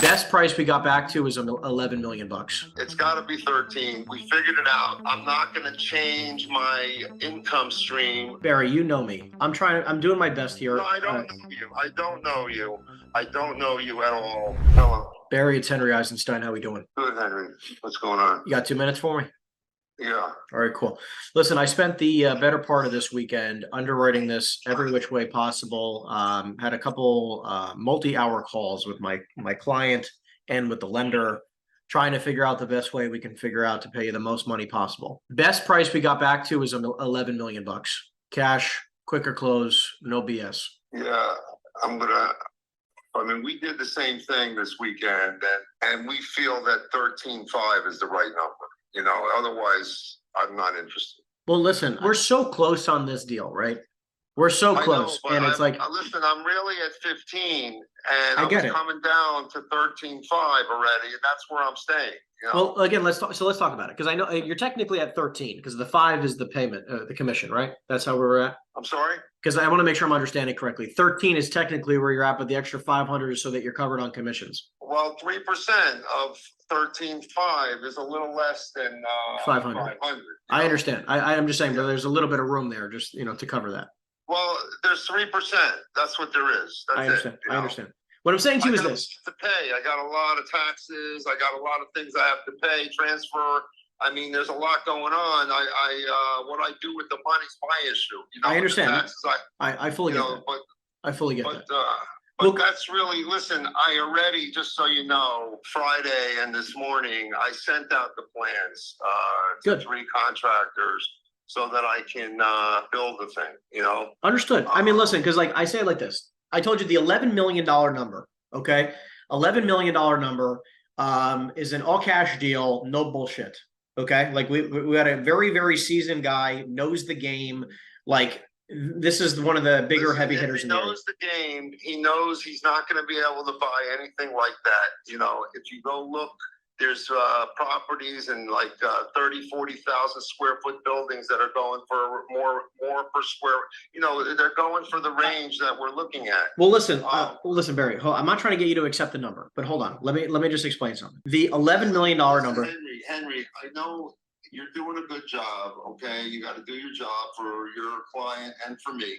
Best price we got back to was 11 million bucks. It's got to be 13. We figured it out. I'm not going to change my income stream. Barry, you know me. I'm doing my best here. No, I don't know you. I don't know you. I don't know you at all. Hello. Barry, it's Henry Eisenstein. How we doing? Good, Henry. What's going on? You got 2 minutes for me? Yeah. All right, cool. Listen, I spent the better part of this weekend underwriting this every which way possible. Had a couple multi-hour calls with my client and with the lender, trying to figure out the best way we can figure out to pay you the most money possible. Best price we got back to was 11 million bucks. Cash, quicker close, no BS. Yeah, we did the same thing this weekend, and we feel that 13.5 is the right number. You know, otherwise, I'm not interested. Well, listen, we're so close on this deal, right? We're so close, and it's like, listen, I'm really at 15, and I was coming down to 13.5 already, and that's where I'm staying. You know? Well, again, let's talk about it, because I know you're technically at 13, because the 5 is the payment, the commission, right? That's how we're at. I'm sorry? Because I want to make sure I'm understanding correctly. 13 is technically where you're at, but the extra 500 is so that you're covered on commissions. Well, 3% of 13.5 is a little less than 500. I understand. I'm just saying, but there's a little bit of room there, just to cover that. Well, there's 3%. That's what there is. That's I understand. It, I understand. What I'm saying to you is this: to pay. I got a lot of taxes. I got a lot of things I have to pay. Transfer. I mean, there's a lot going on. What I do with the money's my issue. You know, I understand. Taxes, I fully get that. I fully get that. But look, that's really, listen, I already, just so you know, Friday and this morning, I sent out the plans to 3 contractors so that I can build the thing, Understood. I mean, listen, because I say it like this. I told you the $11 million number, okay? $11 million number is an all-cash deal, no bullshit, okay? Like, we had a very, very seasoned guy, knows the game, this is one of the bigger heavy hitters in the area. He knows the game. He knows he's not going to be able to buy anything like that. If you go look, there's properties and 30, 40,000 square foot buildings that are going for more per square. They're going for the range that we're looking at. Well, listen, Barry. I'm not trying to get you to accept the number, but hold on. Let me just explain something. The $11 million number. Henry, I know you're doing a good job. Okay, you got to do your job for your client and for me.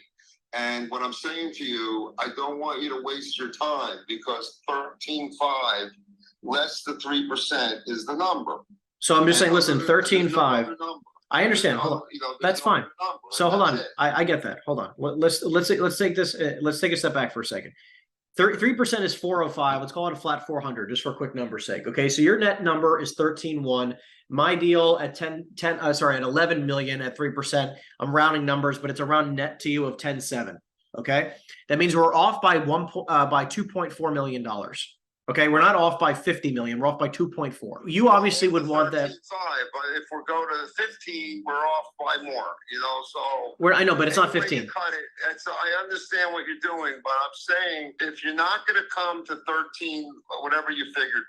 And what I'm saying to you, I don't want you to waste your time, because 13.5 less the 3% is the number. So I'm just saying, listen, 13.5. I understand. Hold on. That's fine. So hold on. I get that. Hold on. Let's take this. Let's take a step back for a second. 3% is 405. Let's call it a flat 400, just for quick number's sake. Okay. So your net number is 13.1. My deal at at 11 million at 3%. I'm rounding numbers, but it's a round net to you of 10.7. Okay. That means we're off by $2.4 million. Okay, we're not off by 50 million. We're off by 2.4. You obviously would want that. 5, but if we're going to 15, we're off by more. So I know, but it's not 15. Cut it. And so I understand what you're doing, but I'm saying if you're not going to come to 13, whatever you figured,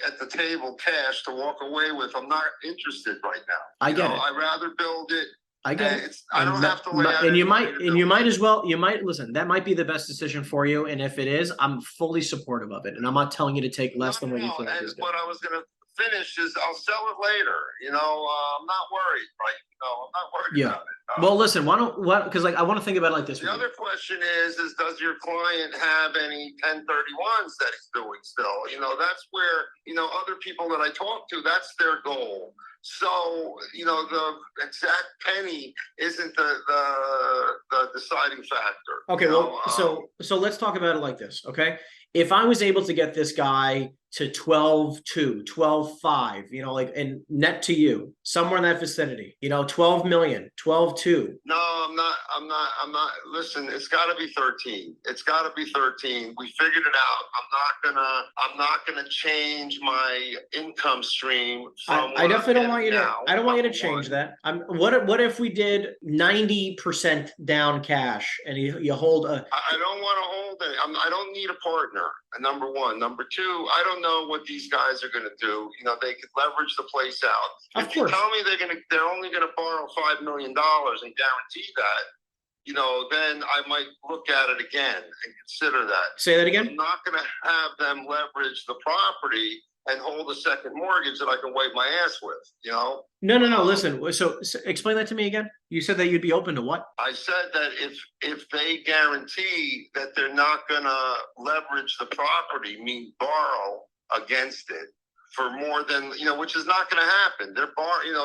at the table cash to walk away with, I'm not interested right now. I get it. I'd rather build it. I get it. I don't have to lay out. And you might as well. Listen. That might be the best decision for you. And if it is, I'm fully supportive of it. And I'm not telling you to take less than what you feel like is good. What I was going to finish is I'll sell it later. I'm not worried, right? I'm not worried about it. Well, listen. Because I want to think about it like this. The other question is does your client have any 1031s that he's doing still? That's where other people that I talk to, that's their goal. So, the exact penny isn't the deciding factor. Okay, so let's talk about it like this, okay? If I was able to get this guy to 12.2, 12.5, and net to you, somewhere in that vicinity, 12 million, 12.2. No, I'm not. Listen, it's got to be 13. It's got to be 13. We figured it out. I'm not gonna change my income stream from I definitely don't want you to. I don't want you to change that. What if we did 90% down cash and you hold a? I don't want to hold it. I don't need a partner. Number one. Number two, I don't know what these guys are going to do. They could leverage the place out. If you tell me they're only going to borrow $5 million and guarantee that, you know, then I might look at it again and consider that. Say that again. I'm not going to have them leverage the property and hold a second mortgage that I can wipe my ass with, you know? No. Listen. So explain that to me again. You said that you'd be open to what? I said that if they guarantee that they're not going to leverage the property, mean borrow against it for more than, you know, which is not going to happen. They're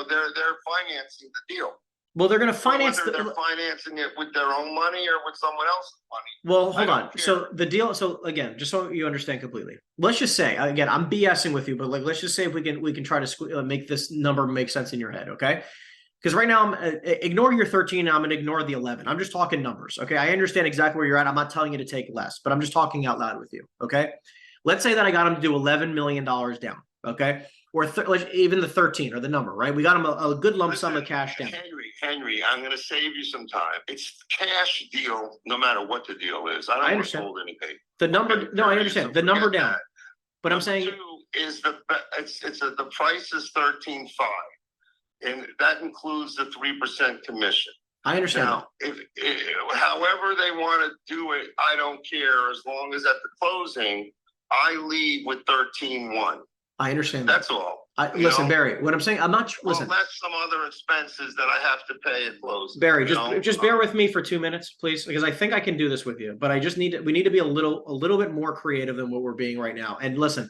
they're financing the deal. Well, they're going to finance Whether they're financing it with their own money or with someone else's money. Well, hold on. So the deal. So again, just so you understand completely, let's just say again, I'm BSing with you, but like, let's just say if we can try to make this number make sense in your head, okay? Because right now I'm ignore your 13. I'm going to ignore the 11. I'm just talking numbers, okay? I understand exactly where you're at. I'm not telling you to take less, but I'm just talking out loud with you, okay? Let's say that I got him to do $11 million down, okay? Or even the 13 or the number, right? We got him a good lump sum of cash down. Henry, I'm going to save you some time. It's cash deal, no matter what the deal is. I don't understand. hold anything. The number, no, I understand the number down. But I'm saying is the price is 13.5, and that includes the 3% commission. I understand. Now, if however they want to do it, I don't care as long as at the closing I leave with 13.1. I understand. That's all. Listen, Barry, what I'm saying, I'm not, listen. Well, that's some other expenses that I have to pay at closing. Barry, just bear with me for 2 minutes, please, because I think I can do this with you, but I just we need to be a little bit more creative than what we're being right now. And listen,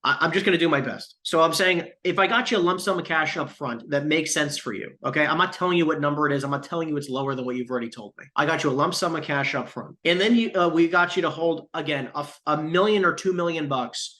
I'm just going to do my best. So I'm saying, if I got you a lump sum of cash up front, that makes sense for you. Okay. I'm not telling you what number it is. I'm not telling you it's lower than what you've already told me. I got you a lump sum of cash up front. And then we got you to hold again, a million or $2 million bucks.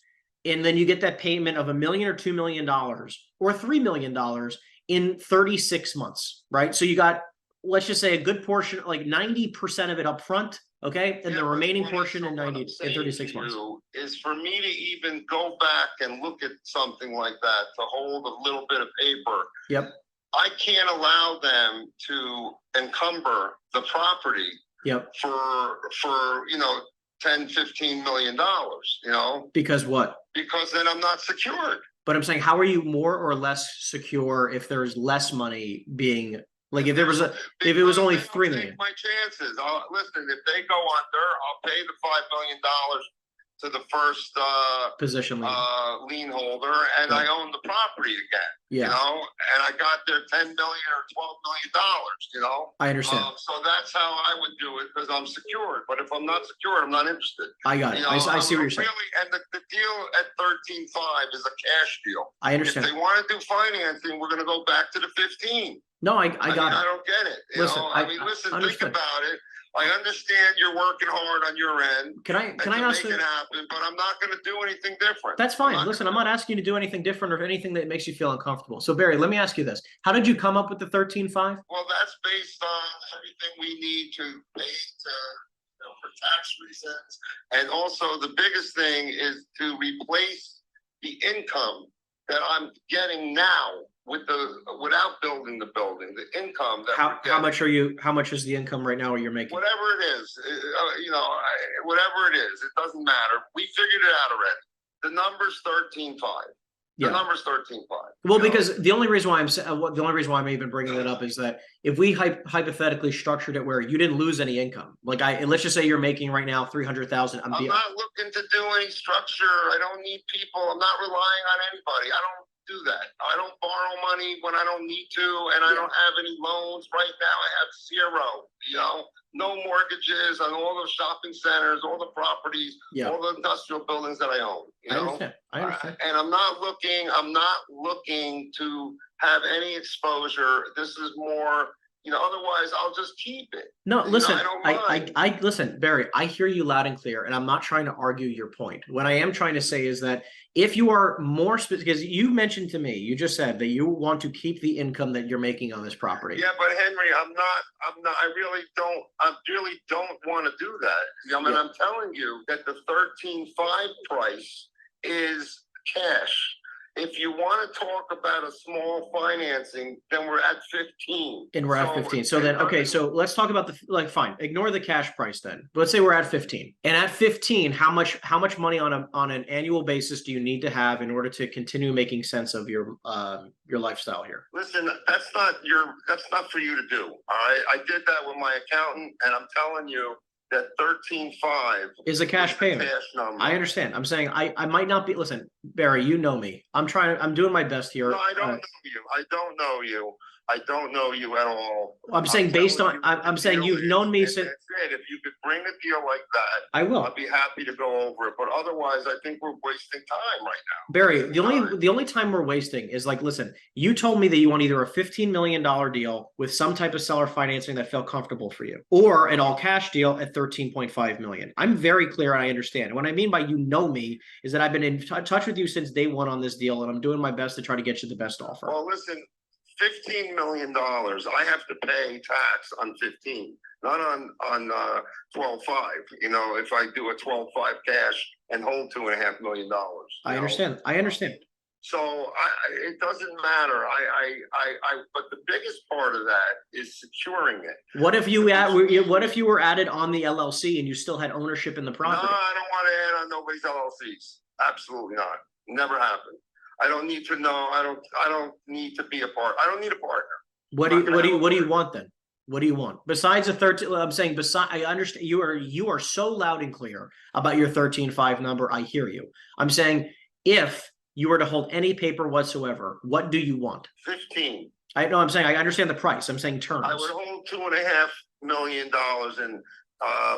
And then you get that payment of $1 million or $2 million or $3 million in 36 months, right? So you got, let's just say, a good portion, like 90% of it up front, okay? And the remaining portion in 36 months. Is for me to even go back and look at something like that, to hold a little bit of paper. Yep. I can't allow them to encumber the property. Yep. For you know, 10, 15 million dollars, you know? Because what? Because then I'm not secured. But I'm saying, how are you more or less secure if there's less money being, like, if it was only 3 million? My chances. Listen, if they go under, I'll pay the $5 million to the first position lien holder, and I own the property again. Yeah. You know, and I got their $10 million or $12 million. You know, I understand. So that's how I would do it, because I'm secured. But if I'm not secured, I'm not interested. I got it. You know, I see what you're saying. Really, and the deal at 13.5 is a cash deal. I understand. If they want to do financing, we're going to go back to the 15. No, I got it. I don't get it. Listen, think about it. I understand you're working hard on your end. Can I ask make it happen? But I'm not going to do anything different. That's fine. Listen, I'm not asking you to do anything different or anything that makes you feel uncomfortable. So Barry, let me ask you this: how did you come up with the 13.5? Well, that's based on everything we need to pay for tax reasons, and also the biggest thing is to replace the income that I'm getting now without building the building, the income that how much is the income right now you're making? Whatever it is, you know, whatever it is, it doesn't matter. We figured it out already. The number's 13.5. The number's 13.5. Well, because the only reason why I'm even bringing that up is that if we hypothetically structured it where you didn't lose any income, like let's just say you're making right now 300,000. I'm not looking to do any structure. I don't need people. I'm not relying on anybody. I don't do that. I don't borrow money when I don't need to, and I don't have any loans right now. I have 0. You know, no mortgages on all the shopping centers, all the properties, all the industrial buildings that I own. You know? I understand. And I'm not looking to have any exposure. This is more, you know, otherwise I'll just keep it. No, listen, I listen, Barry, I hear you loud and clear, and I'm not trying to argue your point. What I am trying to say is that if you are more specific, because you mentioned to me, you just said that you want to keep the income that you're making on this property. Yeah, but Henry, I really don't want to do that. I mean, I'm telling you that the 13.5 price is cash. If you want to talk about a small financing, then we're at 15. And we're at 15. So then, okay, so let's talk about fine, ignore the cash price then. Let's say we're at 15. And at 15, how much money on an annual basis do you need to have in order to continue making sense of your lifestyle here? Listen, that's not for you to do. All right. I did that with my accountant, and I'm telling you that 13.5 is a cash payment. Cash number. I understand. I'm saying I might not be. Listen, Barry, you know me. I'm doing my best here. No, I don't know you. I don't know you. I don't know you at all. I'm saying based on, I'm saying you've known me since. If you could bring a deal like that, I will. I'll be happy to go over it. But otherwise, I think we're wasting time right now. Barry, the only time we're wasting is like, listen, you told me that you want either a $15 million deal with some type of seller financing that felt comfortable for you, or an all cash deal at 13.5 million. I'm very clear and I understand. And what I mean by you know me is that I've been in touch with you since day one on this deal, and I'm doing my best to try to get you the best offer. Well, listen. $15 million. I have to pay tax on 15, not on 12.5. You know, if I do a 12.5 cash and hold $2.5 million. I understand. I understand. So it doesn't matter. But the biggest part of that is securing it. What if you were added on the LLC and you still had ownership in the property? No, I don't want to add on nobody's LLCs. Absolutely not. Never happened. I don't need to know. I don't need to be a part. I don't need a partner. What do you want then? What do you want besides a 13? I'm saying I understand you are so loud and clear about your 13.5 number. I hear you. I'm saying if you were to hold any paper whatsoever, what do you want? 15. I know. I'm saying I understand the price. I'm saying terms. I would hold $2.5 million in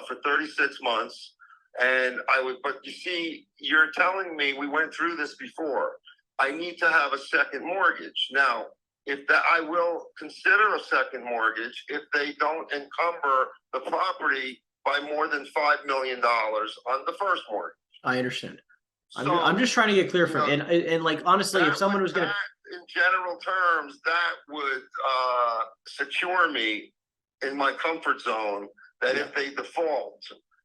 for 36 months, and I would. But you see, you're telling me we went through this before. I need to have a second mortgage. Now, if that, I will consider a second mortgage if they don't encumber the property by more than $5 million on the first mortgage. I understand. So, I'm just trying to get clear from and like honestly, if someone was gonna, in general terms, that would secure me in my comfort zone. That if they default,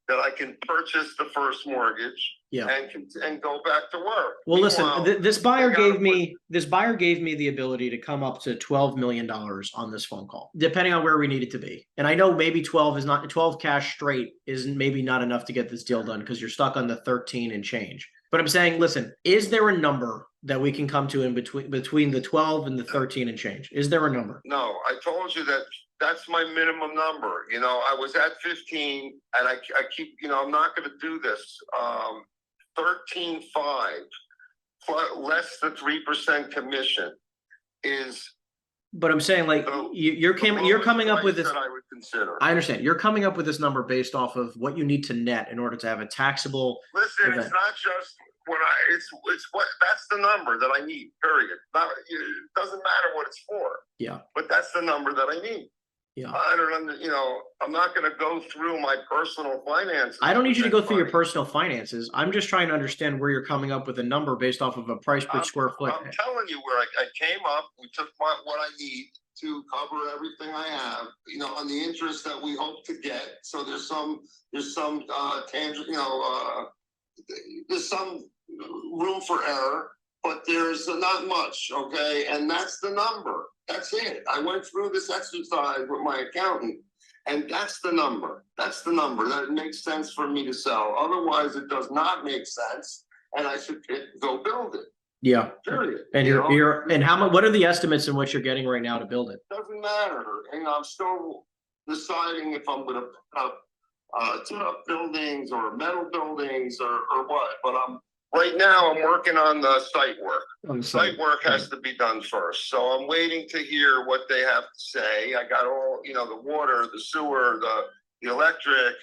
that I can purchase the first mortgage. Yeah, and go back to work. Well, meanwhile, listen, this buyer gave me the ability to come up to $12 million on this phone call, depending on where we need it to be. And I know maybe 12 cash straight isn't maybe not enough to get this deal done because you're stuck on the 13 and change. But I'm saying, listen, is there a number that we can come to in between the 12 and the 13 and change? Is there a number? No, I told you that. That's my minimum number. You know, I was at 15 and I keep, you know, I'm not going to do this. 13.5 less than 3% commission is. But I'm saying, like, you're coming up with this. That I would consider. I understand. You're coming up with this number based off of what you need to net in order to have a taxable. Listen, event. It's not just what it's what that's the number that I need. Period. It doesn't matter what it's for. Yeah. But that's the number that I need. Yeah. I don't, you know, I'm not going to go through my personal finances. I don't need you to go through your personal finances. I'm just trying to understand where you're coming up with a number based off of a price per square foot. I'm telling you where I came up. We took what I need to cover everything I have, you know, on the interest that we hope to get. So there's some tangible, you know, there's some room for error, but there's not much. Okay. And that's the number. That's it. I went through this exercise with my accountant, and that's the number. That's the number that makes sense for me to sell. Otherwise, it does not make sense, and I should go build it. Yeah. Period. And and how much? What are the estimates in what you're getting right now to build it? Doesn't matter. And I'm still deciding if I'm going to put up tune-up buildings or metal buildings or what. But right now, I'm working on the site work. Site work has to be done first. So I'm waiting to hear what they have to say. I got all, you know, the water, the sewer, the electric,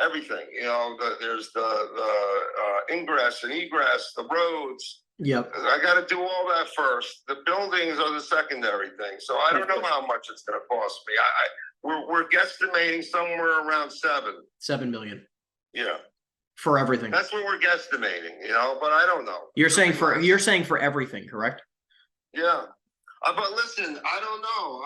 everything. You know, there's the ingress and egress, the roads. Yep. I got to do all that first. The buildings are the secondary thing. So I don't know how much it's going to cost me. We're guesstimating somewhere around 7 million. Yeah. For everything. That's what we're guesstimating, you know, but I don't know. You're saying for everything, correct? Yeah. But listen, I don't know.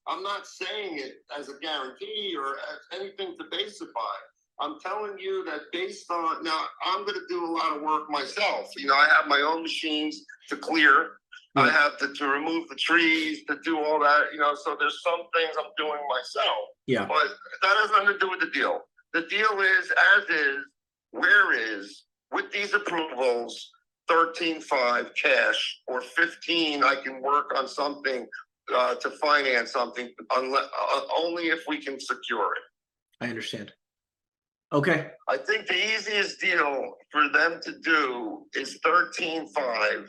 I'm not saying it as a guarantee or as anything to base it by. I'm telling you that based on, now I'm going to do a lot of work myself. You know, I have my own machines to clear. I have to remove the trees, to do all that, you know, so there's some things I'm doing myself. Yeah. But that has nothing to do with the deal. The deal is, as is, where is, with these approvals, 13.5 cash or 15, I can work on something to finance something, unless, only if we can secure it. I understand. Okay. I think the easiest deal for them to do is 13.5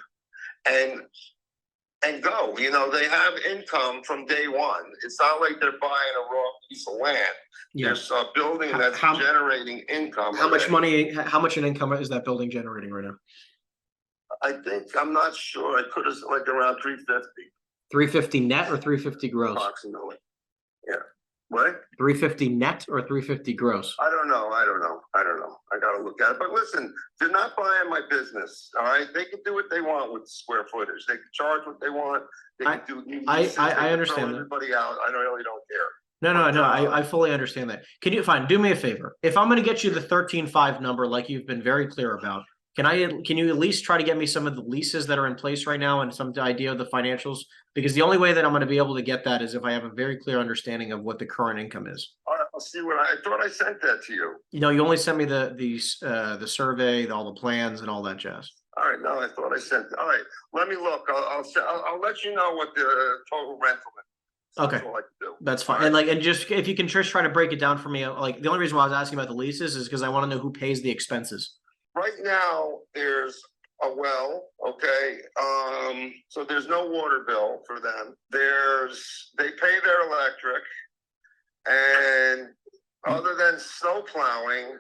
and go. You know, they have income from day one. It's not like they're buying a raw piece of land. Yeah. There's a building that's generating income. How much money, how much in income is that building generating right now? I think, I'm not sure. I could have like around 350. 350 net or 350 gross? Approximately. Yeah. What? 350 net or 350 gross? I don't know. I got to look at it. But listen, they're not buying my business. All right. They can do what they want with square footage. They can charge what they want. They can do new leases. I They understand can throw that. everybody out. I really don't care. No. I fully understand that. Can you do me a favor? If I'm going to get you the 13.5 number, like you've been very clear about, can you at least try to get me some of the leases that are in place right now and some idea of the financials? Because the only way that I'm going to be able to get that is if I have a very clear understanding of what the current income is. All right, I'll see what I thought I sent that to you. You know, you only sent me the survey, all the plans, and all that jazz. All right, no, I thought I sent. All right, let me look. I'll let you know what the total rental is. Okay, that's all I can do. That's fine. Right. And just if you can just try to break it down for me, like the only reason why I was asking about the leases is because I want to know who pays the expenses. Right now, there's a well, okay? So there's no water bill for them. They pay their electric, and other than snow plowing,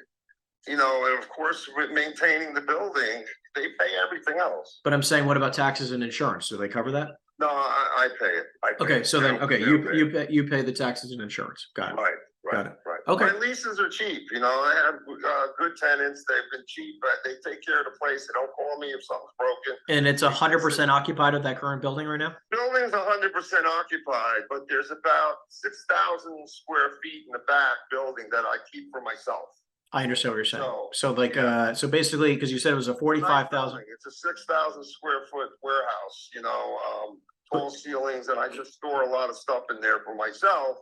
you know, and of course, with maintaining the building, they pay everything else. But I'm saying, what about taxes and insurance? Do they cover that? No, I pay it. Okay, so then, okay, you pay the taxes and insurance. Got it. Right. Got it. Right. Okay. My leases are cheap. You know, I have good tenants. They've been cheap, but they take care of the place. They don't call me if something's broken. And it's 100% occupied at that current building right now? Building's 100% occupied, but there's about 6,000 square feet in the back building that I keep for myself. I understand what you're saying. So like, yeah. So basically, because you said it was a 45,000. It's a 6,000 square foot warehouse, you know, tall ceilings, and I just store a lot of stuff in there for myself,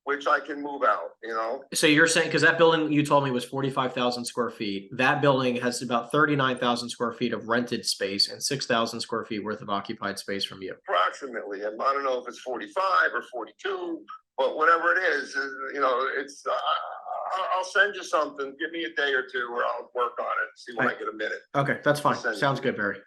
which I can move out, you know. So you're saying, because that building you told me was 45,000 square feet, that building has about 39,000 square feet of rented space and 6,000 square feet worth of occupied space from you. Approximately, and I don't know if it's 45 or 42, but whatever it is, you know, it's. I'll send you something. Give me a day or two, or I'll work on it. See when I get a minute. Okay, that's fine. Sounds good, Barry.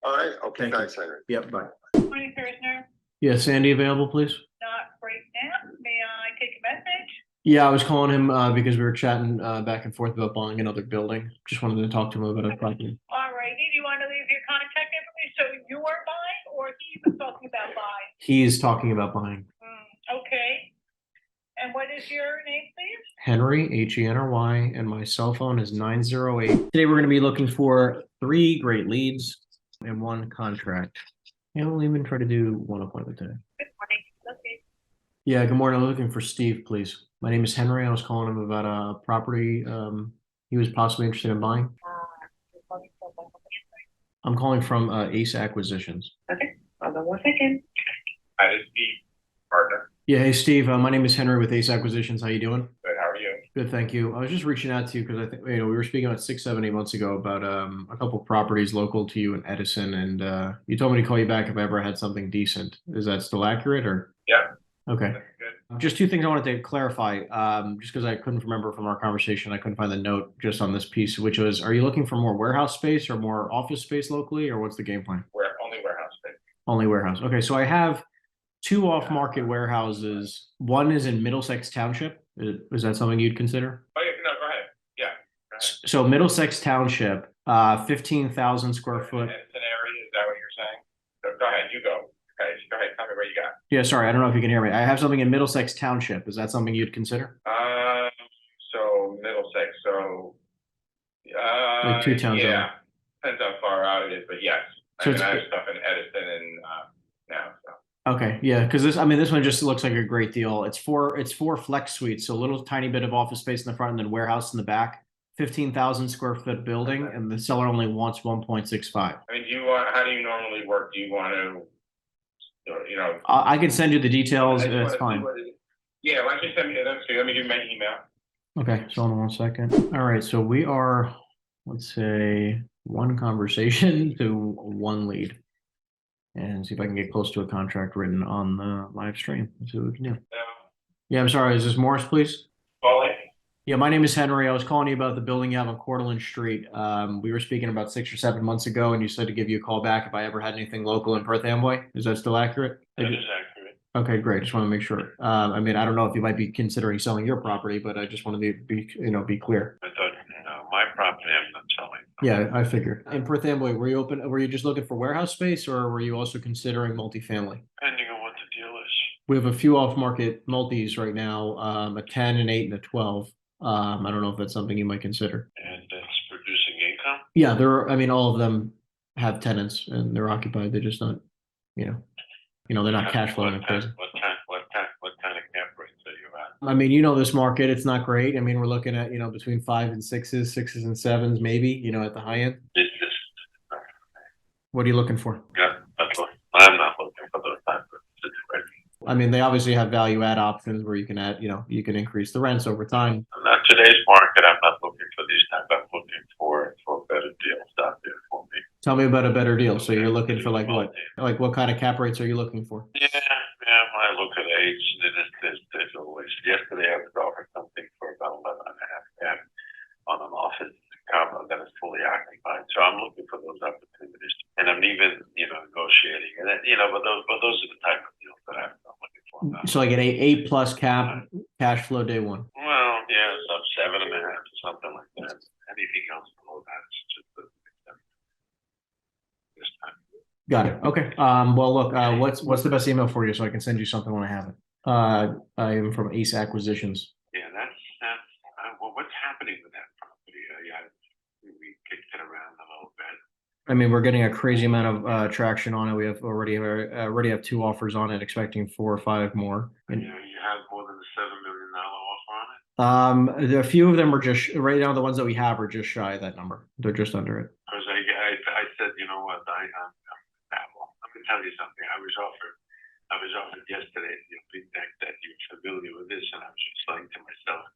All right. Okay. Thanks, Henry. Yep. Bye. Morning, Commissioner. Yeah, Sandy available, please. Not right now. May I take a message? Yeah, I was calling him because we were chatting back and forth about buying another building. Just wanted to talk to him about a property. All righty. Do you want to leave your contact information? So you are buying, or he was talking about buying? He's talking about buying. Okay. And what is your name, please? Henry, Henry, and my cell phone is 908. Today we're going to be looking for 3 great leads and 1 contract. And we'll even try to do 1 appointment today. Good morning. Okay. Yeah, good morning. I'm looking for Steve, please. My name is Henry. I was calling him about a property he was possibly interested in buying. I'm calling from Ace Acquisitions. Okay. Hold on 1 second. Hi, this is Steve, partner. Yeah, hey Steve. My name is Henry with Ace Acquisitions. How you doing? Good, how are you? Good, thank you. I was just reaching out to you because I think we were speaking about 6, 7, 8 months ago about a couple properties local to you in Edison, and you told me to call you back if I ever had something decent. Is that still accurate, or? Yeah. Okay. That's good. Just 2 things I wanted to clarify. Just because I couldn't remember from our conversation, I couldn't find the note just on this piece, which was: are you looking for more warehouse space or more office space locally, or what's the game plan? We're only warehouse space. Only warehouse. Okay, so I have 2 off-market warehouses. One is in Middlesex Township. Is that something you'd consider? Oh, yeah, no, go ahead. Yeah. Go ahead. So Middlesex Township, 15,000 square foot. Edison area, is that what you're saying? So go ahead, you go. Okay, go ahead, tell me what you got. Yeah, sorry, I don't know if you can hear me. I have something in Middlesex Township. Is that something you'd consider? So Middlesex, so Like 2 towns yeah. over. Depends how far out it is, but yes. So I have stuff in Edison and now, so. Okay, yeah, because this, I mean, this one just looks like a great deal. It's four flex suites, so a little tiny bit of office space in the front and then warehouse in the back. 15,000 square foot building, and the seller only wants 1.65. I mean, how do you normally work? Do you want to, you know? I can send you the details. I just It's wanna see fine. what it- Yeah, why don't you send me, let me give you my email. Okay, so hold on 1 second. All right, so we are, let's say, one conversation to one lead. And see if I can get close to a contract written on the live stream. Let's see what we can do. Yeah, I'm sorry. Is this Morris, please? Paulie? Yeah, my name is Henry. I was calling you about the building you have on Cortlandt Street. We were speaking about 6 or 7 months ago, and you said to give you a call back if I ever had anything local in Perth Amboy. Is that still accurate? That is accurate. Okay, great. Just want to make sure. I mean, I don't know if you might be considering selling your property, but I just want to be clear. I thought, my property I'm not selling. Yeah, I figured. In Perth Amboy, were you just looking for warehouse space, or were you also considering multifamily? Depending on what the deal is. We have a few off-market multis right now, a 10, an 8, and a 12. I don't know if that's something you might consider. And it's producing income? Yeah, I mean, all of them have tenants and they're occupied. They're just not, they're not cash flowing like crazy. What kind of cap rates are you at? I mean, this market, it's not great. I mean, we're looking at, between 5 and 6s, 6s and 7s, maybe, at the high end. What are you looking for? Yeah, I'm not looking for those type of situations. I mean, they obviously have value add options where you can add, you can increase the rents over time. Not today's market. I'm not looking for these type. I'm looking for better deals out there for me. Tell me about a better deal. So you're looking for like what? Like what kind of cap rates are you looking for? Yeah. When I look at age, there's always. Yesterday I was offered something for about 11.5 cap on an office combo that is fully occupied. So I'm looking for those opportunities, and I'm even negotiating. And then, but those are the type of deals that I'm looking for now. So like an A plus cap, cash flow day one. Well, yeah, some 7.5 or something like that. Anything else below that is just this time. Got it. Okay. Well, look, what's the best email for you so I can send you something when I have it? I am from Ace Acquisitions. Yeah, that's well, what's happening with that property? We kicked it around a little bit. I mean, we're getting a crazy amount of traction on it. We have already have 2 offers on it, expecting 4 or 5 more. And, you have more than a $7 million offer on it? A few of them are just right now. The ones that we have are just shy of that number. They're just under it. Because I said, you know what, I'm let me tell you something. I was offered yesterday, that you're familiar with this, and I was just saying to myself,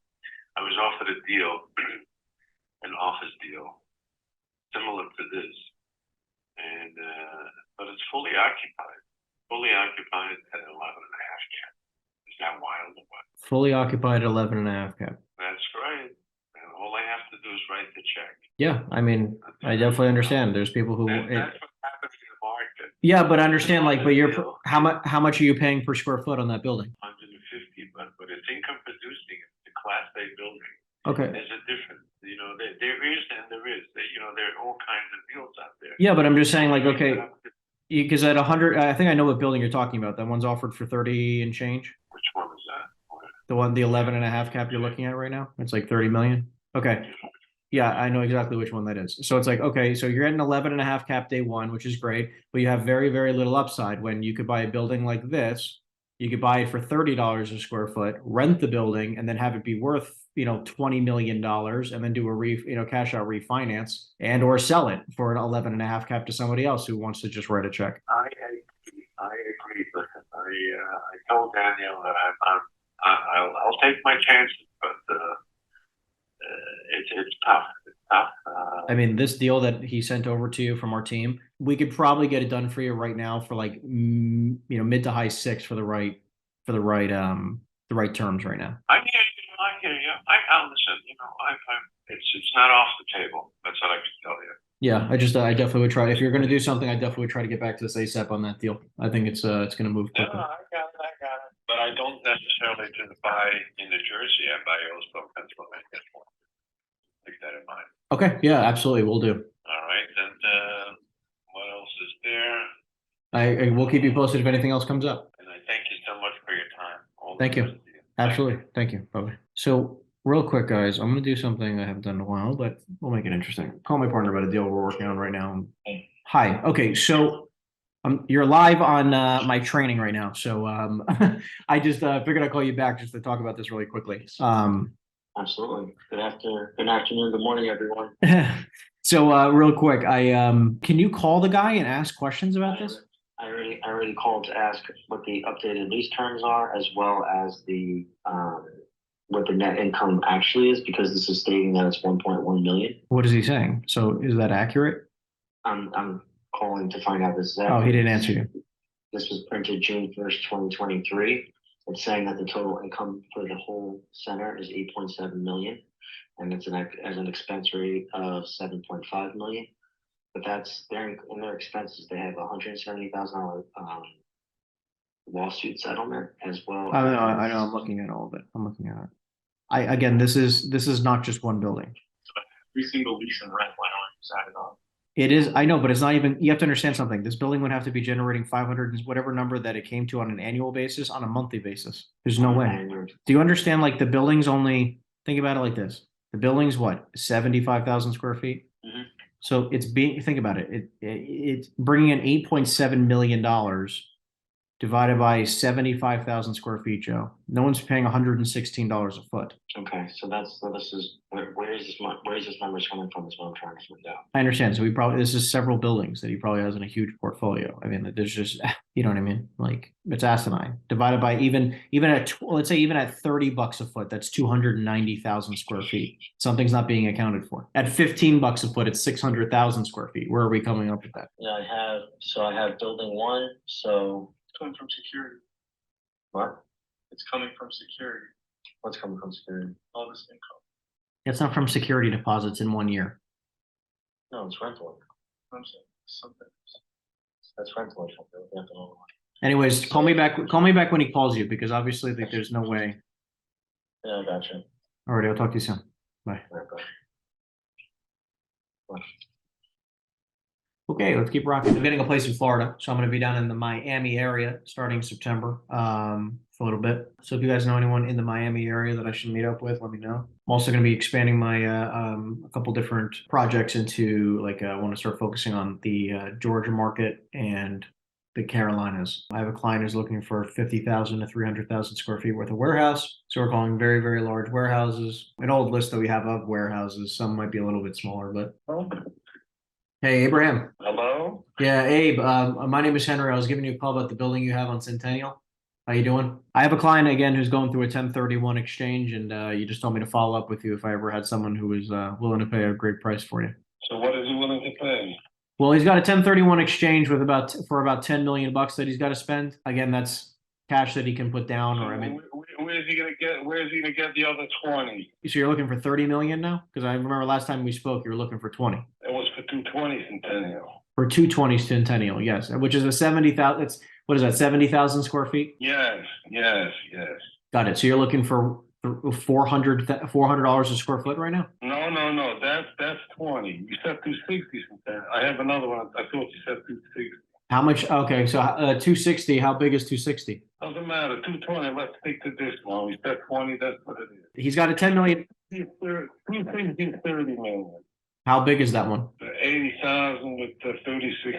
I was offered a deal, an office deal, similar to this, and but it's fully occupied at 11.5 cap. Is that wild or what? Fully occupied at 11.5 cap. That's right. And all I have to do is write the check. Yeah, I mean, I definitely understand. There's people who. That's what happens in the market. Yeah, but understand, like, but how much are you paying per square foot on that building? 150, but it's income producing. It's a Class A building. Okay. There's a difference. There is and there is. There are all kinds of deals out there. Yeah, but I'm just saying, like, okay, because at 100, I think I know what building you're talking about. That one's offered for 30 and change. Which one is that? The 11.5 cap you're looking at right now. It's like 30 million. Okay. Yeah, I know exactly which one that is. So it's like, okay, so you're getting 11.5 cap day one, which is great, but you have very, very little upside. When you could buy a building like this, you could buy it for $30 a square foot, rent the building, and then have it be worth, $20 million, and then do a cash out refinance or sell it for an 11.5 cap to somebody else who wants to just write a check. I agree. Listen, I told Daniel that I'll take my chances, but it's tough. It's tough. I mean, this deal that he sent over to you from our team, we could probably get it done for you right now for like mid to high 6 for the right terms right now. I hear you. I listen. It's not off the table. That's what I can tell you. Yeah, I definitely would try. If you're going to do something, I definitely would try to get back to this ASAP on that deal. I think it's going to move quickly. Yeah, I got it. But I don't necessarily just buy in New Jersey. I buy also Pennsylvania. Keep that in mind. Okay. Yeah, absolutely. We'll do. All right. And what else is there? I will keep you posted if anything else comes up. And I thank you so much for your time. Thank you. Absolutely. Thank you. Bye-bye. So real quick, guys, I'm going to do something I haven't done in a while, but we'll make it interesting. Call my partner about a deal we're working on right now. Hi. Okay. So You're live on my training right now, so I just figured I'd call you back just to talk about this really quickly. Absolutely. Good afternoon, good morning, everyone. So real quick, can you call the guy and ask questions about this? I already called to ask what the updated lease terms are, as well as the what the net income actually is, because this is stating that it's 1.1 million. What is he saying? So is that accurate? I'm calling to find out this is Oh, accurate. he didn't answer you. This was printed June 1st, 2023. It's saying that the total income for the whole center is 8.7 million, and it's as an expense rate of 7.5 million. But that's in their expenses. They have $170,000 lawsuit settlement as well. I know. I'm looking at all of it. Again, this is not just one building. Every single lease and rent, why don't you sign it off? It is, I know, but it's not even, you have to understand something. This building would have to be generating 500, whatever number that it came to on an annual basis, on a monthly basis. There's no way. Do you understand, like, the building's only, think about it like this. The building's what, 75,000 square feet? Mhm. So think about it. It's bringing in $8.7 million divided by 75,000 square feet, Joe. No one's paying $116 a foot. Okay, so this is where is this numbers coming from? Is what I'm trying to find out. I understand. So this is several buildings that he probably has in a huge portfolio. I mean, there's just, you know what I mean? Like, it's asinine. Divided by even at, let's say even at $30 a foot, that's 290,000 square feet. Something's not being accounted for. At $15 a foot, it's 600,000 square feet. Where are we coming up with that? Yeah, I have building one, so. Coming from security. What? It's coming from security, What's coming from security? all this income. It's not from security deposits in 1 year. No, it's rental. I'm saying something. That's rental. You have to know. Anyways, call me back when he calls you, because obviously, like, there's no way. Yeah, I got you. All right, I'll talk to you soon. Bye. Right, bye. Okay, let's keep rocking. I'm getting a place in Florida, so I'm going to be down in the Miami area starting September for a little bit. So if you guys know anyone in the Miami area that I should meet up with, let me know. I'm also going to be expanding my a couple different projects into, like, I want to start focusing on the Georgia market and the Carolinas. I have a client who's looking for 50,000 to 300,000 square feet worth of warehouse. So we're calling very, very large warehouses. An old list that we have of warehouses. Some might be a little bit smaller, but. Hey, Abraham. Hello? Yeah, Abe, my name is Henry. I was giving you a call about the building you have on Centennial. How you doing? I have a client again who's going through a 1031 exchange, and you just told me to follow up with you if I ever had someone who was willing to pay a great price for you. So what is he willing to pay? Well, he's got a 1031 exchange with about $10 million that he's got to spend. Again, that's cash that he can put down, or I mean, Where's he gonna get the other 20? so you're looking for 30 million now? Because I remember last time we spoke, you were looking for 20. It was for 220 Centennial. For 220 Centennial, yes, which is a 70,000. It's what is that? 70,000 square feet. Yes. Got it. So you're looking for $400 a square foot right now? No. That's 20. You said 260 Centennial. I have another one. I thought you said 260. How much? Okay, so 260. How big is 260? Doesn't matter. 220. Let's stick to this one. You said 20. That's what it is. He's got a 10 million. 260, 30 million. How big is that one? 80,000 with 36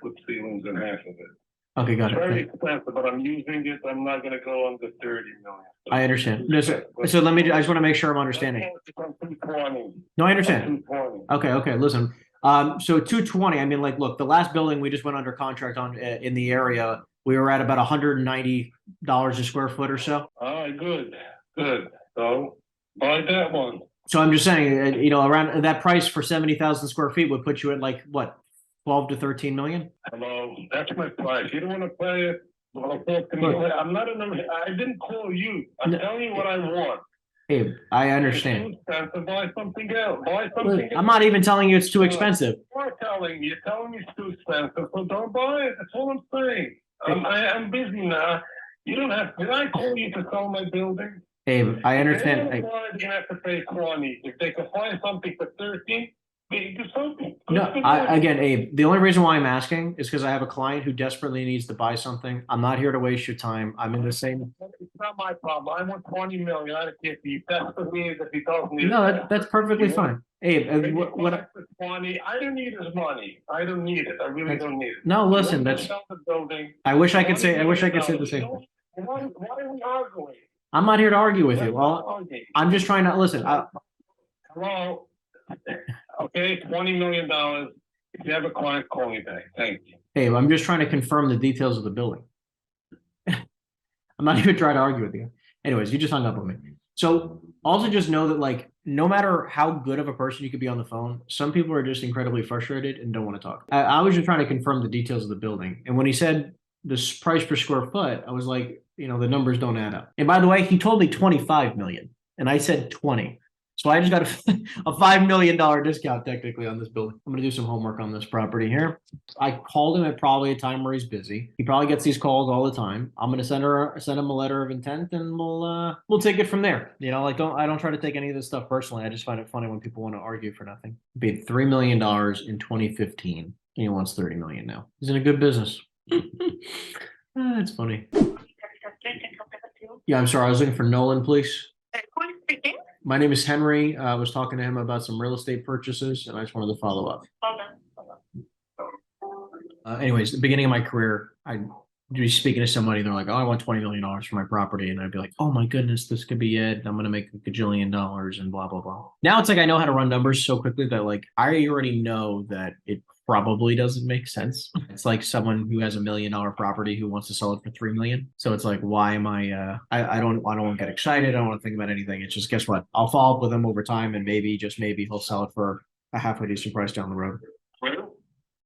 foot ceilings and half of it. Okay, got It's very it. expensive, but I'm using it. I'm not going to go under 30 million. I understand. No, so I just want to make sure I'm understanding. 220. No, I understand. 220. Okay, listen. So 220, I mean, like, look, the last building we just went under contract on in the area, we were at about $190 a square foot or so. All right, good. So buy that one. So I'm just saying, around that price for 70,000 square feet would put you at, like, what, 12 to 13 million? Hello, that's my price. You don't want to pay it? Well, talk to me. I'm not I didn't call you. I'm telling you what I want. Abe, I understand. It's too expensive. Buy something else. Else. I'm not even telling you it's too expensive. You're telling me it's too expensive, so don't buy it. That's all I'm saying. I'm busy now. You don't have. Did I call you to sell my building? Abe, I understand. You're gonna have to pay 20. If they can find something for 13, do something. No, again, Abe, the only reason why I'm asking is because I have a client who desperately needs to buy something. I'm not here to waste your time. I'm in the same. It's not my problem. I want 20 million. I don't care if that's what means if he tells me. No, that's perfectly fine. Abe, what? 20. I don't need his money. I don't need it. I really don't need it. No, listen, You want that's. to sell the building. I wish I could say the same thing. Why are we arguing? I'm not here to argue with you. Let's Well, not argue. I'm just trying to listen. Hello? Okay, $20 million. If you have a client, call me back. Thank you. Hey, I'm just trying to confirm the details of the building. I'm not even trying to argue with you. Anyways, you just hung up on me. So also just know that like, no matter how good of a person you could be on the phone, some people are just incredibly frustrated and don't want to talk. I was just trying to confirm the details of the building. And when he said this price per square foot, I was like, the numbers don't add up. And by the way, he told me 25 million and I said 20. So I just got a $5 million discount technically on this building. I'm going to do some homework on this property here. I called him at probably a time where he's busy. He probably gets these calls all the time. I'm going to send him a letter of intent and we'll take it from there. I don't try to take any of this stuff personally. I just find it funny when people want to argue for nothing. He paid $3 million in 2015 and he wants 30 million now. He's in a good business. That's funny. Yeah, I'm sorry. I was looking for Nolan, please. Who is speaking? My name is Henry. I was talking to him about some real estate purchases, and I just wanted to follow up. Hold on. Anyways, the beginning of my career, I'd be speaking to somebody, and they're like, "Oh, I want $20 million for my property," and I'd be like, "Oh my goodness, this could be it. I'm gonna make a gajillion dollars," and blah blah blah. Now it's like I know how to run numbers so quickly that like I already know that it probably doesn't make sense. It's like someone who has $1 million property who wants to sell it for 3 million. So it's like, why am I don't want to get excited. I don't want to think about anything. It's just, guess what? I'll follow up with him over time and maybe, just maybe, he'll sell it for a halfway decent price down the road. Hello?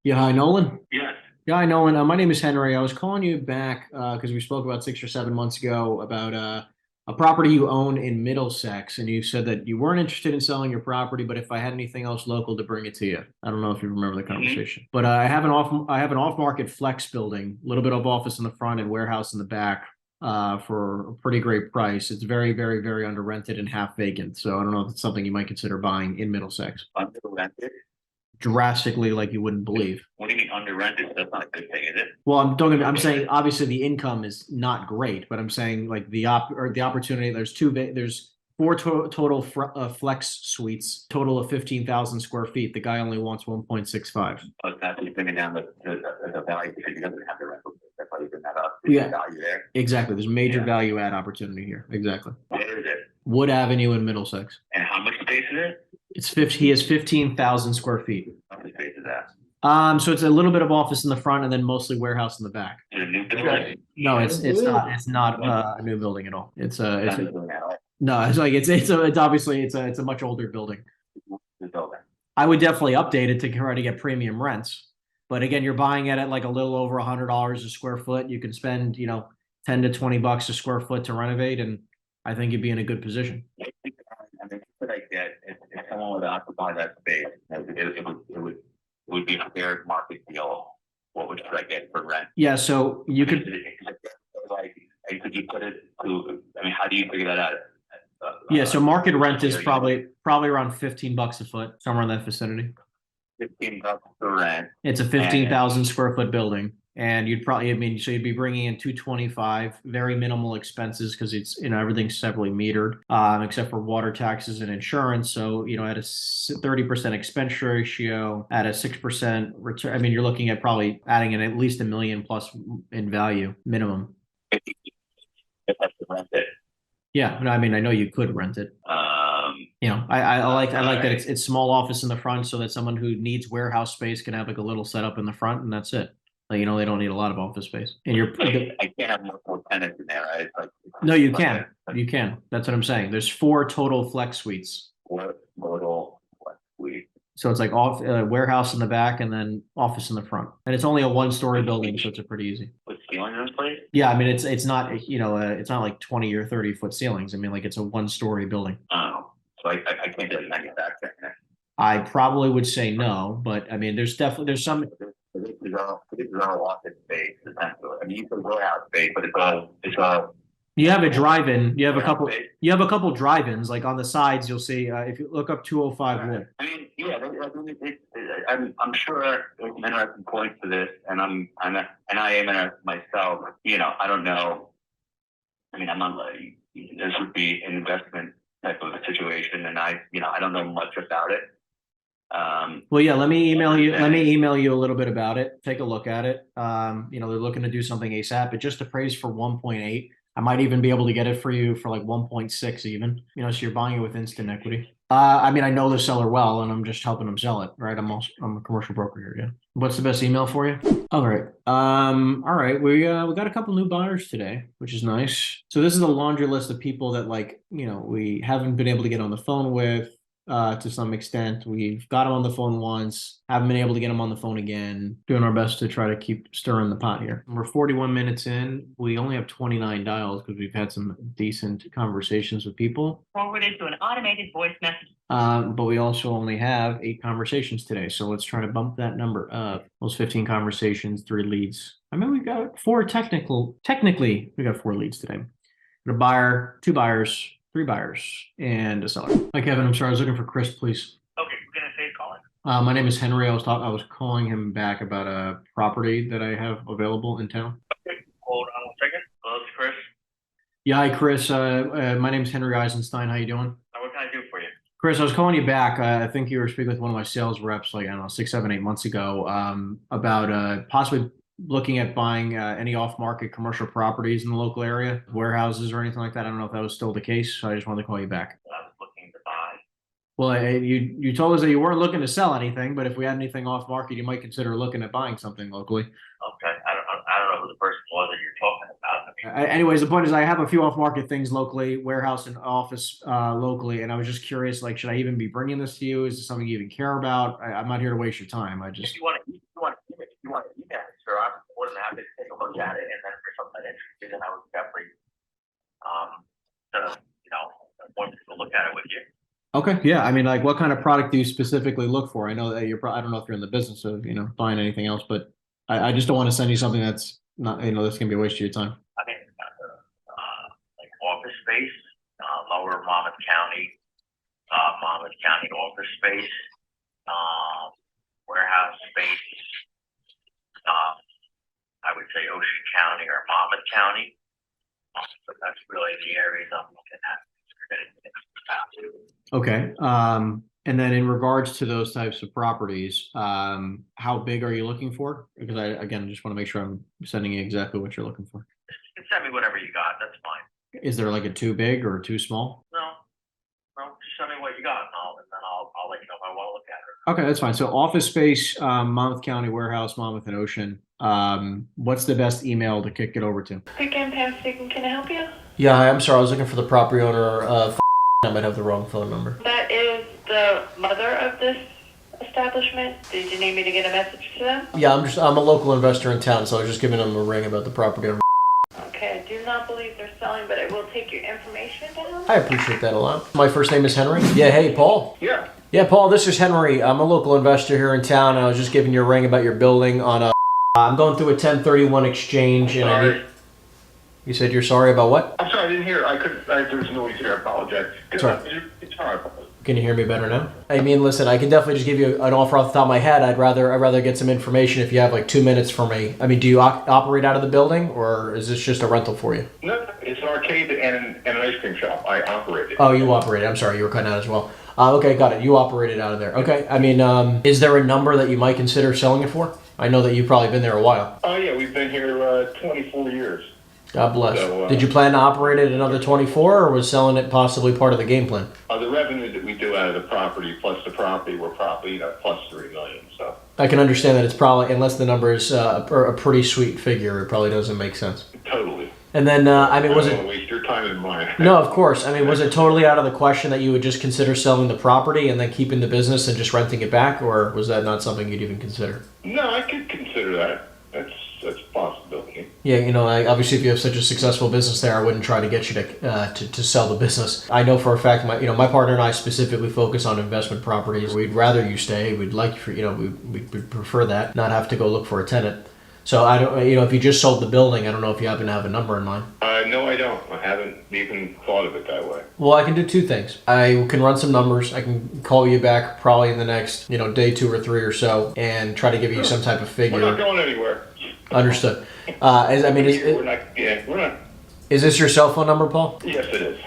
Yeah, hi, Nolan. Yes. Yeah, hi, Nolan. My name is Henry. I was calling you back because we spoke about 6 or 7 months ago about a property you own in Middlesex, and you said that you weren't interested in selling your property, but if I had anything else local to bring it to you. I don't know if you remember the conversation, but I have an off-market flex building, a little bit of office in the front and warehouse in the back for a pretty great price. It's very, very, very under rented and half vacant. So I don't know if it's something you might consider buying in Middlesex. Under rented? Drastically, like you wouldn't believe. What do you mean under rented? That's not a good thing, is it? Well, I'm saying obviously the income is not great, but I'm saying like the opportunity. There's 4 total flex suites, total of 15,000 square feet. The guy only wants 1.65. Oh, it's actually bringing down the value because he doesn't have the rental. That's why you bring that up. Yeah. Value there. Exactly. There's major Yeah. value add opportunity here. Exactly. Where is it? Wood Avenue in Middlesex. And how much space is it? It's 50. He has 15,000 square feet. How much space is that? So it's a little bit of office in the front and then mostly warehouse in the back. Is it a new building? No, it's not a new building at all. It's Not a new building at all. no, it's like it's obviously it's a much older building. New building. I would definitely update it to try to get premium rents. But again, you're buying it at like a little over $100 a square foot. You can spend, $10 to $20 a square foot to renovate, and I think you'd be in a good position. I mean, what I get if someone would occupy that space, it would be a fair market deal. What would I get for rent? Yeah, so you could. Like, could you put it to? I mean, how do you figure that out? Yeah, so market rent is probably around $15 a foot, somewhere in that vicinity. $15 for rent. It's a 15,000 square foot building, and you'd so you'd be bringing in 225, very minimal expenses because it's everything's separately metered, except for water taxes and insurance. So at a 30% expense ratio, at a 6% return, I mean you're looking at probably adding in at least $1 million plus in value minimum. If that's to rent it. Yeah, no, I mean I know you could rent it. I like that it's small office in the front so that someone who needs warehouse space can have like a little setup in the front and that's it. Like, they don't need a lot of office space. And I can't have multiple tenants in there, right? It's like, no, you can. You can. That's what I'm saying. There's 4 total flex suites. What total flex suite? So it's like warehouse in the back and then office in the front. And it's only a 1-story building, so it's pretty easy. With ceilings in this place? Yeah, I mean it's not it's not like 20 or 30 foot ceilings. I mean like it's a 1-story building. Oh, so I can't just manufacture it. I probably would say no, but I mean there's some. This is all office space essentially. I mean, you can warehouse space, but it's all You have a drive-in, you have a warehouse couple, space. you have a couple drive-ins, like on the sides, you'll see, if you look up 205 Wood. I mean, yeah, I'm sure there's some interesting points to this, and I am interested myself. You know, I don't know. I mean, I'm not like, this would be an investment type of a situation, and I don't know much about it. Well, yeah, let me email you a little bit about it. Take a look at it. You know, they're looking to do something ASAP, but just appraised for 1.8. I might even be able to get it for you for like 1.6 even, you know, so you're buying it with instant equity. I mean, I know the seller well, and I'm just helping them sell it, right? I'm a commercial broker here. Yeah. What's the best email for you? All right. All right. We got a couple new buyers today, which is nice. So this is a laundry list of people that, like, you know, we haven't been able to get on the phone with. To some extent, we've got them on the phone once, haven't been able to get them on the phone again, doing our best to try to keep stirring the pot here. We're 41 minutes in. We only have 29 dials because we've had some decent conversations with people. Forwarded to an automated voice message. But we also only have 8 conversations today. So let's try to bump that number up. Those 15 conversations, 3 leads. I mean, we've got 4 technically, we got 4 leads today. A buyer, 2 buyers, 3 buyers, and a seller. Hi, Kevin. I'm sorry. I was looking for Chris, please. Okay, we're gonna say calling. My name is Henry. I was calling him back about a property that I have available in town. Okay, hold on 1 second. Hello, it's Chris. Yeah, hi, Chris. My name is Henry Eisenstein. How you doing? What can I do for you? Chris, I was calling you back. I think you were speaking with one of my sales reps, like, I don't know, 6, 7, 8 months ago, about possibly looking at buying any off-market commercial properties in the local area, warehouses or anything like that. I don't know if that was still the case, so I just wanted to call you back. I was looking to buy. Well, you told us that you weren't looking to sell anything, but if we had anything off-market, you might consider looking at buying something locally. Okay, I don't know who the person was that you're talking about. I mean, Anyways, the point is I have a few off-market things locally, warehouse and office locally, and I was just curious, like, should I even be bringing this to you? Is this something you even care about? I'm not here to waste your time. I just... if you want to email it, sir, I'm more than happy to take a look at it, and then if there's something interesting, then I would definitely, want to look at it with you. Okay, yeah. I mean, like, what kind of product do you specifically look for? I know that I don't know if you're in the business of, you know, buying anything else, but I just don't want to send you something that's not, you know, that's gonna be a waste of your time. I mean, like office space, lower Monmouth County office space, warehouse space, I would say Ocean County or Monmouth County. But that's really the areas I'm looking at. Okay. And then in regards to those types of properties, how big are you looking for? Because I, again, just want to make sure I'm sending you exactly what you're looking for. You can send me whatever you got. That's fine. Is there like a too big or too small? No, just send me what you got, and then I'll let you know if I want to look at it. Okay, that's fine. So office space, Monmouth County warehouse, Monmouth and Ocean. What's the best email to kick it over to? Again, Pam speaking. Can I help you? Yeah, hi, I'm sorry. I was looking for the property owner. I might have the wrong phone number. That is the mother of this establishment. Did you need me to get a message to them? Yeah, I'm a local investor in town, so I was just giving them a ring about the property owner. Okay, I do not believe they're selling, but I will take your information down. I appreciate that a lot. My first name is Henry. Yeah, hey, Paul. Yeah. Yeah, Paul, this is Henry. I'm a local investor here in town. I was just giving you a ring about your building on a... I'm going through a 1031 exchange, and Sorry. You said you're sorry about what? I'm sorry, I didn't hear. There's noise here. I apologize. Sorry. It's all right. Can you hear me better now? I mean, listen, I can definitely just give you an offer off the top of my head. I'd rather get some information if you have like 2 minutes for me. I mean, do you operate out of the building, or is this just a rental for you? No, it's an arcade and an ice cream shop. I operate it. Oh, you operate it. I'm sorry, you were cutting out as well. Okay, got it. You operate it out of there. Okay, I mean, is there a number that you might consider selling it for? I know that you've probably been there a while. Oh, yeah, we've been here 24 years. God bless. So, did you plan to operate it another 24, or was selling it possibly part of the game plan? The revenue that we do out of the property plus the property, we're probably plus $3 million. So I can understand that it's probably, unless the number is a pretty sweet figure, it probably doesn't make sense. totally. And then, I mean, was I it... don't want to waste your time and mine. No, of course. I mean, was it totally out of the question that you would just consider selling the property and then keeping the business and just renting it back, or was that not something you'd even consider? No, I could consider that. That's a possibility. Yeah, you know, obviously, if you have such a successful business there, I wouldn't try to get you to sell the business. I know for a fact, my partner and I specifically focus on investment properties. We'd rather you stay. We'd like for we'd prefer that, not have to go look for a tenant. So I don't, if you just sold the building, I don't know if you happen to have a number in mind. No, I don't. I haven't even thought of it that way. Well, I can do two things. I can run some numbers. I can call you back probably in the next, day 2 or 3 or so, and try to give you some type of figure. We're not going anywhere. Understood. We're not. Is this your cell phone number, Paul? Yes, it is.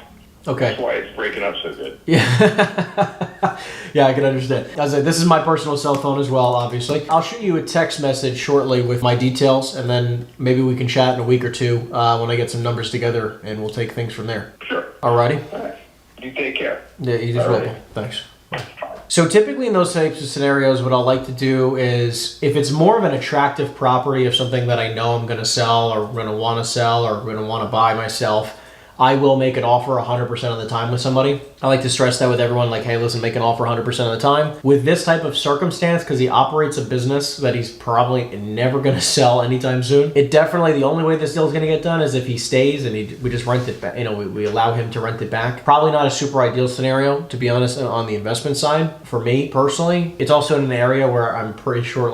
Okay. That's why it's breaking up so good. Yeah. Yeah, I can understand. As this is my personal cell phone as well, obviously. I'll shoot you a text message shortly with my details, and then maybe we can chat in a week or two when I get some numbers together, and we'll take things from there. Sure. Alrighty? All right. You take care. Yeah, you just All welcome. right. Thanks. So typically in those types of scenarios, what I like to do is, if it's more of an attractive property of something that I know I'm going to sell or going to want to sell or going to want to buy myself, I will make an offer 100% of the time with somebody. I like to stress that with everyone, like, hey, listen, make an offer 100% of the time. With this type of circumstance, because he operates a business that he's probably never going to sell anytime soon, it definitely, the only way this deal is going to get done is if he stays and we just rent it back. We allow him to rent it back. Probably not a super ideal scenario, to be honest, on the investment side. For me, personally, it's also in an area where I'm pretty sure,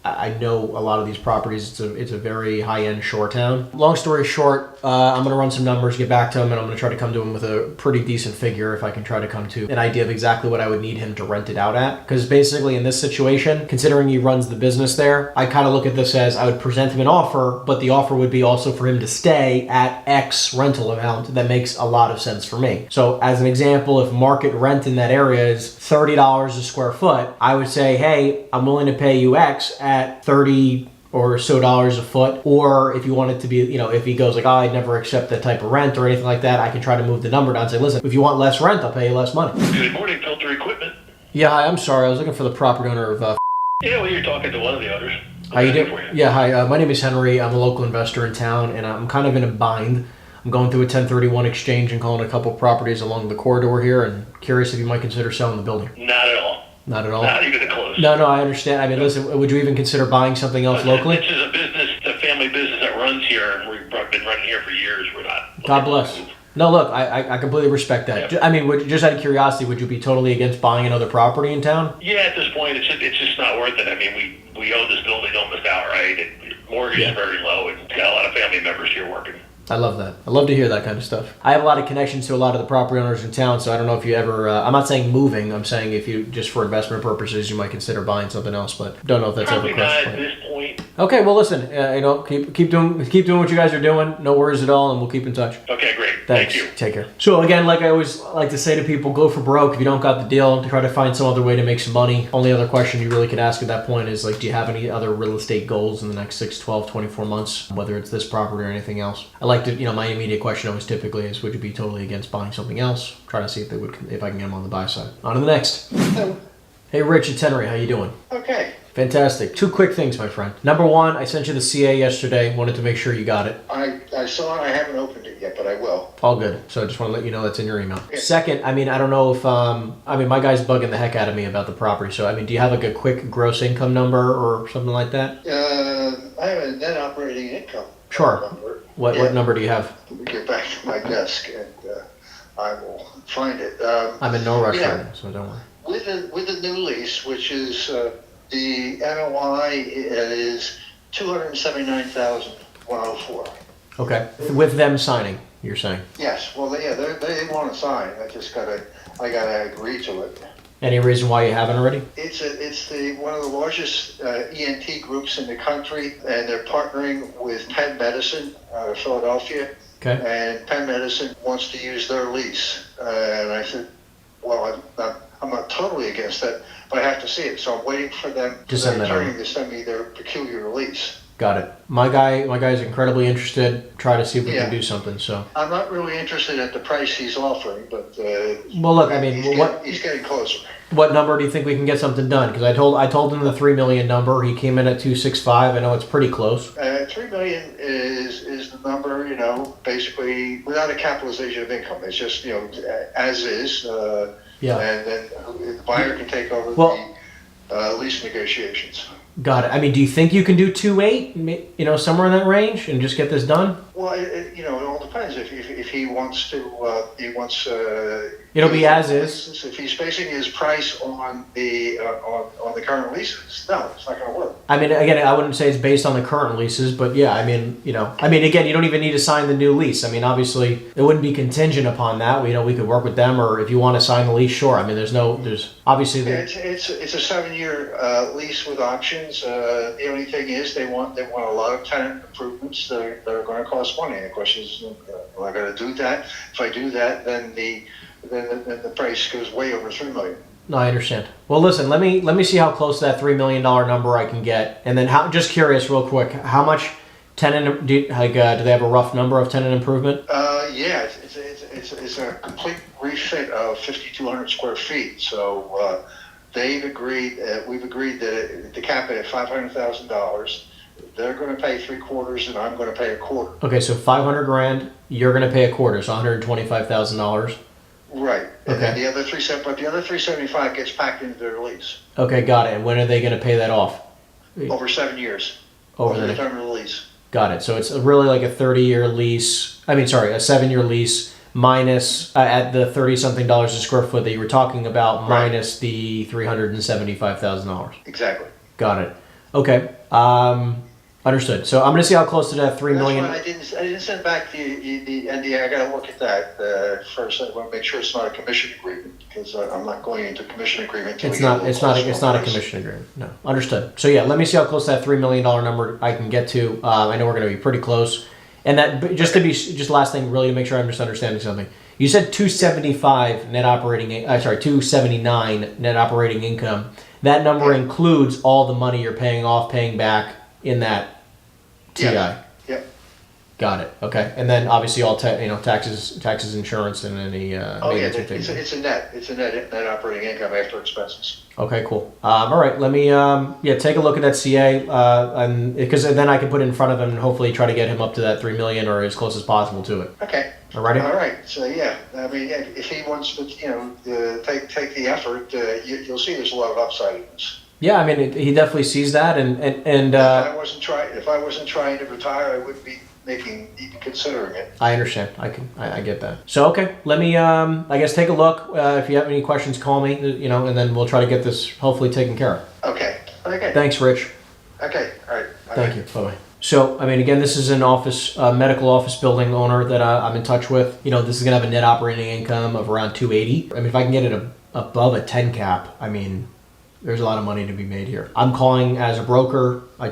I know a lot of these properties. It's a very high-end shore town. Long story short, I'm going to run some numbers, get back to him, and I'm going to try to come to him with a pretty decent figure if I can try to come to an idea of exactly what I would need him to rent it out at. Because basically in this situation, considering he runs the business there, I kind of look at this as I would present him an offer, but the offer would be also for him to stay at X rental amount. That makes a lot of sense for me. So as an example, if market rent in that area is $30 a square foot, I would say, hey, I'm willing to pay you X at 30 or so dollars a foot. Or if you want it to be, if he goes like, oh, I'd never accept that type of rent or anything like that, I can try to move the number down and say, listen, if you want less rent, I'll pay you less money. Good morning, Filter Equipment. Yeah, hi, I'm sorry. I was looking for the property owner of... Yeah, well, you're talking to one of the others. How you doing? Yeah, hi. My name is Henry. I'm a local investor in town, and I'm kind of in a bind. I'm going through a 1031 exchange and calling a couple properties along the corridor here, and curious if you might consider selling the building. Not at all. Not at all? Not even close. No, I understand. I mean, listen, would you even consider buying something else locally? This is a business, it's a family business that runs here, and we've been running here for years. We're not. God bless. No, look, I completely respect that. Yeah. I mean, just out of curiosity, would you be totally against buying another property in town? Yeah, at this point, it's just not worth it. I mean, we own this building almost outright. Mortgage is very low, and got a lot of family members here working. I love that. I love to hear that kind of stuff. I have a lot of connections to a lot of the property owners in town, so I don't know if you ever, I'm not saying moving, I'm saying if you, just for investment purposes, you might consider buying something else, but don't know if that's Probably ever crossed not your at this point. Okay, well listen, keep doing what you guys are doing. No worries at all, and we'll keep in touch. Okay, great. Thanks. Thank you. Take care. So again, like I always like to say to people, go for broke. If you don't got the deal, try to find some other way to make some money. Only other question you really could ask at that point is, like, do you have any other real estate goals in the next 6, 12, 24 months, whether it's this property or anything else? I like to, my immediate question always typically is, would you be totally against buying something else? Try to see if I can get them on the buy side. On to the next. Hey Rich, it's Henry. How you doing? Okay. Fantastic. 2 quick things, my friend. Number 1, I sent you the CA yesterday. Wanted to make sure you got it. I saw it. I haven't opened it yet, but I will. All good. So I just want to let you know that's in your email. Okay. Second, I don't know if, my guy's bugging the heck out of me about the property. So, do you have like a quick gross income number or something like that? I have a net operating income. Sure. Number. What number do you have? Let me get back to my desk and I will find it. I'm in no rush right now, so don't worry. With the new lease, which is the NOI is $279,104. Okay. With them signing, you're saying? Yes. Well, they want to sign. I gotta agree to it. Any reason why you haven't already? It's one of the largest ENT groups in the country, and they're partnering with Penn Medicine out of Philadelphia. Okay. And Penn Medicine wants to use their lease, and I said, well, I'm not totally against that, but I have to see it. So I'm waiting for them to send me their peculiar lease. Got it. My guy's incredibly interested. Try to see if we can do something. So I'm not really interested at the price he's offering, but well, look, he's getting closer. What number do you think we can get something done? Because I told him the $3 million number. He came in at 265. I know it's pretty close. $3 million is the number. Basically without a capitalization of income. It's just as is. Yeah. And then the buyer can take over the lease negotiations. Got it. Do you think you can do 2.8, somewhere in that range, and just get this done? Well, it all depends. If he wants to, It'll be as is. If he's basing his price on the current leases, no, it's not going to work. I mean, again, I wouldn't say it's based on the current leases, but yeah, I mean, again, you don't even need to sign the new lease. I mean, obviously, it wouldn't be contingent upon that. We could work with them, or if you want to sign the lease, sure. I mean, there's obviously. It's a 7-year lease with options. The only thing is they want a lot of tenant improvements that are going to cost money. And the question is, am I going to do that? If I do that, then the price goes way over $3 million. No, I understand. Well, listen, let me see how close to that $3 million number I can get, and then just curious, real quick, how much tenant do they have a rough number of tenant improvement? Yeah, it's a complete refit of 5,200 square feet. So we've agreed that to cap it at $500,000. They're going to pay 3/4, and I'm going to pay a quarter. Okay, so $500,000, you're going to pay a quarter, so $125,000. Right. And Okay. then the other $375 gets packed into their lease Okay, got it. And when are they going to pay that off? over 7 years. Over the the term of the lease. Got it. So it's really like a 30-year lease. I mean, sorry, a 7-year lease minus at the $30-something a square foot that you were talking about, Right. minus the $375,000. Exactly. Got it. Okay. Understood. So I'm going to see how close to that $3 million. That's why I didn't send back the NDA. I got to look at that first. I want to make sure it's not a commission agreement because I'm not going into commission agreement. It's not a commission agreement. No. Understood. So yeah, let me see how close to that $3 million number I can get to. I know we're going to be pretty close. And that just last thing, really, to make sure I'm just understanding something. You said 275 net operating. 279 net operating income. That number includes all the money you're paying back in that TI. Yep. Got it. Okay. And then obviously all taxes, insurance, and any maintenance you take. It's a net operating income after expenses. Okay, cool. All right, let me take a look at that CA, and because then I can put it in front of him and hopefully try to get him up to that 3 million or as close as possible to it. Okay. All righty. All right. So yeah, I mean, if he wants to, take the effort, you'll see there's a lot of upside in this. Yeah, I mean, he definitely sees that, and if I wasn't trying to retire, I wouldn't be even considering it. I understand. I get that. So okay, let me I guess take a look. If you have any questions, call me. And then we'll try to get this hopefully taken care of. Okay. Okay. Thanks, Rich. Okay. All right. Thank you. Bye bye. So, I mean, again, this is an medical office building owner that I'm in touch with. This is gonna have a net operating income of around 280. I mean, if I can get it above a 10 cap, I mean, there's a lot of money to be made here. I'm calling as a broker. I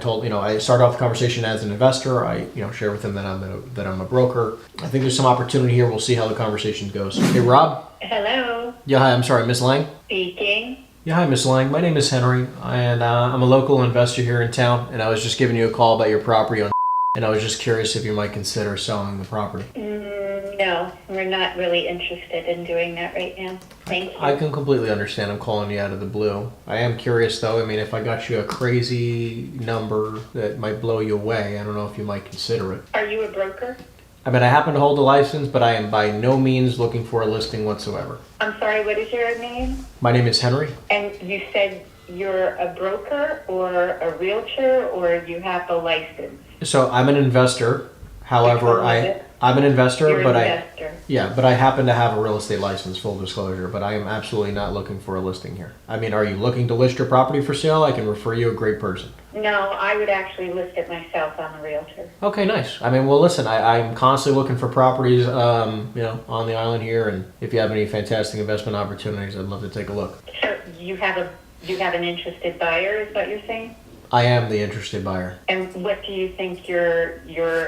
started off the conversation as an investor. I, share with him that I'm a broker. I think there's some opportunity here. We'll see how the conversation goes. Hey, Rob? Hello, Yeah, hi. I'm sorry, Miss Lang? speaking. Yeah, hi, Miss Lang. My name is Henry, and I'm a local investor here in town, and I was just giving you a call about your property and I was just curious if you might consider selling the property. No, we're not really interested in doing that right now. Thank you. I can completely understand. I'm calling you out of the blue. I am curious, though. I mean, if I got you a crazy number that might blow you away, I don't know if you might consider it. Are you a broker? I mean, I happen to hold a license, but I am by no means looking for a listing whatsoever. I'm sorry, what is your name? My name is Henry. And you said you're a broker or a realtor or you have a license? So I'm an investor. However, I'm an investor, You're but an investor. but I happen to have a real estate license, full disclosure, but I am absolutely not looking for a listing here. I mean, are you looking to list your property for sale? I can refer you a great person. No, I would actually list it myself. I'm a realtor. Okay, nice. I mean, well, listen, I'm constantly looking for properties, on the island here, and if you have any fantastic investment opportunities, I'd love to take a look. So you have an interested buyer, is what you're saying? I am the interested buyer. And what do you think your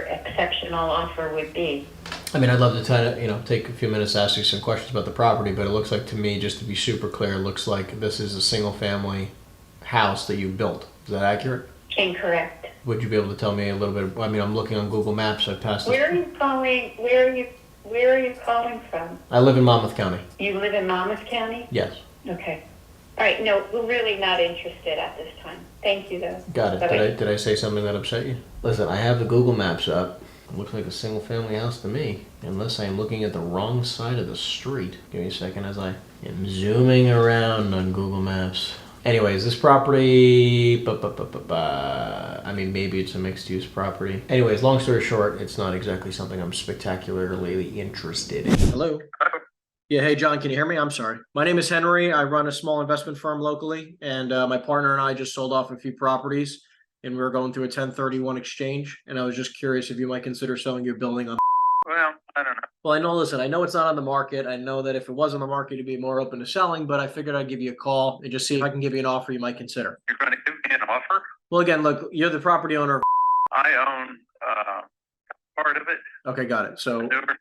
exceptional offer would be? I mean, I'd love to take a few minutes to ask you some questions about the property, but it looks like to me, just to be super clear, it looks like this is a single family house that you built. Is that accurate? Incorrect. Would you be able to tell me a little bit? I mean, I'm looking on Google Maps. I passed this. Where are you calling? Where are you calling from? I live in Monmouth County. You live in Monmouth County? Yes. Okay. All right. No, we're really not interested at this time. Thank you, though. Got it. Bye-bye. Did I say something that upset you? Listen, I have the Google Maps up. It looks like a single family house to me, unless I am looking at the wrong side of the street. Give me a second as I am zooming around on Google Maps. Anyways, this property, I mean, maybe it's a mixed use property. Anyways, long story short, it's not exactly something I'm spectacularly interested in. Hello? Yeah, hey, John, can you hear me? I'm sorry. My name is Henry. I run a small investment firm locally, and my partner and I just sold off a few properties, and we were going through a 1031 exchange, and I was just curious if you might consider selling your building on. Well, I don't know. Well, I know, listen, I know it's not on the market. I know that if it was on the market, you'd be more open to selling, but I figured I'd give you a call and just see if I can give you an offer you might consider. You're going to give me an offer? Well, again, look, you're the property owner. I own part of it. Okay, got it. So, The newer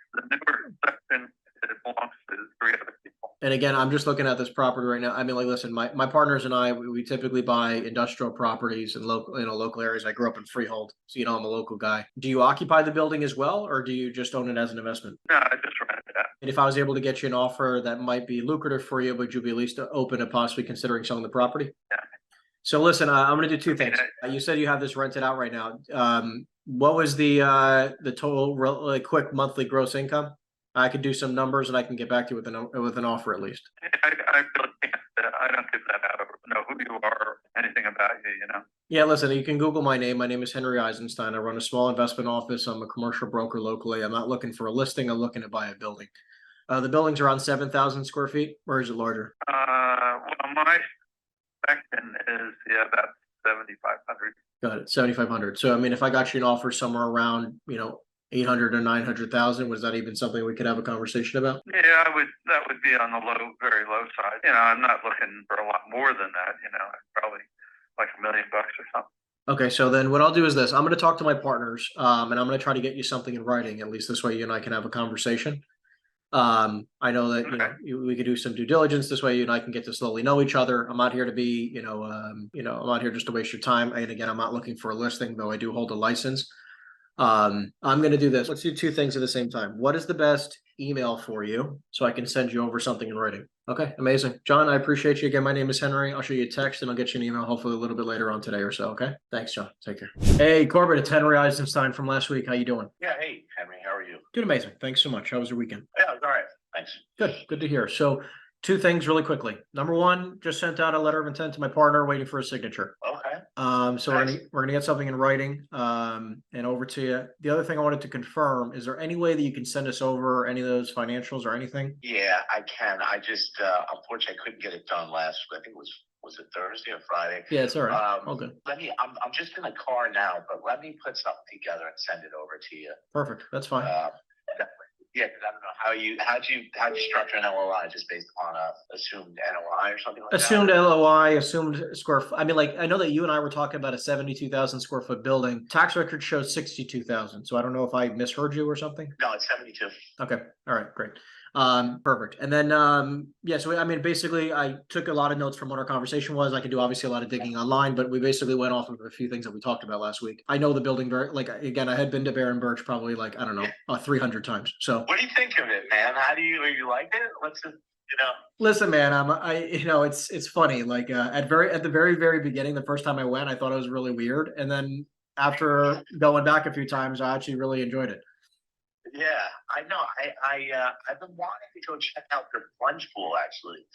section, it belongs to 3 other people. and again, I'm just looking at this property right now. I mean, like, listen, my partners and I, we typically buy industrial properties in local areas. I grew up in Freehold, so you know I'm a local guy. Do you occupy the building as well, or do you just own it as an investment? No, I just rented it out. And if I was able to get you an offer that might be lucrative for you, would you be at least open to possibly considering selling the property? Yeah. So listen, I'm going to do two things. You said you have this rented out right now. What was the total really quick monthly gross income? I could do some numbers and I can get back to you with an offer at least. I really can't. I don't give that out. I don't know who you are or anything about you, you know? Yeah, listen, you can Google my name. My name is Henry Eisenstein. I run a small investment office. I'm a commercial broker locally. I'm not looking for a listing. I'm looking to buy a building. The building's around 7,000 square feet, or is it larger? Well, my section is, about 7,500. Got it, 7,500. So, I mean, if I got you an offer somewhere around, 800 or 900,000, was that even something we could have a conversation about? Yeah, that would be on the very low side. I'm not looking for a lot more than that, probably like $1 million or something. Okay, so then what I'll do is this. I'm going to talk to my partners, and I'm going to try to get you something in writing. At least this way you and I can have a conversation. I know that, we could do some due diligence this way. You and I can get to slowly know each other. I'm not here to be, I'm not here just to waste your time. And again, I'm not looking for a listing, though I do hold a license. I'm going to do this. Let's do two things at the same time. What is the best email for you so I can send you over something in writing? Okay, amazing. John, I appreciate you. Again, my name is Henry. I'll show you a text and I'll get you an email hopefully a little bit later on today or so. Okay, thanks, John. Take care. Hey, Corbett, it's Henry Eisenstein from last week. How you doing? Yeah, hey, Henry, how are you? Doing amazing. Thanks so much. How was your weekend? Yeah, it was all right. Thanks. Good to hear. So two things really quickly. Number one, just sent out a letter of intent to my partner waiting for a signature. Okay. So we're gonna get something in writing and over to you. The other thing I wanted to confirm, is there any way that you can send us over any of those financials or anything? Yeah, I can. I just unfortunately I couldn't get it done last week. I think was it Thursday or Friday? Yeah, it's all right. All good. I'm just in the car now, but let me put something together and send it over to you. Perfect. That's fine. Yeah, because I don't know how'd you structure an LOI just based on a assumed NOI or something like Assumed that? LOI, assumed square foot. I mean, like, I know that you and I were talking about a 72,000 square foot building. Tax record shows 62,000. So I don't know if I misheard you or something. No, it's 72. Okay. All right, great. Perfect. And then, so I mean, basically I took a lot of notes from what our conversation was. I could do obviously a lot of digging online, but we basically went off of a few things that we talked about last week. I know the building very, again, I had been to Bear and Birch probably 300 times. So what do you think of it, man? You like it? Let's just, Listen, man, it's funny. At the very, very beginning, the first time I went, I thought it was really weird. And then after going back a few times, I actually really enjoyed it. Yeah, I know. I've been wanting to go check out their plunge pool. Actually,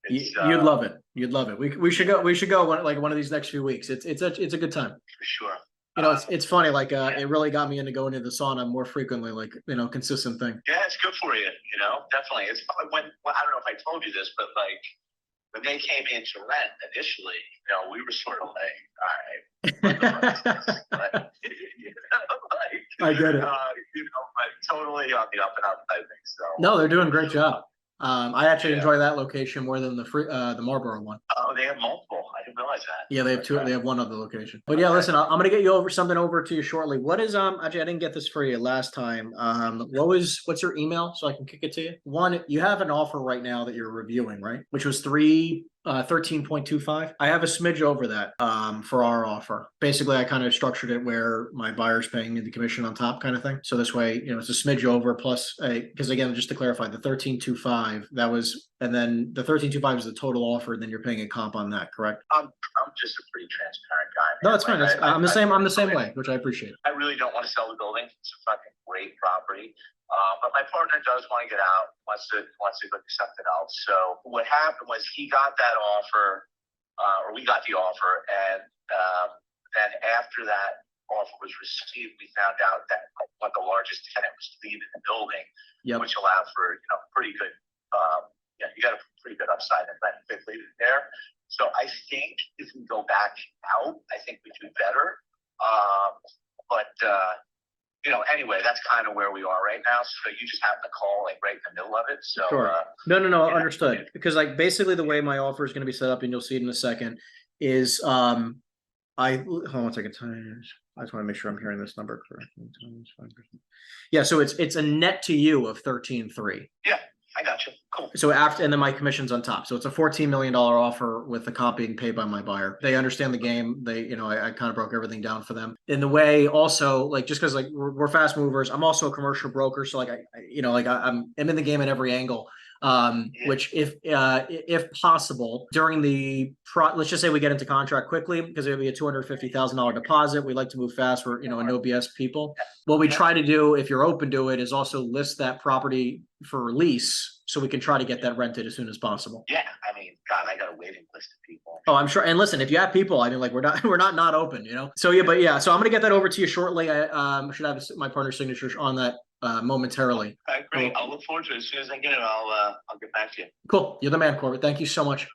you'd love it. You'd love it. We should go. We should go one of these next few weeks. It's a good time. For sure. It's funny. It really got me into going into the sauna more frequently. Consistent thing. Yeah, it's good for you. Definitely. It's when I don't know if I told you this, but when they came in to rent initially, we were sort of like, all right. I get it. Totally on the up and up, I think so. No, they're doing a great job. I actually enjoy that location more than the Marlboro one. Oh, they have multiple. I didn't realize that. Yeah, they have two. They have one other location. But yeah, listen, I'm gonna get you something over to you shortly. What is actually I didn't get this for you last time. What's your email so I can kick it to you? One, you have an offer right now that you're reviewing, right? Which was 13.25. I have a smidge over that for our offer. Basically, I kind of structured it where my buyer's paying me the commission on top kind of thing. So this way, it's a smidge over plus because again, just to clarify, the 13.25 that was, and then the 13.25 is the total offer. Then you're paying a comp on that, correct? I'm just a pretty transparent guy. Man. No, that's fine. I'm the same. I'm the same way, which I appreciate. I really don't want to sell the building. It's a fucking great property. But my partner does want to get out, wants to go do something else. So what happened was he got that offer or we got the offer, and then after that offer was received, we found out that what the largest tenant was leaving the building, which allowed for pretty good. You got a pretty good upside in rent quickly there. So I think if we go back out, I think we do better. Anyway, that's kind of where we are right now. So you just have to call like right in the middle of it. So Sure. No, understood. Because like basically the way my offer is going to be set up, and you'll see it in a second, is hold on one second. I just want to make sure I'm hearing this number correctly. Yeah, so it's a net to you of 13.3. Yeah, I got you. Cool. So after, and then my commission's on top. So it's a $14 million offer with the comp being paid by my buyer. They understand the game. They, I kind of broke everything down for them in the way also, like, just because like we're fast movers. I'm also a commercial broker. So like, I'm in the game at every angle. Which if possible during let's just say we get into contract quickly, because it'll be a $250,000 deposit. We like to move fast. We're, no BS people. What we try to do, if you're open to it, is also list that property for release, so we can try to get that rented as soon as possible. Yeah, I mean, God, I got a waiting list of people. Oh, I'm sure. And listen, if you have people, I mean, like we're not open, So so I'm gonna get that over to you shortly. I should have my partner's signature on that momentarily. All right, great. I'll look forward to it. As soon as I get it, I'll get back to you. Cool. You're the man, Corbett. Thank you so much.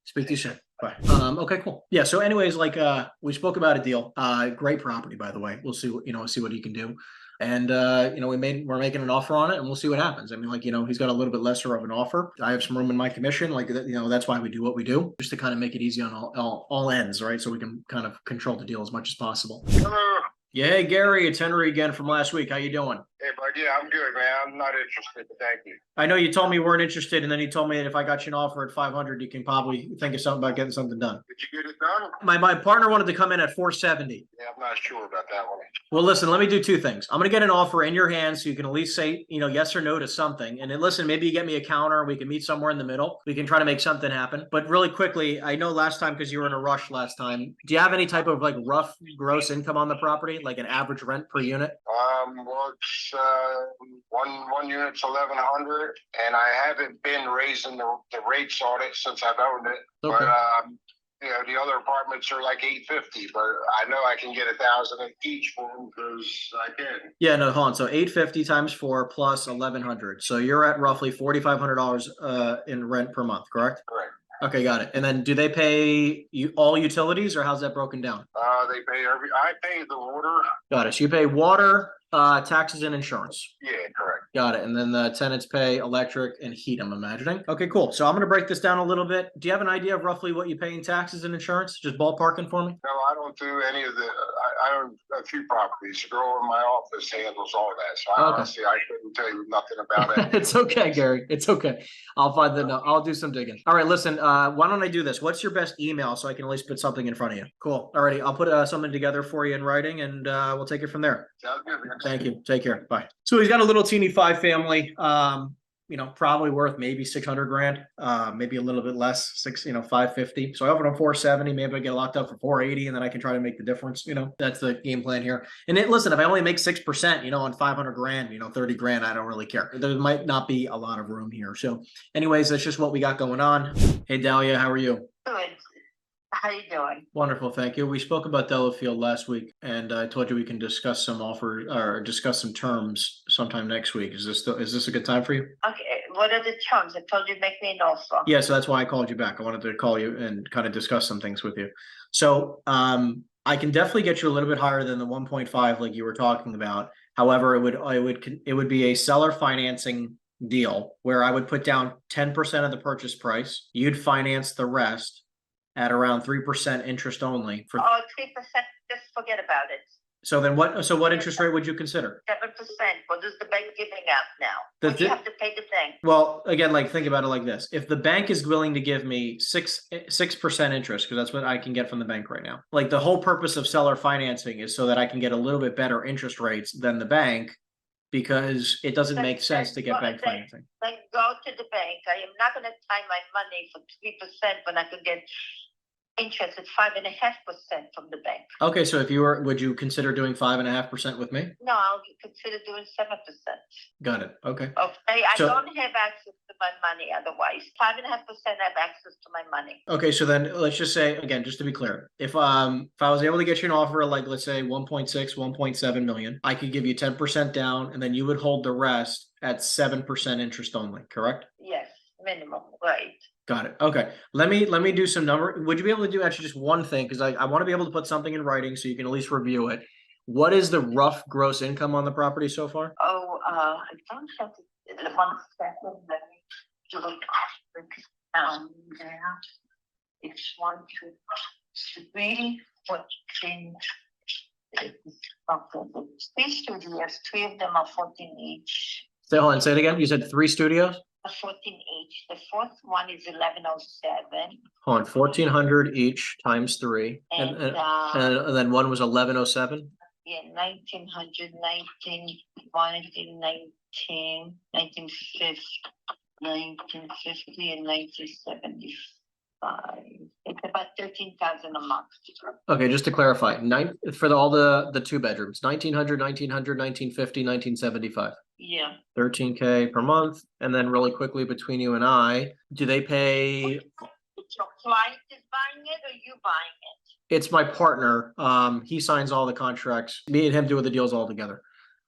Speak to you soon. Bye. Okay, cool. Yeah. So anyways, like we spoke about a deal. Great property, by the way. We'll see what he can do. And we're making an offer on it, and we'll see what happens. I mean, like, he's got a little bit lesser of an offer. I have some room in my commission, like, that's why we do what we do, just to kind of make it easy on all ends, right? So we can kind of control the deal as much as possible. Hello. Yeah, hey Gary, it's Henry again from last week. How you doing? Hey, bud. Yeah, I'm good, man. I'm not interested, but thank you. I know you told me you weren't interested, and then you told me that if I got you an offer at 500, you can probably think of something about getting something done. Did you get it done? My partner wanted to come in at 470. Yeah, I'm not sure about that one. Well, listen, let me do two things. I'm going to get an offer in your hands so you can at least say, yes or no to something. And then listen, maybe you get me a counter. We can meet somewhere in the middle. We can try to make something happen. But really quickly, I know last time, because you were in a rush last time, do you have any type of like rough gross income on the property, like an average rent per unit? Well, it's one unit's 1,100, and I haven't been raising the rates on it since I've owned it. Okay. But the other apartments are like 850, but I know I can get 1,000 each for them because I can. Yeah, no, hold on. So 850 times 4 plus 1,100. So you're at roughly $4,500 in rent per month, correct? Correct. Okay, got it. And then do they pay you all utilities, or how's that broken down? They pay I pay the water. Got it. So you pay water, taxes, and insurance. Yeah, correct. Got it. And then the tenants pay electric and heat, I'm imagining. Okay, cool. So I'm going to break this down a little bit. Do you have an idea of roughly what you pay in taxes and insurance? Just ballparking for me? No, I don't do any of the. I own a few properties. The girl in my office handles all that. So honestly, I couldn't tell you nothing about it. It's okay, Gary. It's okay. I'll do some digging. All right, listen, why don't I do this? What's your best email so I can at least put something in front of you? Cool. All righty. I'll put something together for you in writing, and we'll take it from there. Sounds good, man. Thank you. Take care. Bye. So he's got a little teeny 5 family, probably worth maybe 600 grand, maybe a little bit less, 550. So I offered him 470. Maybe I get locked up for 480, and then I can try to make the difference. That's the game plan here. And listen, if I only make 6%, on 500 grand, 30 grand, I don't really care. There might not be a lot of room here. So anyways, that's just what we got going on. Hey, Dahlia, how are you? Good. How you doing? Wonderful, thank you. We spoke about Delafield last week, and I told you we can discuss some offers or discuss some terms sometime next week. Is this a good time for you? Okay. What are the terms? I told you make me an offer. Yeah, so that's why I called you back. I wanted to call you and kind of discuss some things with you. So I can definitely get you a little bit higher than the 1.5 like you were talking about. However, it would be a seller financing deal where I would put down 10% of the purchase price. You'd finance the rest at around 3% interest only. 3%, just forget about it. So then what interest rate would you consider? 7%. What is the bank giving out now? You have to pay the thing. Well, again, think about it like this. If the bank is willing to give me 6% interest, because that's what I can get from the bank right now. Like the whole purpose of seller financing is so that I can get a little bit better interest rates than the bank, because it doesn't make sense to get bank financing. Then go to the bank. I am not going to tie my money for 3% when I could get interest is 5.5% from the bank. Okay, so if you were, would you consider doing 5.5% with me? No, I'll consider doing 7%. Got it. Okay. Okay, I So- don't have access to my money otherwise. 5.5% have access to my money. Okay, so then let's just say again, just to be clear, if I was able to get you an offer like let's say 1.6, 1.7 million, I could give you 10% down, and then you would hold the rest at 7% interest only. Correct? Yes, minimum, right? Got it. Okay. Let me do some number. Would you be able to do actually just one thing? Because I want to be able to put something in writing so you can at least review it. What is the rough gross income on the property so far? Oh, I don't have to, 1 second, let me do it down there. It's 1, 2, 3, 14. Okay, 3 studios, 3 of them are 14 each. Hold on, say it again. You said 3 studios? 14 each. The fourth one is 1107. Hold on, 1,400 each times 3. And, And then one was 1107. yeah, 1900, 1919, 1950, and 1975. It's about 13,000 a month. Okay, just to clarify, for all the 2 bedrooms, 1900, 1900, 1950, 1975. Yeah. 13K per month. And then really quickly between you and I, do they pay? Your client is buying it or you buying it? It's my partner. He signs all the contracts. Me and him do the deals all together.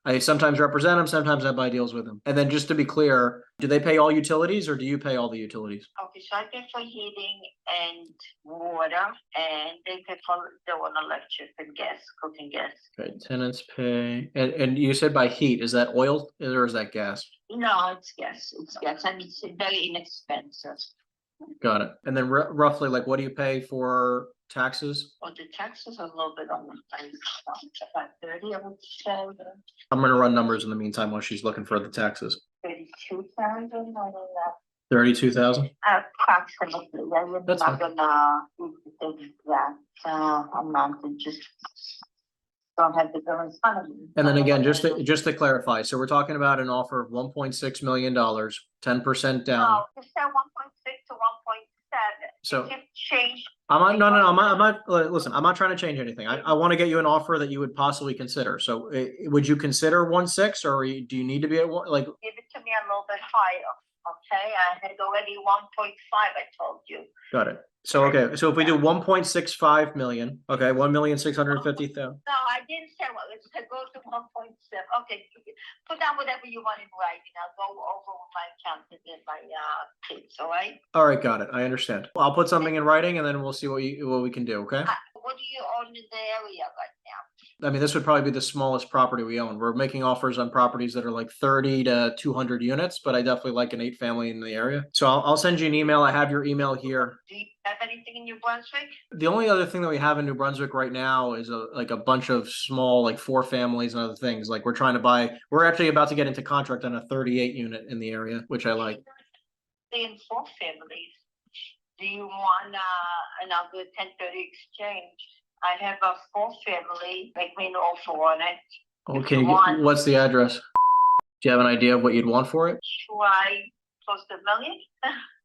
I sometimes represent him, sometimes I buy deals with him. And then just to be clear, do they pay all utilities or do you pay all the utilities? Okay, so I pay for heating and water, and they pay for their own electric and gas, cooking gas. Okay, tenants pay. And you said by heat, is that oil or is that gas? No, it's gas. It's gas, and it's very inexpensive. Got it. And then roughly, like, what do you pay for taxes? Well, the taxes are a little bit on the high side, about 30, I would say. I'm gonna run numbers in the meantime while she's looking for the taxes. 32,000, I don't know. 32,000? Approximately. I would That's not fine. gonna take that amount and just don't have the bill in front of me. And then again, just to clarify, so we're talking about an offer of $1.6 million, 10% down. No, you said 1.6 to 1.7. So- If you change. I'm not, listen, I'm not trying to change anything. I want to get you an offer that you would possibly consider. So would you consider 1.6 or do you need to be at one, like? Give it to me a little bit higher, okay? I had already 1.5, I told you. Got it. So, okay, so if we do 1.65 million, okay, 1,650,000. No, I didn't say what, let's go to 1.7. Okay, put down whatever you want in writing. I'll go over with my accountant and my kids, all right? All right, got it. I understand. I'll put something in writing and then we'll see what we can do, okay? What do you own in the area right now? I mean, this would probably be the smallest property we own. We're making offers on properties that are like 30 to 200 units, but I definitely like an 8 family in the area. So I'll send you an email. I have your email here. Do you have anything in New Brunswick? The only other thing that we have in New Brunswick right now is a bunch of small, like 4 families and other things. Like we're actually about to get into contract on a 38 unit in the area, which I like. In 4 families. Do you want another 1030 exchange? I have a 4 family, make me an offer on it. Okay, what's the address? Do you have an idea of what you'd want for it? Try close to $1 million.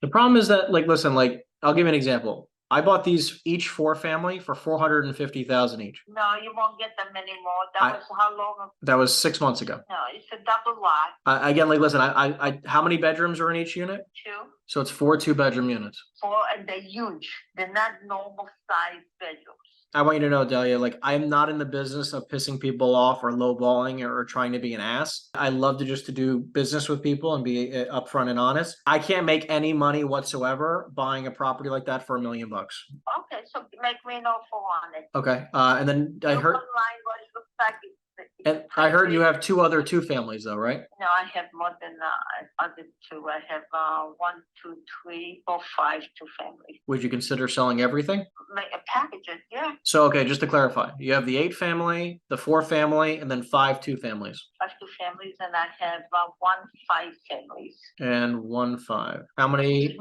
The problem is that, like, listen, like, I'll give you an example. I bought these each 4 family for 450,000 each. No, you won't get them anymore. That was how long ago? That was 6 months ago. No, it's a double lot. Again, like, listen, I how many bedrooms are in each unit? 2, So it's 4 2-bedroom units. 4, and they're huge. They're not normal size bedrooms. I want you to know, Delia, like, I'm not in the business of pissing people off or lowballing or trying to be an ass. I love to do business with people and be upfront and honest. I can't make any money whatsoever buying a property like that for $1 million. Okay, so make me an offer on it. Okay, and then I heard, Online, what it looks like. and I heard you have 2 other 2 families though, right? No, I have more than other 2. I have 1, 2, 3, 4, 5 2 families. Would you consider selling everything? Make a package, yeah. So, okay, just to clarify, you have the 8 family, the 4 family, and then 5 2 families. 5 2 families, and I have 1 5 families. And 1 5. How many? In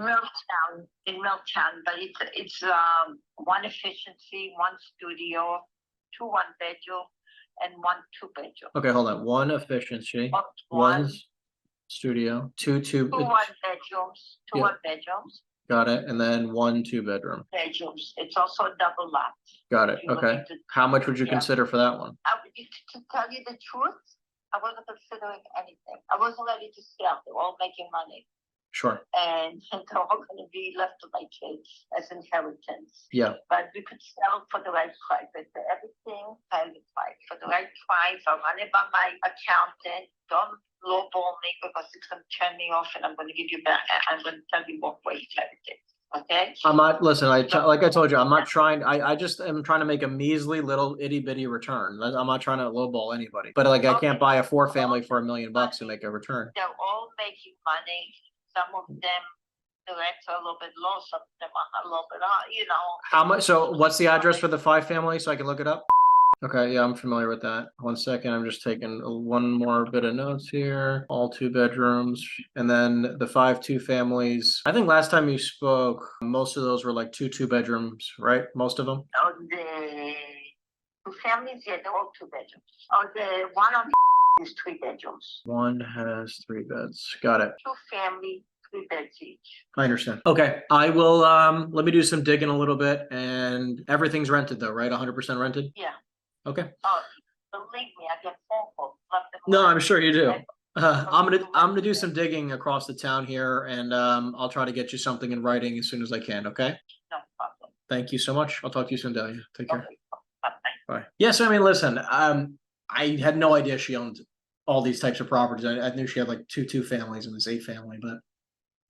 Milltown, but it's 1 efficiency, 1 studio, 2 1-bedroom, and 1 2-bedroom. Okay, hold on. 1 efficiency, 1 studio, 2 2 1-bedrooms, 2 Yeah. 1-bedrooms, got it. And then 1 2-bedroom. bedrooms. It's also a double lot. Got it. You will Okay. need to- How much would you Yeah. consider for that one? To tell you the truth, I wasn't considering anything. I wasn't ready to sell. They're all making money. Sure. And they're all gonna be left to my kids as inheritance. Yeah. But we could sell for the right price. I said everything has a price. For the right price, I'll run it by my accountant. Don't lowball me because it's gonna turn me off and I'm gonna give you back. I'm gonna tell you what way to everything. Okay? I'm not, listen, like I told you, I'm not trying, I just am trying to make a measly little itty bitty return. I'm not trying to lowball anybody, but like, I can't buy a 4-family for $1 million and make a return. They're all making money. Some of them, the rents are a little bit low, some of them are a little bit high, you know. How much, so what's the address for the 5-family so I can look it up? Okay, yeah, I'm familiar with that. 1 second, I'm just taking one more bit of notes here. All 2 bedrooms, and then the 5 2-families. I think last time you spoke, most of those were like 2 2-bedrooms, right? Most of them? Oh, the 2 families, yeah, they're all 2 bedrooms. Oh, the one on is 3 bedrooms. One has 3 beds. Got it. 2 family, 3 beds each. I understand. Okay, I will, let me do some digging a little bit, and everything's rented though, right? 100% rented? Yeah. Okay. Oh, believe me, I get phone calls left and No, right. I'm sure you do. I'm gonna do some digging across the town here, and I'll try to get you something in writing as soon as I can. Okay. No problem. Thank you so much. I'll talk to you soon, Delia. Take care. Okay. Bye-bye. Bye. Yes, I mean, listen, I had no idea she owned all these types of properties. I knew she had like 2 2-families and this 8-family, but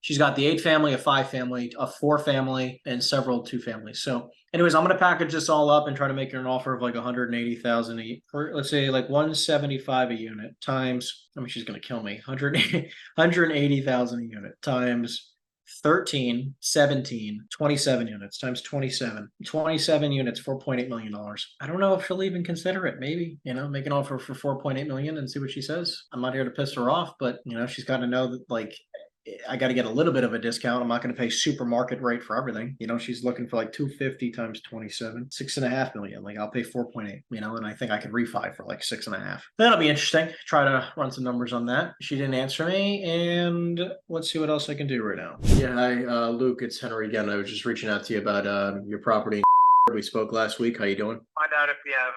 she's got the 8-family, a 5-family, a 4-family, and several 2-families. So, anyways, I'm gonna package this all up and try to make her an offer of like 180,000 or let's say like 175 a unit times. I mean, she's gonna kill me. 180,000 a unit times 13, 17, 27 units times 27. 27 units, $4.8 million. I don't know if she'll even consider it. Maybe, make an offer for 4.8 million and see what she says. I'm not here to piss her off, but she's got to know that like I got to get a little bit of a discount. I'm not going to pay supermarket rate for everything. She's looking for like 250 times 27, 6.5 million. Like I'll pay 4.8, and I think I can refi for like 6.5. That'll be interesting. Try to run some numbers on that. She didn't answer me, and let's see what else I can do right now. Yeah, hi, Luke. It's Henry again. I was just reaching out to you about your property. We spoke last week. How you doing? Find out if you have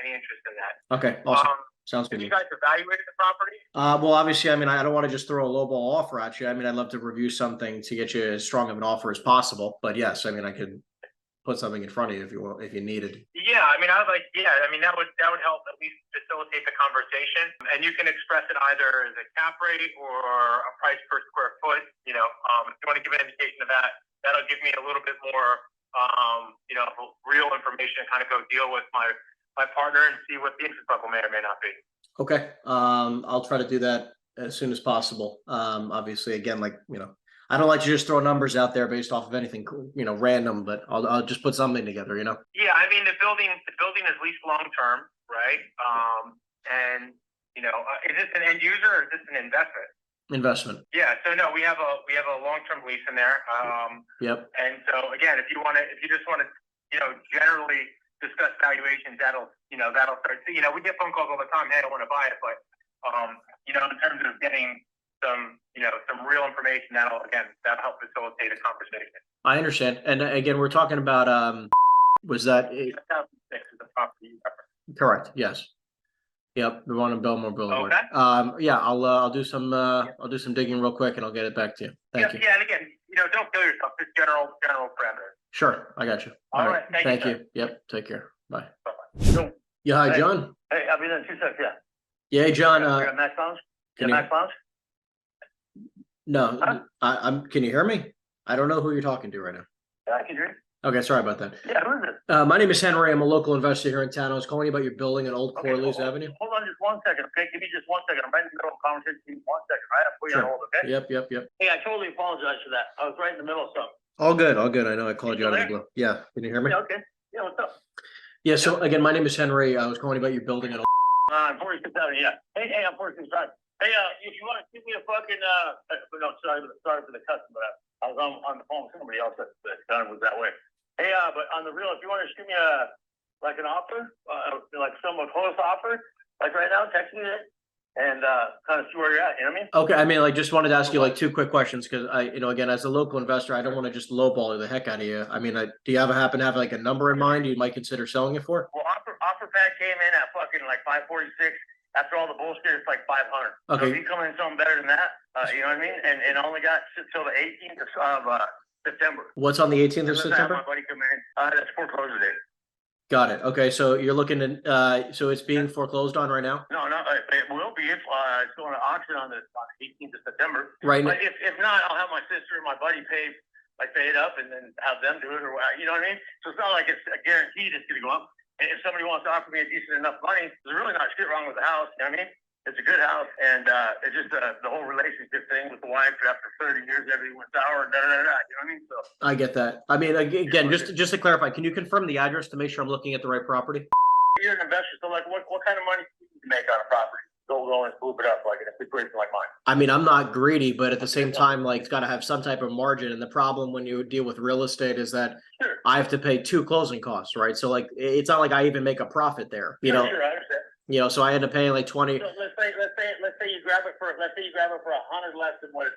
any interest in that. Okay, awesome. Sounds good. Have you guys evaluated the property? Well, obviously, I mean, I don't want to just throw a lowball offer at you. I mean, I'd love to review something to get you as strong of an offer as possible. But yes, I mean, I could put something in front of you if you needed. Yeah, I mean, that would help at least facilitate the conversation. And you can express it either as a cap rate or a price per square foot. If you want to give an indication of that, that'll give me a little bit more, real information to kind of go deal with my partner and see what the interest level may or may not be. Okay. I'll try to do that as soon as possible. Obviously, again, I don't like to just throw numbers out there based off of anything, random, but I'll just put something together, Yeah, I mean, the building is leased long term, right? Is this an end user or is this an investment? Investment. Yeah, so no, we have a long-term lease in there. Yep. And so again, if you just want to, generally discuss valuations, that'll start. We get phone calls all the time. Hey, I want to buy it, but in terms of getting some real information, that'll help facilitate a conversation. I understand. And again, we're talking about was that 2006 is the property reference. Correct? Yes. Yep, the one in Belmore Boulevard. Okay. Yeah, I'll do some digging real quick and I'll get it back to you. Thank you. Yeah, and again, don't kill yourself. Just general parameters. Sure, I got you. All right. Thank you. Sir. Yep. Take care. Bye. Bye-bye. Yeah. Hi, John. Hey, I'll be there in 2 seconds, yeah. Yeah, John. You're at Max Lounge? Can Yeah, you- Max Lounge? No, Huh? I'm. Can you hear me? I don't know who you're talking to right now. Yeah, I can hear you. Okay, sorry about that. Yeah, who is it? My name is Henry. I'm a local investor here in town. I was calling you about your building at Old Okay, Corliss hold- Avenue. Hold on just 1 second, okay? Give me just 1 second. I'm right in the middle of a conversation. Give me 1 second, right? I'll put you on Sure. hold, okay? Yep. Hey, I totally apologize for that. I was right in the middle of something. All good. I know I called you out of the Still blue. Yeah. Can you hear me? Yeah, okay. Yeah, what's up? Yeah. So again, my name is Henry. I was calling you about your building at Old. I'm 46 Avenue, yeah. Hey, I'm 46 Avenue. Hey, if you want to shoot me a fucking, no, sorry for the customer, but I was on the phone with somebody else that kind of was that way. Hey, but on the real, if you want to shoot me an offer, like some close offer, like right now, text me and kind of see where you're at. You know what I mean? Okay, I mean, like, just wanted to ask you like two quick questions because again, as a local investor, I don't want to just lowball the heck out of you. I mean, do you happen to have like a number in mind you might consider selling it for? Well, offer pad came in at fucking like 546. After all the bullshit, it's like 500. Okay. So if you come in something better than that, you know what I mean? And only got till the 18th of September. What's on the 18th of Unless I have September? my buddy come in. That's foreclosure date. Got it. Okay, so you're looking to, so it's being foreclosed on right now? No, it will be if it's going to auction on the 18th of September. Right. But if not, I'll have my sister and my buddy pay it up and then have them do it, or you know what I mean? So it's not like it's a guaranteed it's going to go up. And if somebody wants to offer me a decent enough money, there's really not shit wrong with the house. You know what I mean? It's a good house, and it's just the whole relationship thing with the wife. After 30 years, everything went sour. You know what I mean? So I get that. I mean, again, just to clarify, can you confirm the address to make sure I'm looking at the right property? you're an investor, so like, what kind of money do you make on a property? Go and swoop it up like in a situation like mine. I mean, I'm not greedy, but at the same time, like, it's got to have some type of margin. And the problem when you deal with real estate is that I have to pay 2 closing costs, right? So like, it's not like I even make a profit there, you know. Sure, I understand. You know, so I end up paying like 20. So let's say you grab it for 100 less than what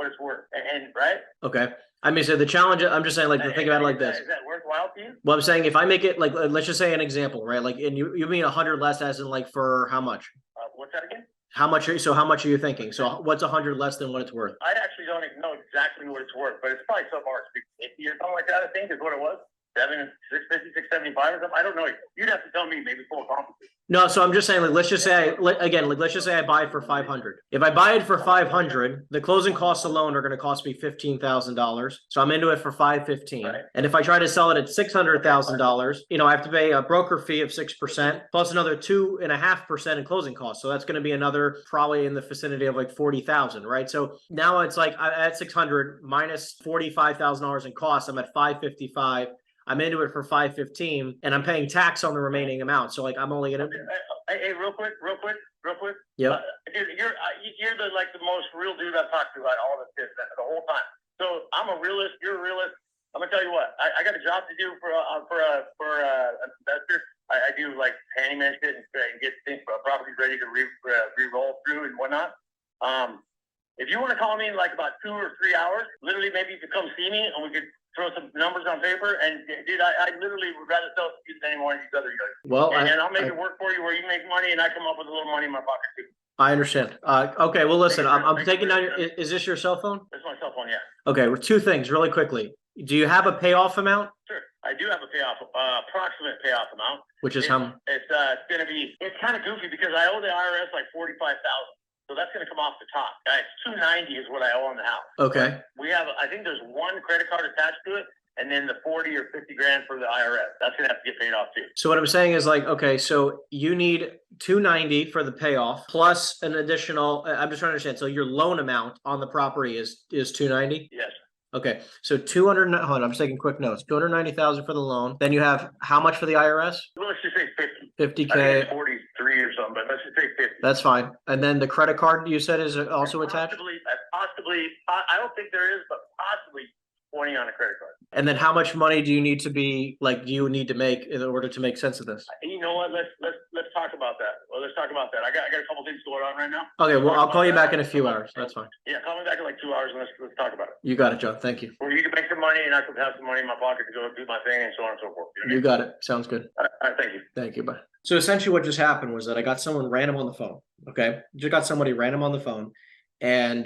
it's worth, and right? Okay. I mean, so the challenge, I'm just saying, like, think about it like this. Is that worthwhile to you? Well, I'm saying if I make it like, let's just say an example, right? Like, and you mean 100 less as in like for how much? What's that again? How much are you thinking? So what's 100 less than what it's worth? I actually don't even know exactly what it's worth, but it's probably something more $50 or something like that. I think is what it was. 650, 675 or something. I don't know. You'd have to tell me, maybe full complicated. No, so I'm just saying, like, let's just say I buy it for 500. If I buy it for 500, the closing costs alone are going to cost me $15,000. So I'm into it for 515. Right. And if I try to sell it at $600,000, you know, I have to pay a broker fee of 6% plus another 2.5% in closing costs. So that's going to be another probably in the vicinity of like 40,000, right? So now it's like at 600 minus $45,000 in costs, I'm at 555. I'm into it for 515, and I'm paying tax on the remaining amount. So like, I'm only gonna. Hey, real quick. Yep. Dude, you're the most real dude I've talked to about all this shit the whole time. So I'm a realist. You're a realist. I'm gonna tell you what. I got a job to do for an investor. I do like handyman shit and get things properties ready to re-roll through and whatnot. If you want to call me in like about 2 or 3 hours, literally, maybe you could come see me and we could throw some numbers on paper. And dude, I literally would rather sell to you than any one of these other guys. Well, and I'll make it work for you where you make money and I come up with a little money in my pocket too. I understand. Okay, well, listen, I'm taking down your. Is this your cell phone? That's my cell phone, yeah. Okay, well, 2 things really quickly. Do you have a payoff amount? Sure, I do have a payoff, approximate payoff amount. Which is how? It's gonna be. It's kind of goofy because I owe the IRS like $45,000. So that's going to come off the top. It's $290 is what I owe on the house. Okay. We have, I think there's 1 credit card attached to it, and then the 40 or 50 grand for the IRS. That's going to have to get paid off too. So what I'm saying is like, okay, so you need $290 for the payoff plus an additional. I'm just trying to understand. So your loan amount on the property is $290? Yes. Okay, so 200. Hold on, I'm just taking quick notes. 290,000 for the loan. Then you have how much for the IRS? Well, let's just say 50. 50K. I think it's 43 or something, but let's just say 50. That's fine. And then the credit card you said is also attached? Possibly, I don't think there is, but possibly 20 on a credit card. And then how much money do you need to make in order to make sense of this? You know what? Let's talk about that. Well, let's talk about that. I got a couple things going on right now. Okay, well, I'll call you back in a few hours. That's fine. Yeah, call me back in like 2 hours and let's talk about it. You got it, John. Thank you. Or you can make some money and I could have some money in my pocket to go do my thing and so on and so forth. You got it. Sounds good. All right, thank you. Thank you. Bye. So essentially what just happened was that I got someone random on the phone. Okay. Just got somebody random on the phone. And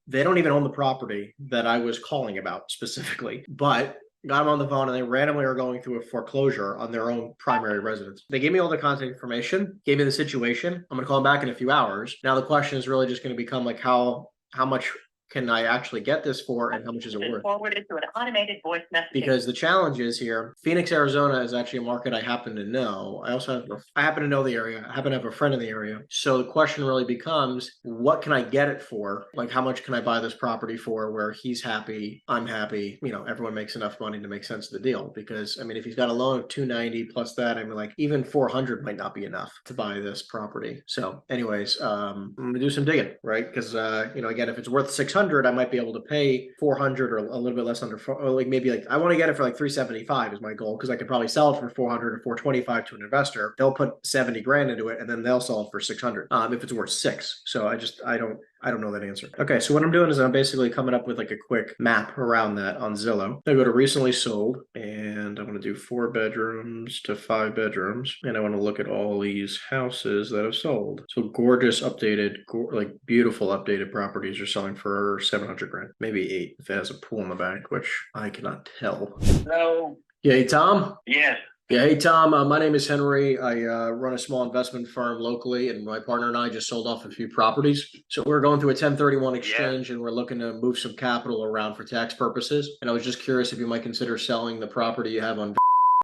they don't even own the property that I was calling about specifically, but got them on the phone and they randomly are going through a foreclosure on their own primary residence. They gave me all the contact information, gave me the situation. I'm going to call them back in a few hours. Now the question is really just going to become like how much can I actually get this for and how much is it worth? Forwarded to an automated voice message. Because the challenge is here, Phoenix, Arizona is actually a market I happen to know. I happen to know the area. I happen to have a friend in the area. So the question really becomes, what can I get it for? Like, how much can I buy this property for where he's happy, I'm happy, you know, everyone makes enough money to make sense of the deal. Because I mean, if he's got a loan of 290 plus that, I mean, like even 400 might not be enough to buy this property. So anyways, I'm gonna do some digging, right? Because, you know, again, if it's worth 600, 600, I might be able to pay 400 or a little bit less under, or like maybe like I want to get it for like 375 is my goal, because I could probably sell it for 400 or 425 to an investor. They'll put 70 grand into it, and then they'll sell it for 600 if it's worth 6. So I don't know that answer. Okay, so what I'm doing is I'm basically coming up with like a quick map around that on Zillow. I go to recently sold, and I'm going to do 4 bedrooms to 5 bedrooms, and I want to look at all these houses that have sold. So gorgeous, updated, like beautiful updated properties are selling for 700 grand, maybe 8 if it has a pool in the back, which I cannot tell. Hello. Yeah, hey, Tom. Yes. Yeah, hey Tom, my name is Henry. I run a small investment firm locally, and my partner and I just sold off a few properties. So we're going through a 1031 exchange, and we're looking to move some capital around for tax purposes. And I was just curious if you might consider selling the property you have on.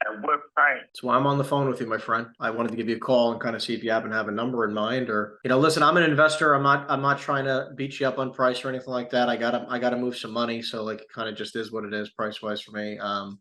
At what price? That's why I'm on the phone with you, my friend. I wanted to give you a call and kind of see if you happen to have a number in mind, or, you know, listen, I'm an investor. I'm not trying to beat you up on price or anything like that. I gotta move some money. So like, it kind of just is what it is price wise for me.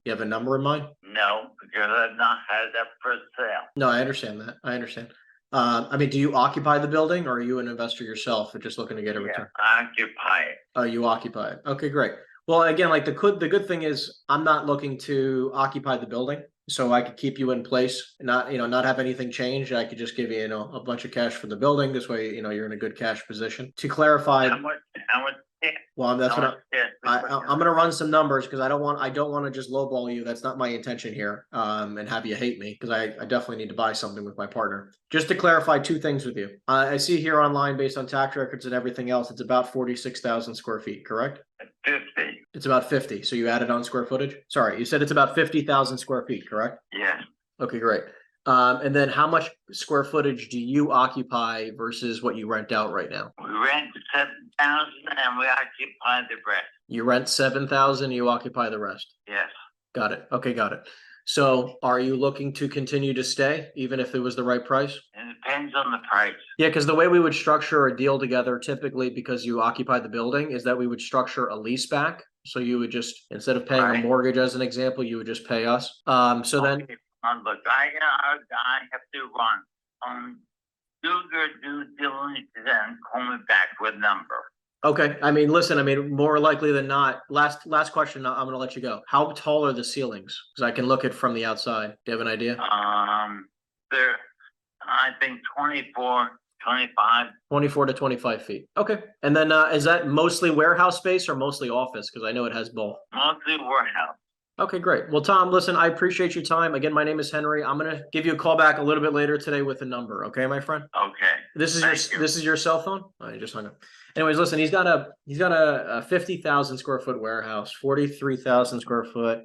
You have a number in mind? No, because I've not had that for sale. No, I understand that. I understand. I mean, do you occupy the building, or are you an investor yourself and just looking to get a return? Occupy it. Oh, you occupy it. Okay, great. Well, again, like the good thing is I'm not looking to occupy the building, so I could keep you in place, not have anything change. I could just give you, a bunch of cash for the building. This way, you're in a good cash position. To clarify, How much? well, that's what I'm going to run some numbers, because I don't want to just lowball you. That's not my intention here, and have you hate me, because I definitely need to buy something with my partner. Just to clarify 2 things with you. I see here online, based on tax records and everything else, it's about 46,000 square feet, correct? 50. It's about 50. So you added on square footage? Sorry, you said it's about 50,000 square feet, correct? Yes. Okay, great. And then how much square footage do you occupy versus what you rent out right now? We rent 7,000 and we occupy the rest. You rent 7,000, you occupy the rest. Yes. Got it. Okay, got it. So are you looking to continue to stay, even if it was the right price? It depends on the price. Yeah, because the way we would structure a deal together, typically because you occupy the building, is that we would structure a lease back. So you would just, instead of paying a mortgage as an example, you would just pay us. So then. Look, I have to run. Do your due diligence and call me back with number. Okay. I mean, listen, more likely than not, last question, I'm going to let you go. How tall are the ceilings? Because I can look at from the outside. Do you have an idea? They're, I think 24, 25. 24 to 25 feet. Okay. And then is that mostly warehouse space or mostly office? Because I know it has both. Mostly warehouse. Okay, great. Well, Tom, listen, I appreciate your time. Again, my name is Henry. I'm going to give you a call back a little bit later today with a number. Okay, my friend? Okay. This is your cell phone? Oh, you just hung up. Anyways, listen, he's got a 50,000 square foot warehouse, 43,000 square foot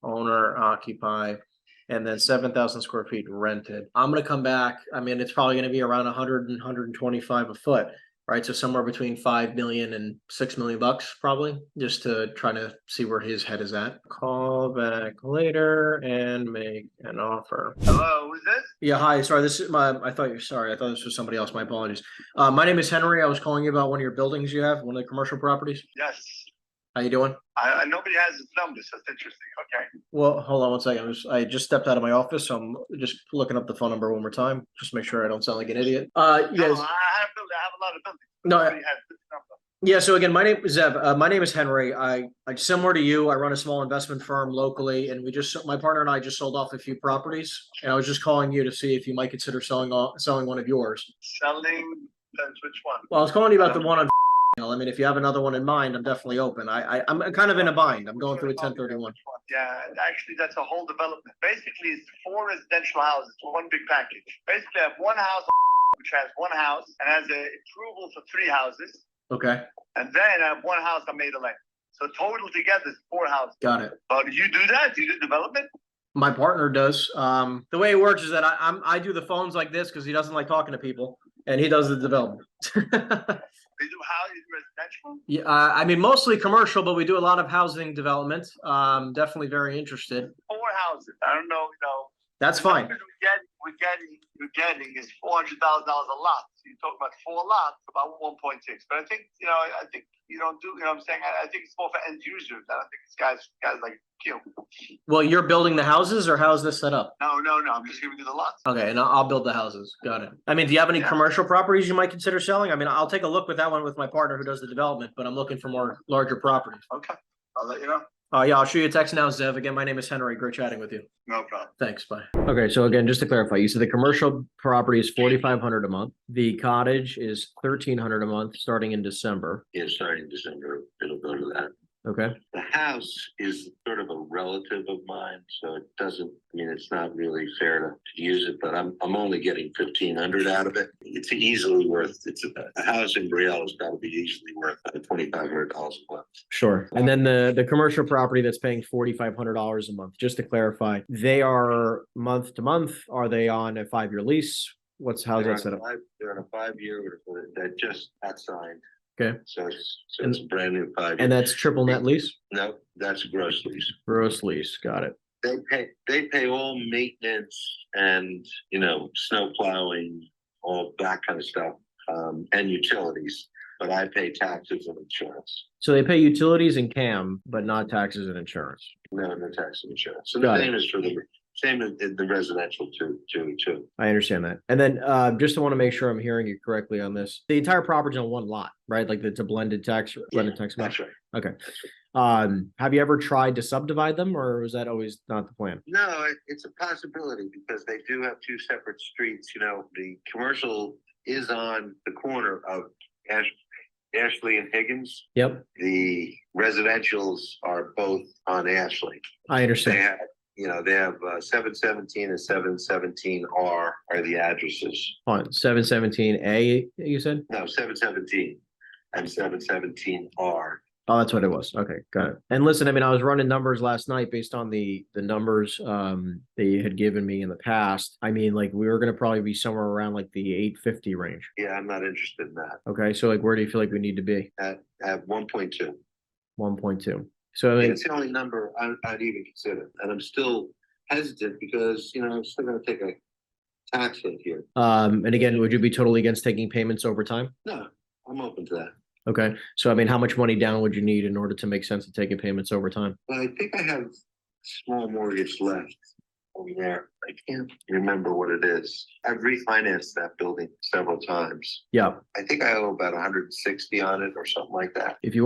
owner occupy, and then 7,000 square feet rented. I'm going to come back. It's probably going to be around 100 and 125 a foot, right? So somewhere between 5 million and 6 million bucks, probably, just to try to see where his head is at. Call back later and make an offer. Hello, who's this? Yeah, hi. Sorry, this is I thought this was somebody else. My apologies. My name is Henry. I was calling you about one of your buildings you have, one of the commercial properties. Yes. How you doing? Nobody has his number, so it's interesting. Okay. Well, hold on one second. I just stepped out of my office, so I'm just looking up the phone number one more time, just make sure I don't sound like an idiot. No, I have a lot of buildings. No, Nobody has this number. Yeah, so again, my name is Zev. My name is Henry. I similar to you, I run a small investment firm locally, and my partner and I just sold off a few properties, and I was just calling you to see if you might consider selling one of yours. Selling, depends which one. Well, I was calling you about the one on. If you have another one in mind, I'm definitely open. I'm kind of in a bind. I'm going through a 1031. Yeah, actually, that's a whole development. Basically, it's 4 residential houses, one big package. Basically, I have one house which has one house and has an approval for 3 houses. Okay. And then I have one house I made a lane. So total together is 4 houses. Got it. But do you do that? Do you do development? My partner does. The way it works is that I do the phones like this because he doesn't like talking to people, and he does the development. They do housing residential? Yeah, mostly commercial, but we do a lot of housing development. Definitely very interested. 4 houses. I don't know, That's fine. We're getting is $400,000 a lot. talking about 4 lots, about 1.6. But I think, I think you don't do, what I'm saying? I think it's more for end users. I don't think it's guys like you. Well, you're building the houses, or how's this set up? No, I'm just giving you the lots. Okay, and I'll build the houses. Got it. I mean, do you have any commercial properties you might consider selling? I mean, I'll take a look with that one with my partner who does the development, but I'm looking for more larger properties. Okay, I'll let you know. Yeah, I'll shoot you a text now, Zev. Again, my name is Henry. Great chatting with you. No problem. Thanks. Bye. Okay, so again, just to clarify, you said the commercial property is $4,500 a month. The cottage is $1,300 a month starting in December. Yeah, starting in December, it'll go to that. Okay. The house is sort of a relative of mine, so it doesn't, it's not really fair to use it, but I'm only getting 1,500 out of it. It's easily worth, a house in Brielle has got to be easily worth $2,500 a month. Sure. And then the commercial property that's paying $4,500 a month, just to clarify, they are month to month. Are they on a 5-year lease? How's that set up? They're on a 5-year that just got signed. Okay. So it's a brand new 5-year. And that's triple net lease? No, that's a gross lease. Gross lease. Got it. They pay all maintenance and, snow plowing, all that kind of stuff, and utilities, but I pay taxes and insurance. So they pay utilities and CAM, but not taxes and insurance. No tax and insurance. So the same is for same in the residential too. I understand that. And then just to want to make sure I'm hearing you correctly on this, the entire property on one lot, right? Like it's a blended tax amount. That's right. Okay. Have you ever tried to subdivide them, or was that always not the plan? No, it's a possibility because they do have 2 separate streets. The commercial is on the corner of Ashley and Higgins. Yep. The residentials are both on Ashley. I understand. They have 717 and 717R are the addresses. On 717A, you said? No, 717 and 717R. Oh, that's what it was. Okay, got it. And listen, I was running numbers last night based on the numbers they had given me in the past. We were going to probably be somewhere around like the 850 range. Yeah, I'm not interested in that. Okay, so where do you feel like we need to be? At 1.2. 1.2. So it's the only number I'd even consider, and I'm still hesitant because I'm still going to take a tax hit here. And again, would you be totally against taking payments over time? No, I'm open to that. Okay, so how much money down would you need in order to make sense of taking payments over time? Well, I think I have small mortgage left over there. I can't remember what it is. I've refinanced that building several times. Yeah. I think I owe about 160 on it or something like that. If you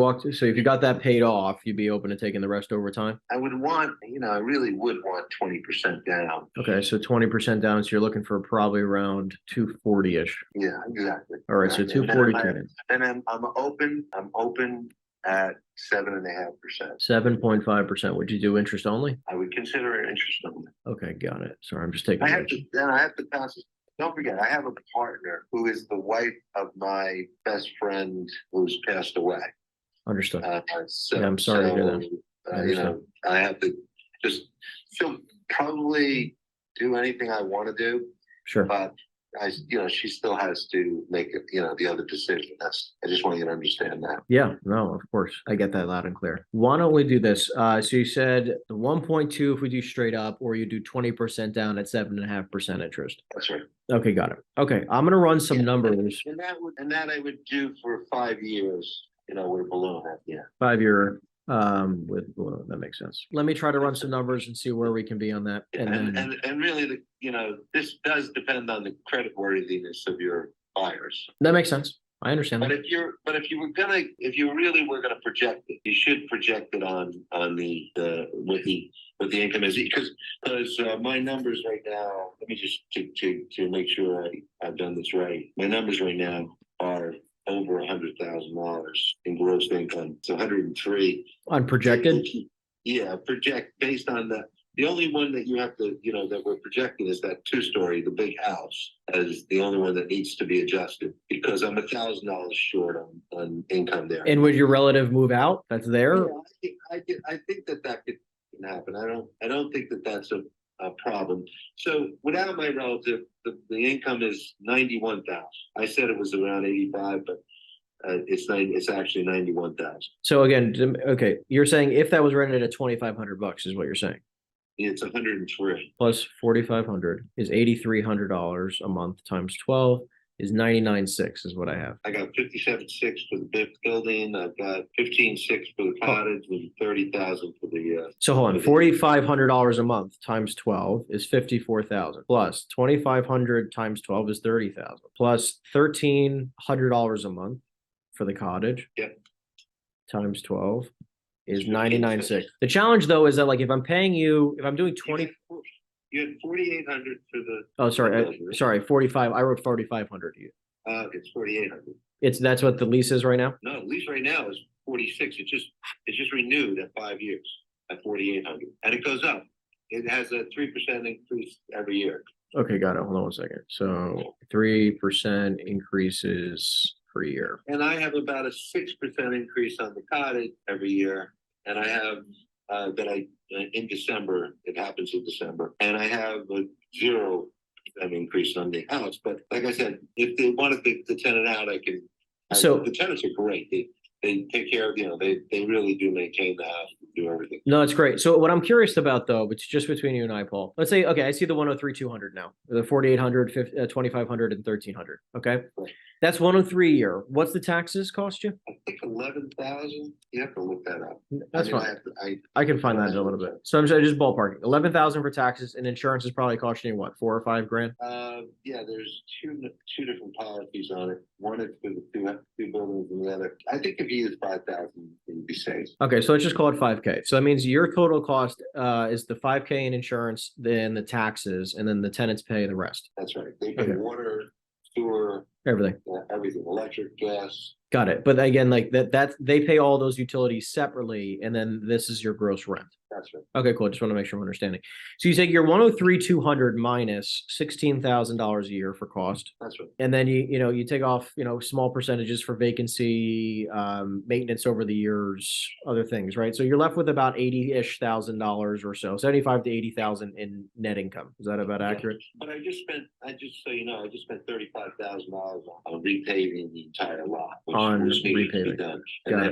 got that paid off, you'd be open to taking the rest over time? I would want, I really would want 20% down. Okay, so 20% down, so you're looking for probably around 240-ish. Yeah, exactly. All right, so 240. And I'm open at 7.5%. 7.5%. Would you do interest only? I would consider it interest only. Okay, got it. Sorry, I'm just taking. I have to pass. Don't forget, I have a partner who is the wife of my best friend who's passed away. Understood. So, yeah, I'm sorry to hear that. I have to she'll probably do anything I want to do. Sure. But she still has to make it, the other decision. I just want you to understand that. Yeah, no, of course. I get that loud and clear. Why don't we do this? So you said the 1.2 if we do straight up, or you do 20% down at 7.5% interest. That's right. Okay, got it. Okay, I'm gonna run some numbers. And that I would do for 5 years, with a balloon at the end. 5-year with balloon. That makes sense. Let me try to run some numbers and see where we can be on that. And really, this does depend on the credit worthiness of your buyers. That makes sense. I understand But that. if you really were gonna project it, you should project it on the what the income is, because my numbers right now. Let me just to make sure I've done this right. My numbers right now are over $100,000 in gross income. It's 103 on projected. Yeah, project based on the only one that you have to, that we're projecting is that 2-story, the big house, as the only one that needs to be adjusted because I'm $1,000 short on income there. And would your relative move out? That's there. Yeah, I think that could happen. I don't think that that's a problem. So without my relative, the income is 91,000. I said it was around 85, but it's actually 91,000. So again, okay, you're saying if that was rented at $2,500 is what you're saying. It's 103 plus 4,500 is $8,300 a month times 12. is 99.6 is what I have. I got 57.6 for the big building. I've got 15.6 for the cottage and 30,000 for the. So hold on, $4,500 a month times 12 is 54,000 plus 2,500 times 12 is 30,000 plus $1,300 a month for the cottage. Yep. Times 12 is 99.6. The challenge though is that like if I'm paying you, if I'm doing 20. You had 4,800 for the. Oh, sorry, 45. I wrote 4,500 to you. It's 4,800. That's what the lease is right now? No, lease right now is 46. It's just renewed at 5 years at 4,800. And it goes up. It has a 3% increase every year. Okay, got it. Hold on one second. So 3% increases per year. And I have about a 6% increase on the cottage every year. And I have in December, it happens in December, and I have a 0% increase on the house. But like I said, if they want to take the tenant out, So the tenants are great. They take care of, they really do maintain the house, do everything. No, it's great. So what I'm curious about though, it's just between you and I, Paul. Let's say, okay, I see the 103,200 now, the 4,800, 2,500, and 1,300. Okay. Right. That's 103 a year. What's the taxes cost you? I think 11,000. You have to look that up. That's fine. I can find that in a little bit. So I'm just ballparking 11,000 for taxes, and insurance is probably costing you what, $4 or $5 grand? Yeah, there's two different policies on it. One is for the two buildings, and the other. I think if you use 5,000, you'd be safe. Okay, so let's just call it 5K. So that means your total cost is the 5K in insurance, then the taxes, and then the tenants pay the rest. That's right. They pay water, sewer, everything, everything, electric, gas. Got it. But again, like that they pay all those utilities separately, and then this is your gross rent. That's right. Okay, cool. Just want to make sure I'm understanding. So you take your 103,200 minus $16,000 a year for cost. That's right. And then you take off, small percentages for vacancy, maintenance over the years, other things, right? So you're left with about $80,000-ish or so, 75 to 80,000 in net income. Is that about accurate? But I just spent $35,000 on repaving the entire lot. Which needed to be done.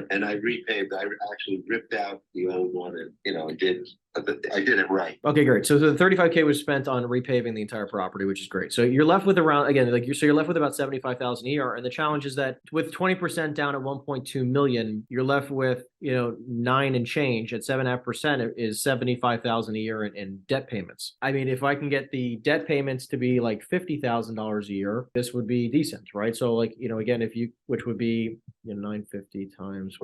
And I repaved. I actually ripped out the old one and I did it right. Okay, great. So the 35K was spent on repaving the entire property, which is great. So you're left with around, again, you're left with about 75,000 a year. And the challenge is that with 20% down at 1.2 million, you're left with, 9 and change at 7.5% is 75,000 a year in debt payments. I mean, if I can get the debt payments to be like $50,000 a year, this would be decent, right? So again, which would be 950 times.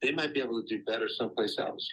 They might be able to do better someplace else.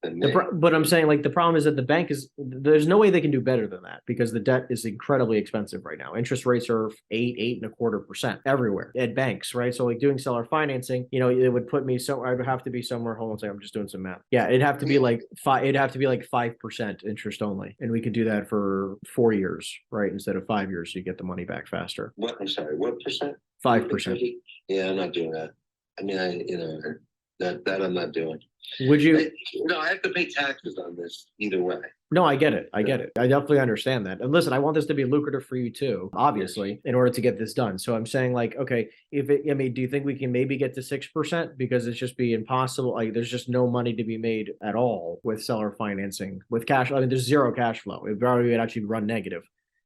But I'm saying the problem is that the bank there's no way they can do better than that because the debt is incredibly expensive right now. Interest rates are 8.25% everywhere at banks, right? So doing seller financing, it would put me I would have to be somewhere. Hold on a second, I'm just doing some math. Yeah, it'd have to be like 5% interest only. And we could do that for 4 years, right? Instead of 5 years, so you get the money back faster. What? I'm sorry, what percent? 5%. Yeah, I'm not doing that. I mean, that I'm not doing. Would you? I have to pay taxes on this either way. No, I get it. I definitely understand that. And listen, I want this to be lucrative for you too, obviously, in order to get this done. So I'm saying okay, do you think we can maybe get to 6%? Because it's just be impossible. There's just no money to be made at all with seller financing, with cash. I mean, there's zero cash flow. It would actually run negative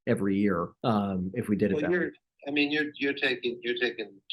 every year if we did it that way. I mean, you're taking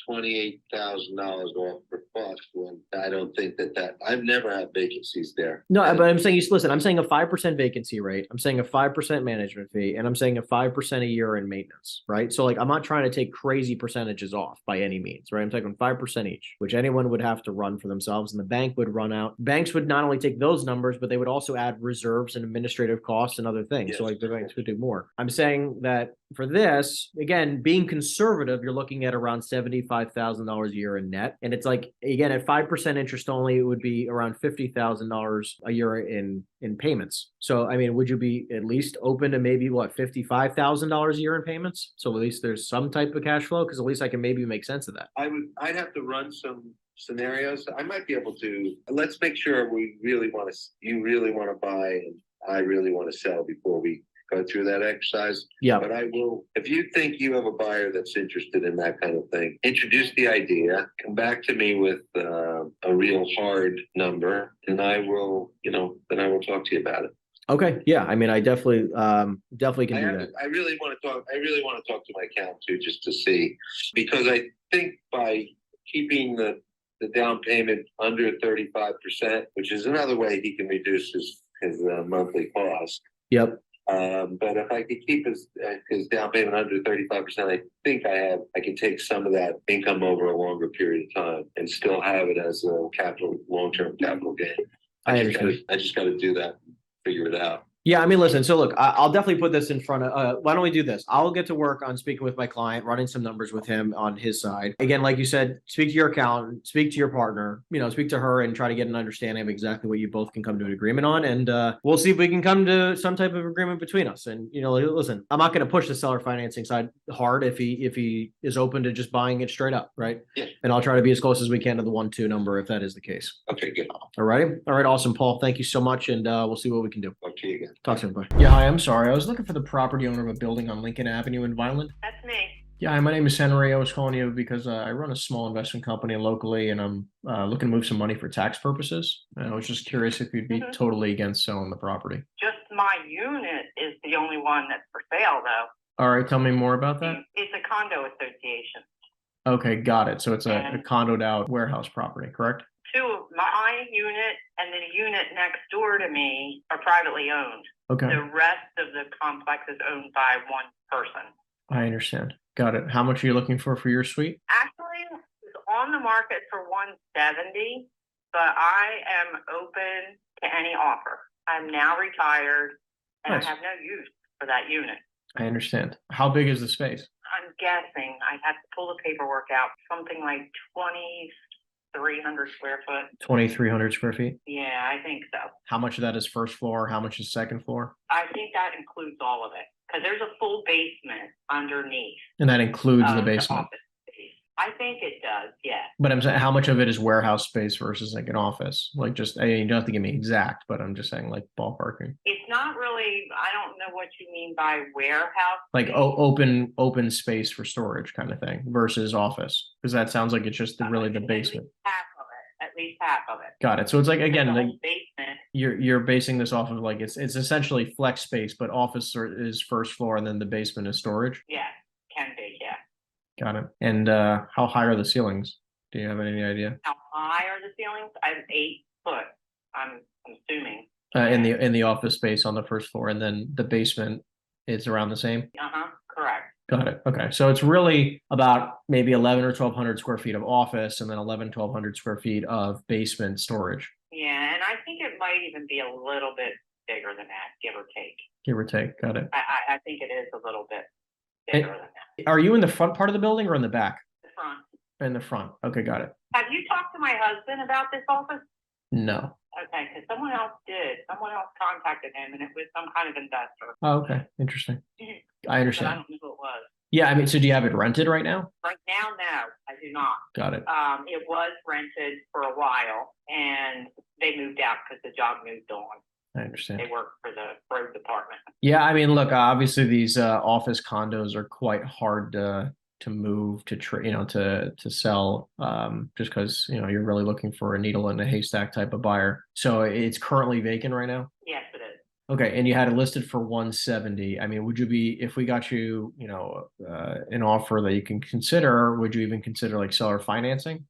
$28,000 off for cost when I don't think that I've never had vacancies there. No, but I'm saying I'm saying a 5% vacancy rate. I'm saying a 5% management fee, and I'm saying a 5% a year in maintenance, right? So I'm not trying to take crazy percentages off by any means, right? I'm taking 5% each, which anyone would have to run for themselves, and the bank would run out. Banks would not only take those numbers, but they would also add reserves and administrative costs and other things. Yes. So the banks would do more. I'm saying that for this, again, being conservative, you're looking at around $75,000 a year in net. And it's again, at 5% interest only, it would be around $50,000 a year in payments. So, I mean, would you be at least open to maybe $55,000 a year in payments? So at least there's some type of cash flow, because at least I can maybe make sense of that. I'd have to run some scenarios. I might be able to. Let's make sure you really want to buy and I really want to sell before we go through that exercise. Yeah. But I will, if you think you have a buyer that's interested in that kind of thing, introduce the idea, come back to me with a real hard number, and I will talk to you about it. Okay, yeah, I mean, I definitely can do that. I really want to talk. I really want to talk to my accountant too, just to see, because I think by keeping the down payment under 35%, which is another way he can reduce his monthly cost. Yep. But if I could keep his down payment under 35%, I think I can take some of that income over a longer period of time and still have it as a long-term capital gain. I understand. I just got to do that, figure it out. Yeah, I mean, listen, so look, I'll definitely put this in front of, why don't we do this? I'll get to work on speaking with my client, running some numbers with him on his side. Again, like you said, speak to your accountant, speak to your partner, speak to her and try to get an understanding of exactly what you both can come to an agreement on. And we'll see if we can come to some type of agreement between us. And, listen, I'm not going to push the seller financing side hard if he is open to just buying it straight up, right? Yeah. And I'll try to be as close as we can to the 1-2 number if that is the case. Okay, good. All righty. All right, awesome, Paul. Thank you so much. And we'll see what we can do. Talk to you again. Talk soon. Bye. Yeah, hi, I'm sorry. I was looking for the property owner of a building on Lincoln Avenue in Vineland. That's me. Yeah, hi, my name is Henry. I was calling you because I run a small investment company locally and I'm looking to move some money for tax purposes. And I was just curious if you'd be totally against selling the property. Just my unit is the only one that's for sale, though. All right, tell me more about that. It's a condo association. Okay, got it. So it's a condoed out warehouse property, correct? Two of my unit and then a unit next door to me are privately owned. Okay. The rest of the complex is owned by one person. I understand. Got it. How much are you looking for your suite? Actually, it's on the market for 170, but I am open to any offer. I'm now retired and Nice. I have no use for that unit. I understand. How big is the space? I'm guessing I have to pull the paperwork out, something like 2,300 square foot. 2,300 square feet. Yeah, I think so. How much of that is first floor? How much is second floor? I think that includes all of it because there's a full basement underneath. And that includes the the basement. office space. I think it does, yeah. But I'm saying, how much of it is warehouse space versus like an office? Like just, you don't have to give me exact, but I'm just saying like ballparking. It's not really, I don't know what you mean by warehouse. Like open space for storage kind of thing versus office. Because that sounds like it's just really the basement. At least half of it. Got it. So it's like, again, The like whole basement. you're basing this off of like, it's essentially flex space, but office is first floor and then the basement is storage. Yeah, can be, yeah. Got it. And how high are the ceilings? Do you have any idea? How high are the ceilings? I'm 8 foot, I'm assuming. In the office space on the first floor, and then the basement is around the same. Correct. Got it. Okay, so it's really about maybe 11 or 1,200 square feet of office, and then 1,100 square feet of basement storage. Yeah, and I think it might even be a little bit bigger than that, give or take. Give or take. Got it. I think it is a little bit bigger than that. Are you in the front part of the building or in the back? The front. In the front. Okay, got it. Have you talked to my husband about this office? No. Okay, because someone else did. Someone else contacted him, and it was some kind of investor. Oh, okay. Interesting. I But I understand. don't know who it was. Yeah, I mean, so do you have it rented right now? Right now, no, I do not. Got it. It was rented for a while, and they moved out because the job moved on. I understand. They work for the road department. Yeah, I mean, look, obviously these office condos are quite hard to move to sell, just because you're really looking for a needle in a haystack type of buyer. So it's currently vacant right now. Yes, it is. Okay, and you had it listed for 170. I mean, would you be, if we got you, an offer that you can consider, would you even consider like seller financing?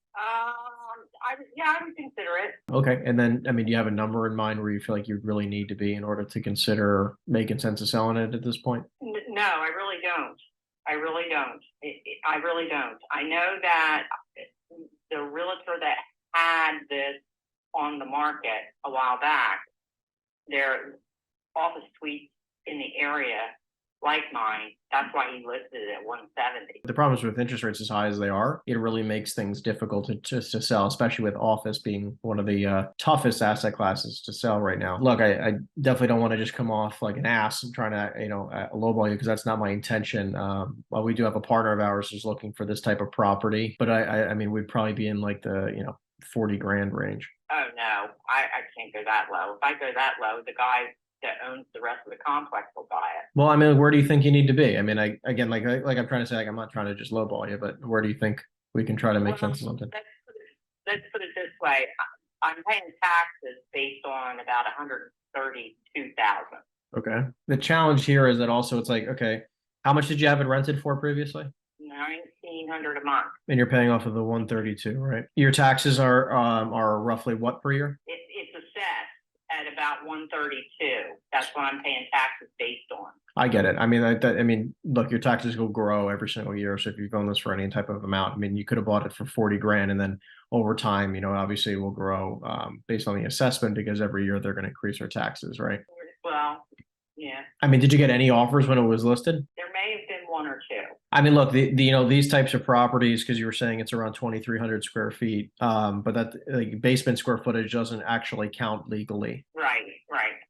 I would consider it. Okay, and then I mean, do you have a number in mind where you feel like you really need to be in order to consider making sense of selling it at this point? No, I really don't. I really don't. I really don't. I know that the realtor that had this on the market a while back, their office suites in the area like mine, that's why he listed it at 170. The problem is with interest rates as high as they are, it really makes things difficult to sell, especially with office being one of the toughest asset classes to sell right now. Look, I definitely don't want to just come off like an ass and trying to, lowball you, because that's not my intention. Well, we do have a partner of ours who's looking for this type of property, but I mean, we'd probably be in like the, 40 grand range. Oh, no, I can't go that low. If I go that low, the guy that owns the rest of the complex will buy it. Well, I mean, where do you think you need to be? I mean, again, like I'm trying to say, like, I'm not trying to just lowball you, but where do you think we can try to make sense of something? Let's put it this way. I'm paying taxes based on about $32,000. Okay. The challenge here is that also it's like, okay, how much did you have it rented for previously? $1,900 a month. And you're paying off of the 132, right? Your taxes are roughly what per year? It's assessed at about 132. That's what I'm paying taxes based on. I get it. I mean, I mean, look, your taxes will grow every single year. So if you've owned this for any type of amount, I mean, you could have bought it for 40 grand, and then over time, obviously it will grow based on the assessment, because every year they're going to increase their taxes, right? Well, yeah. I mean, did you get any offers when it was listed? There may have been one or two. I mean, look, these types of properties, because you were saying it's around 2,300 square feet, but that like basement square footage doesn't actually count legally. Right.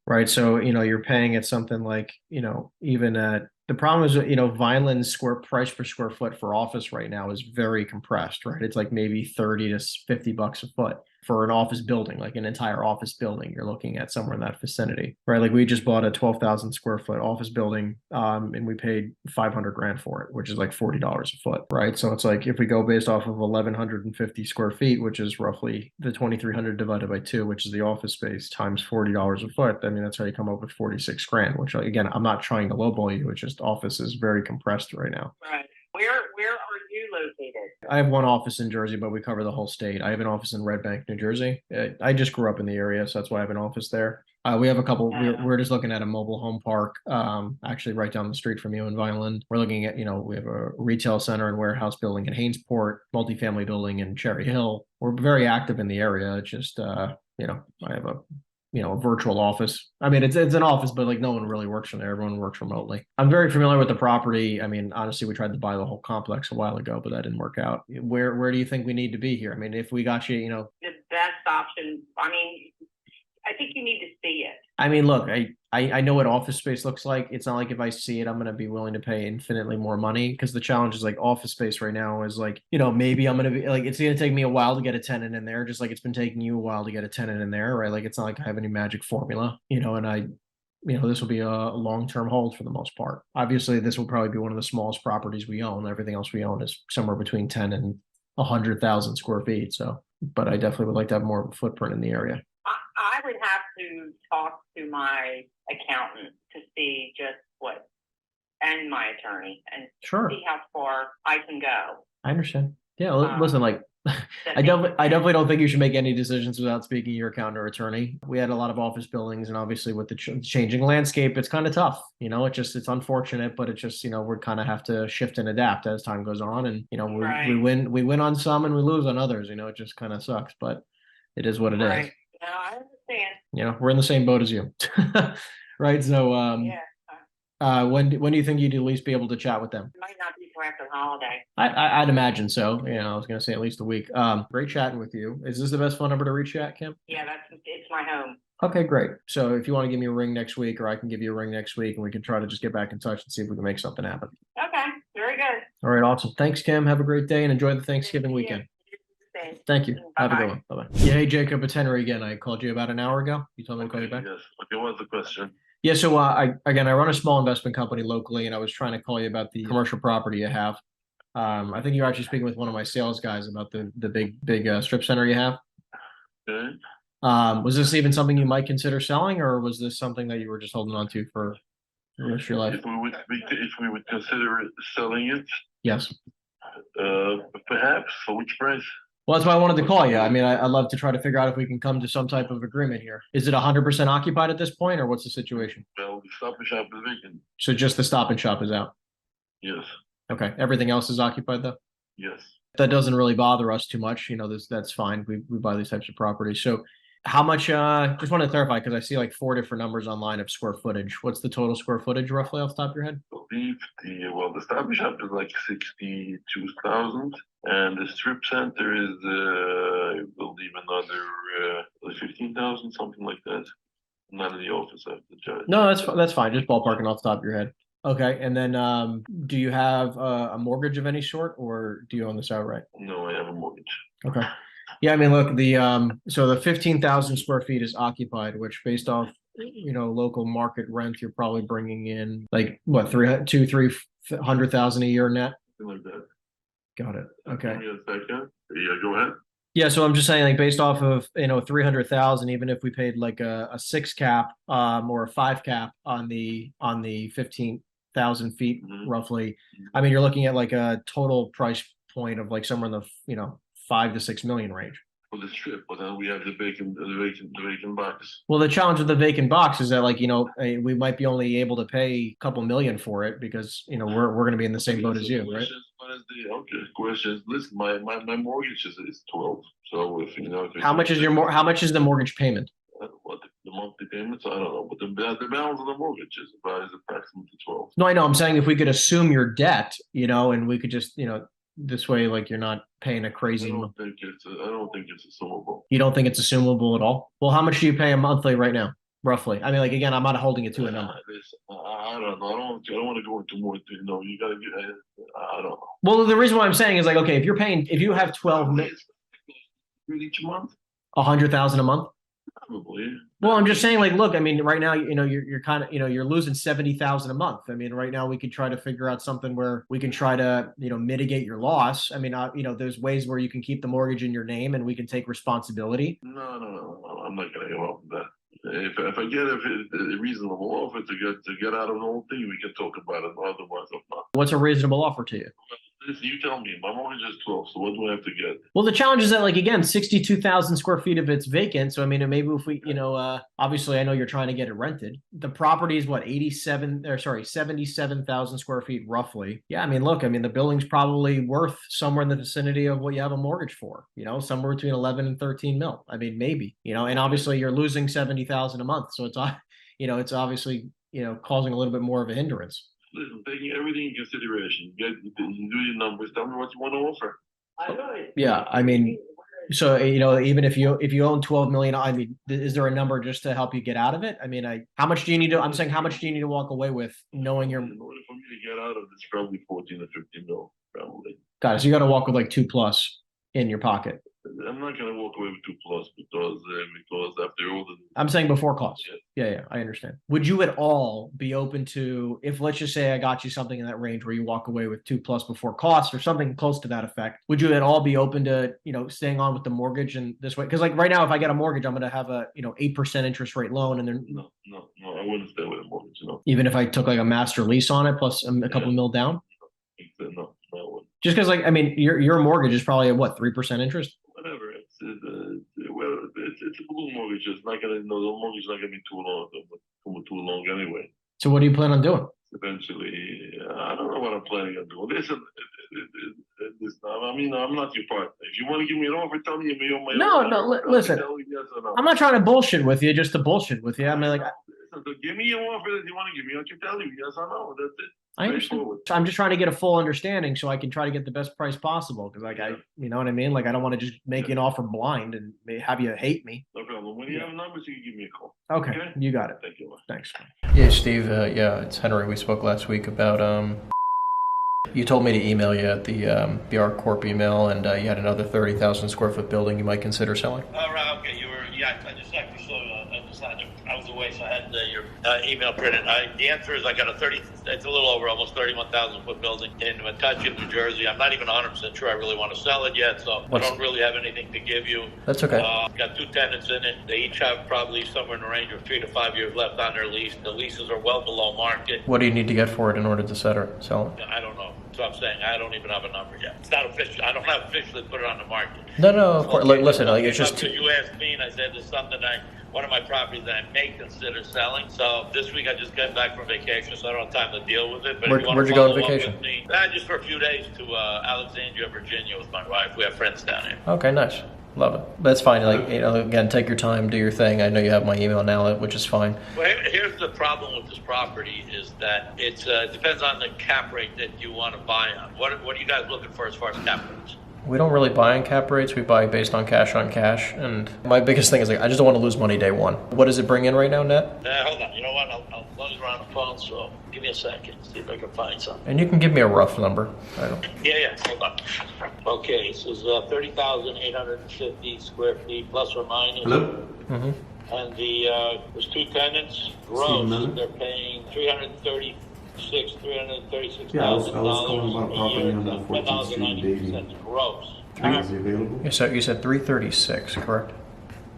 Right. So, you're paying at something like, even at the problem is, Vineland's square price per square foot for office right now is very compressed, right? It's like maybe 30 to $50 a foot for an office building, like an entire office building. You're looking at somewhere in that vicinity, right? Like we just bought a 12,000 square foot office building, and we paid 500 grand for it, which is like $40 a foot, right? So it's like if we go based off of 1,150 square feet, which is roughly the 2,300 divided by 2, which is the office space, times $40 a foot. I mean, that's how you come up with 46 grand. Which again, I'm not trying to lowball you. It's just office is very compressed right now. Right. Where are you located? I have one office in Jersey, but we cover the whole state. I have an office in Red Bank, New Jersey. I just grew up in the area, so that's why I have an office there. We have a couple. We're just looking at a mobile home park, actually right down the street from you in Vineland. We're looking at, we have a retail center and warehouse building in Hainesport, multifamily building in Cherry Hill. We're very active in the area. It's just, I have a virtual office. I mean, it's an office, but like no one really works from there. Everyone works remotely. I'm very familiar with the property. I mean, honestly, we tried to buy the whole complex a while ago, but that didn't work out. Where do you think we need to be here? I mean, if we got you, The best option. I mean, I think you need to see it. I mean, look, I know what office space looks like. It's not like if I see it, I'm going to be willing to pay infinitely more money, because the challenge is like office space right now is like, maybe I'm going to be like, it's going to take me a while to get a tenant in there, just like it's been taking you a while to get a tenant in there, right? Like it's not like I have any magic formula, and this will be a long-term hold for the most part. Obviously, this will probably be one of the smallest properties we own. Everything else we own is somewhere between 10 and 100,000 square feet. So, but I definitely would like to have more of a footprint in the area. I would have to talk to my accountant to see just what, and my attorney, and see how far I can go. I understand. Yeah, listen, like I definitely don't think you should make any decisions without speaking to your accountant or attorney. We had a lot of office buildings, and obviously with the changing landscape, it's kind of tough. It's unfortunate, but it's just, we kind of have to shift and adapt as time goes on. And, we win on some and we lose on others, it just kind of sucks, but it is what it is. No, I understand. We're in the same boat as you. Right. So, when do you think you'd at least be able to chat with them? It might not be till after the holiday. I'd imagine so. I was going to say at least a week. Great chatting with you. Is this the best phone number to reach you at, Kim? Yeah, it's my home. Okay, great. So if you want to give me a ring next week, or I can give you a ring next week, and we can try to just get back in touch and see if we can make something happen. Okay, very good. All right, awesome. Thanks, Kim. Have a great day and enjoy the Thanksgiving weekend. Thank you. Bye-bye. Have a good one. Bye-bye. Yeah, hey, Jacob, it's Henry again. I called you about an hour ago. You told me to call you back? Yes. Okay, what's the question? Yeah, so I run a small investment company locally, and I was trying to call you about the commercial property you have. I think you're actually speaking with one of my sales guys about the big strip center you have. Okay. Was this even something you might consider selling, or was this something that you were just holding on to for the rest of your life? If we would consider selling it, Yes. Perhaps. For which price? Well, that's why I wanted to call you. I mean, I'd love to try to figure out if we can come to some type of agreement here. Is it 100% occupied at this point, or what's the situation? Well, the Stop and Shop is vacant. So just the Stop and Shop is out. Yes. Okay. Everything else is occupied though? Yes. That doesn't really bother us too much. That's fine. We buy these types of properties. So how much, just want to clarify, because I see like 4 different numbers online of square footage. What's the total square footage roughly off the top of your head? I believe the Stop and Shop is like 62,000, and the strip center is, I believe, another 15,000, something like that. None of the office I have to judge. No, that's fine. Just ballparking off the top of your head. Okay. And then, do you have a mortgage of any sort, or do you own this outright? No, I have a mortgage. Okay. Yeah, I mean, look, so the 15,000 square feet is occupied, which based off, local market rent, you're probably bringing in like what, 300,000 a year net. Something like that. Got it. Okay. Give me a second. Yeah, go ahead. Yeah, so I'm just saying, like, based off of 300,000, even if we paid like a 6 cap or a 5 cap on the 15,000 feet roughly, I mean, you're looking at like a total price point of like somewhere in the 5 to 6 million range. For the strip, but then we have the vacant box. Well, the challenge with the vacant box is that, like, we might be only able to pay a couple million for it because we're going to be in the same boat as you, right? Question is, listen, my mortgage is 12. So if how much is the mortgage payment? What the monthly payments? I don't know, but the balance of the mortgage is approximately 12. No, I know. I'm saying if we could assume your debt, and we could just this way, like, you're not paying a crazy. I don't think it's assumable. You don't think it's assumable at all? Well, how much do you pay a monthly right now, roughly? I mean, like, again, I'm not holding it to a number. I don't know. I don't want to go into more. You got to get. I don't know. Well, the reason why I'm saying is, like, okay, if you have 12 each month, 100,000 a month. Probably. Well, I'm just saying, like, look, I mean, right now, you're kind of, you're losing 70,000 a month. I mean, right now we could try to figure out something where we can try to, mitigate your loss. I mean, there's ways where you can keep the mortgage in your name and we can take responsibility. No. I'm not going to give up that. If I get a reasonable offer to get out of the whole thing, we can talk about it. Otherwise, I'm not. What's a reasonable offer to you? You tell me. My mortgage is 12, so what do I have to get? Well, the challenge is that, like, again, 62,000 square feet of it's vacant. So, I mean, maybe if we, obviously I know you're trying to get it rented. The property is what, 77,000 square feet roughly. Yeah, I mean, look, I mean, the building's probably worth somewhere in the vicinity of what you have a mortgage for, somewhere between 11 and 13 mil. I mean, maybe, and obviously you're losing 70,000 a month. So it's obviously, causing a little bit more of a hindrance. Listen, taking everything in consideration, do your numbers, tell me what you want to offer. Yeah, I mean, so even if you own 12 million, I mean, is there a number just to help you get out of it? I mean, how much do you need to? I'm saying, how much do you need to walk away with, knowing you're? In order for me to get out of this, probably 14 to 15 mil, probably. Got it. So you got to walk with like 2+ in your pocket. I'm not going to walk away with 2+ because after all the. I'm saying before cost. Yeah, I understand. Would you at all be open to, if let's just say I got you something in that range where you walk away with 2+ before cost or something close to that effect? Would you at all be open to staying on with the mortgage in this way? Because, like, right now, if I get a mortgage, I'm going to have a 8% interest rate loan, and then no, I wouldn't stay with a mortgage. No. Even if I took like a master lease on it plus a couple mil down. No, I wouldn't. Just because, like, I mean, your mortgage is probably at what, 3% interest? Whatever. It's a balloon mortgage. It's not gonna. No, the mortgage is not gonna be too long anyway. So what do you plan on doing? Eventually, I don't know what I'm planning on doing. Listen, I mean, I'm not your partner. If you want to give me an offer, tell me you're my. Listen. Yes or no. I'm not trying to bullshit with you, just to bullshit with you. I mean, like. So give me an offer that you want to give me. I can tell you yes or no. That's it. I understand. I'm just trying to get a full understanding so I can try to get the best price possible. Because, like, you know what I mean? Like, I don't want to just make you an offer blind and have you hate me. No problem. When you have numbers, you can give me a call. Okay. You got it. Thank you. Thanks. Yeah, Steve. Yeah, it's Henry. We spoke last week about you told me to email you at the BR Corp email, and you had another 30,000 square foot building you might consider selling. All right. Okay. I just actually saw. I was away, so I had your email printed. The answer is I got it's a little over almost 31,000 foot building in Metuchen, New Jersey. I'm not even 100% sure I really want to sell it yet, so I don't really have anything to give you. That's okay. Got 2 tenants in it. They each have probably somewhere in the range of 3 to 5 years left on their lease. The leases are well below market. What do you need to get for it in order to sell it? I don't know. So I'm saying I don't even have a number yet. It's not official. I don't have officially put it on the market. No, of course. Okay. Listen, like, it's just. You asked me, and I said there's something one of my properties that I may consider selling. So this week I just got back from vacation, so I don't have time to deal with it. But where'd you go on vacation? With me, just for a few days to Alexandria, Virginia, with my wife. We have friends down here. Okay, nice. Love it. That's fine. Like, again, take your time, do your thing. I know you have my email now, which is fine. Well, here's the problem with this property is that it depends on the cap rate that you want to buy on. What are you guys looking for as far as cap rates? We don't really buy on cap rates. We buy based on cash. And my biggest thing is, like, I just don't want to lose money day one. What does it bring in right now, net? Hold on. You know what? I'll close around the phone, so give me a second. See if I can find something. And you can give me a rough number. Yeah. Hold on. Okay, so it's 30,850 square feet, plus or minus. Hello? Mm-hmm. And there's 2 tenants. Gross, they're paying $330,000 $336,000 Yeah, I was calling about a property year, on so 14th Street, Davie. 1,090% gross. Is it available? Yeah, so you said 336, correct?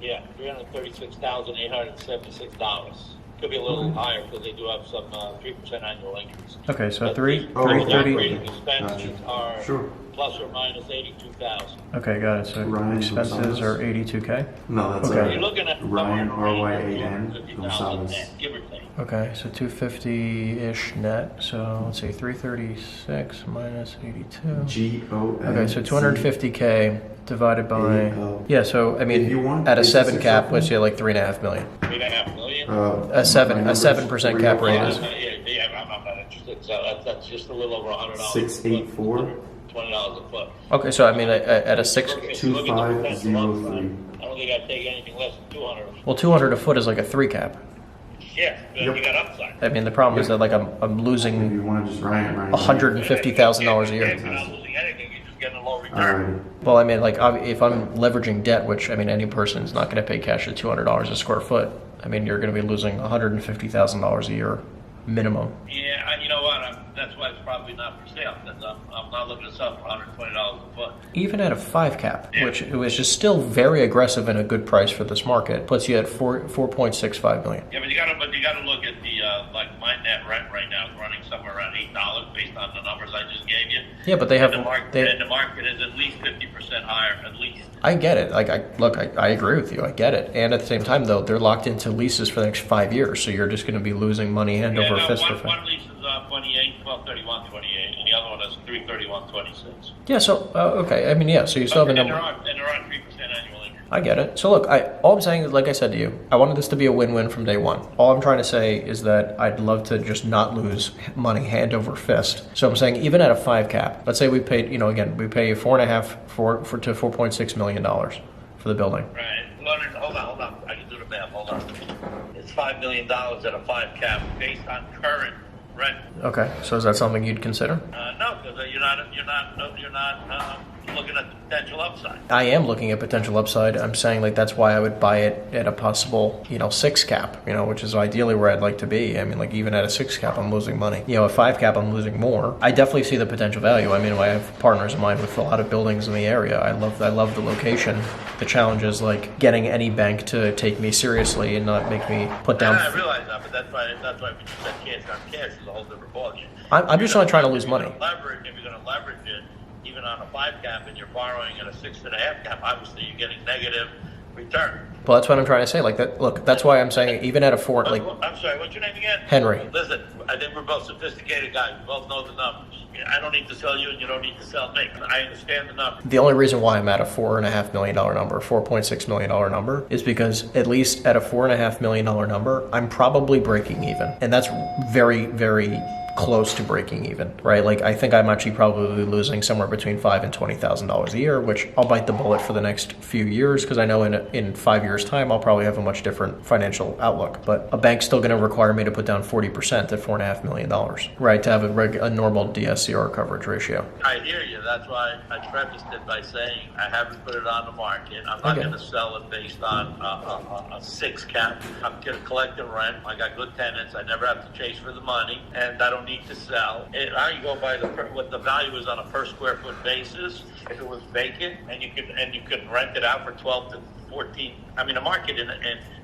Yeah, $336,876. Could be a little higher because they do have some 3% annual increase. Okay, so But three the 330. operating expenses are Sure. plus or minus 82,000. Okay, got it. So Ryan expenses Gonzalez. are 82K. No, that's Okay. You're looking at Ryan, somewhere around RYAN, 250,000 Gonzalez. net, give or take. Okay, so 250-ish net. So let's see, 336 minus 82. GON. Okay, so 250K divided by A-L. yeah. So I If mean, you want, at a is 7 this cap, acceptable? let's say like 3.5 million. 3.5 million? A 7% cap rate is. Yeah, I'm not interested. So that's just a little over $100. 684. $20 a foot. Okay, so I mean, at a 6. 2503. I don't think I'd take anything less than 200. Well, 200 a foot is like a 3 cap. Yeah, but Yep. you got upside. I mean, the problem is that like I'm If losing you want to just Ryan. $150,000 a year. You're not losing anything. You're just getting a low return. Alright. Well, I mean, like if I'm leveraging debt, which I mean, any person's not going to pay cash at $200 a square foot. I mean, you're going to be losing $150,000 a year minimum. Yeah, you know what? That's why it's probably not for sale. Because I'm not looking to sell for $120 a foot. Even at a 5 cap, which it was just still very aggressive and a good price for this market, puts you at 4.65 million. Yeah, but you gotta look at the like my net rent right now is running somewhere around $8 based on the numbers I just gave you. Yeah, but they have And the market is at least 50% higher, at least. I get it. Like I agree with you. I get it. And at the same time, though, they're locked into leases for the next 5 years, so you're just going to be losing money hand over fist for one lease is 12/31/28, and the other one is 3/31/26. Yeah. So okay. I mean, yeah. So you still have a number. And they're on 3% annual increase. I get it. So look, all I'm saying is, like I said to you, I wanted this to be a win-win from day one. All I'm trying to say is that I'd love to just not lose money hand over fist. So I'm saying even at a 5 cap, let's say we paid, again, we pay $4.5 to $4.6 million for the building. Right. Hold on. I can do the math. Hold on. It's $5 million at a 5 cap based on current rent. Okay. So is that something you'd consider? No, because you're not looking at the potential upside. I am looking at potential upside. I'm saying like that's why I would buy it at a possible 6 cap, which is ideally where I'd like to be. I mean, like even at a 6 cap, I'm losing money. A 5 cap, I'm losing more. I definitely see the potential value. I mean, I have partners of mine with a lot of buildings in the area. I love the location. The challenge is like getting any bank to take me seriously and not make me put down. I realize that, but that's why when you said cash on cash is a whole different ballgame. I'm just not trying to lose money. If you're going to leverage it, even on a 5 cap, and you're borrowing at a 6.5 cap, obviously you're getting negative return. Well, that's what I'm trying to say. Like that. Look, that's why I'm saying even at a 4, like I'm sorry, what's your name again? Henry. Listen, I think we're both sophisticated guys. We both know the numbers. I don't need to sell you, and you don't need to sell me. I understand the numbers. The only reason why I'm at a $4.5 million number, $4.6 million number, is because at least at a $4.5 million number, I'm probably breaking even, and that's very, very close to breaking even, right? Like I think I'm actually probably losing somewhere between $5,000 and $20,000 a year, which I'll bite the bullet for the next few years because I know in 5 years' time I'll probably have a much different financial outlook. But a bank's still going to require me to put down 40% at $4.5 million, right? To have a normal DSCR coverage ratio. I hear you. That's why I prefaced it by saying I haven't put it on the market. I'm not going to sell it based on a 6 cap. I'm collecting rent. I got good tenants. I never have to chase for the money, and I don't need to sell. I go by what the value is on a per square foot basis. If it was vacant and you could rent it out for 12 to 14. I mean, the market in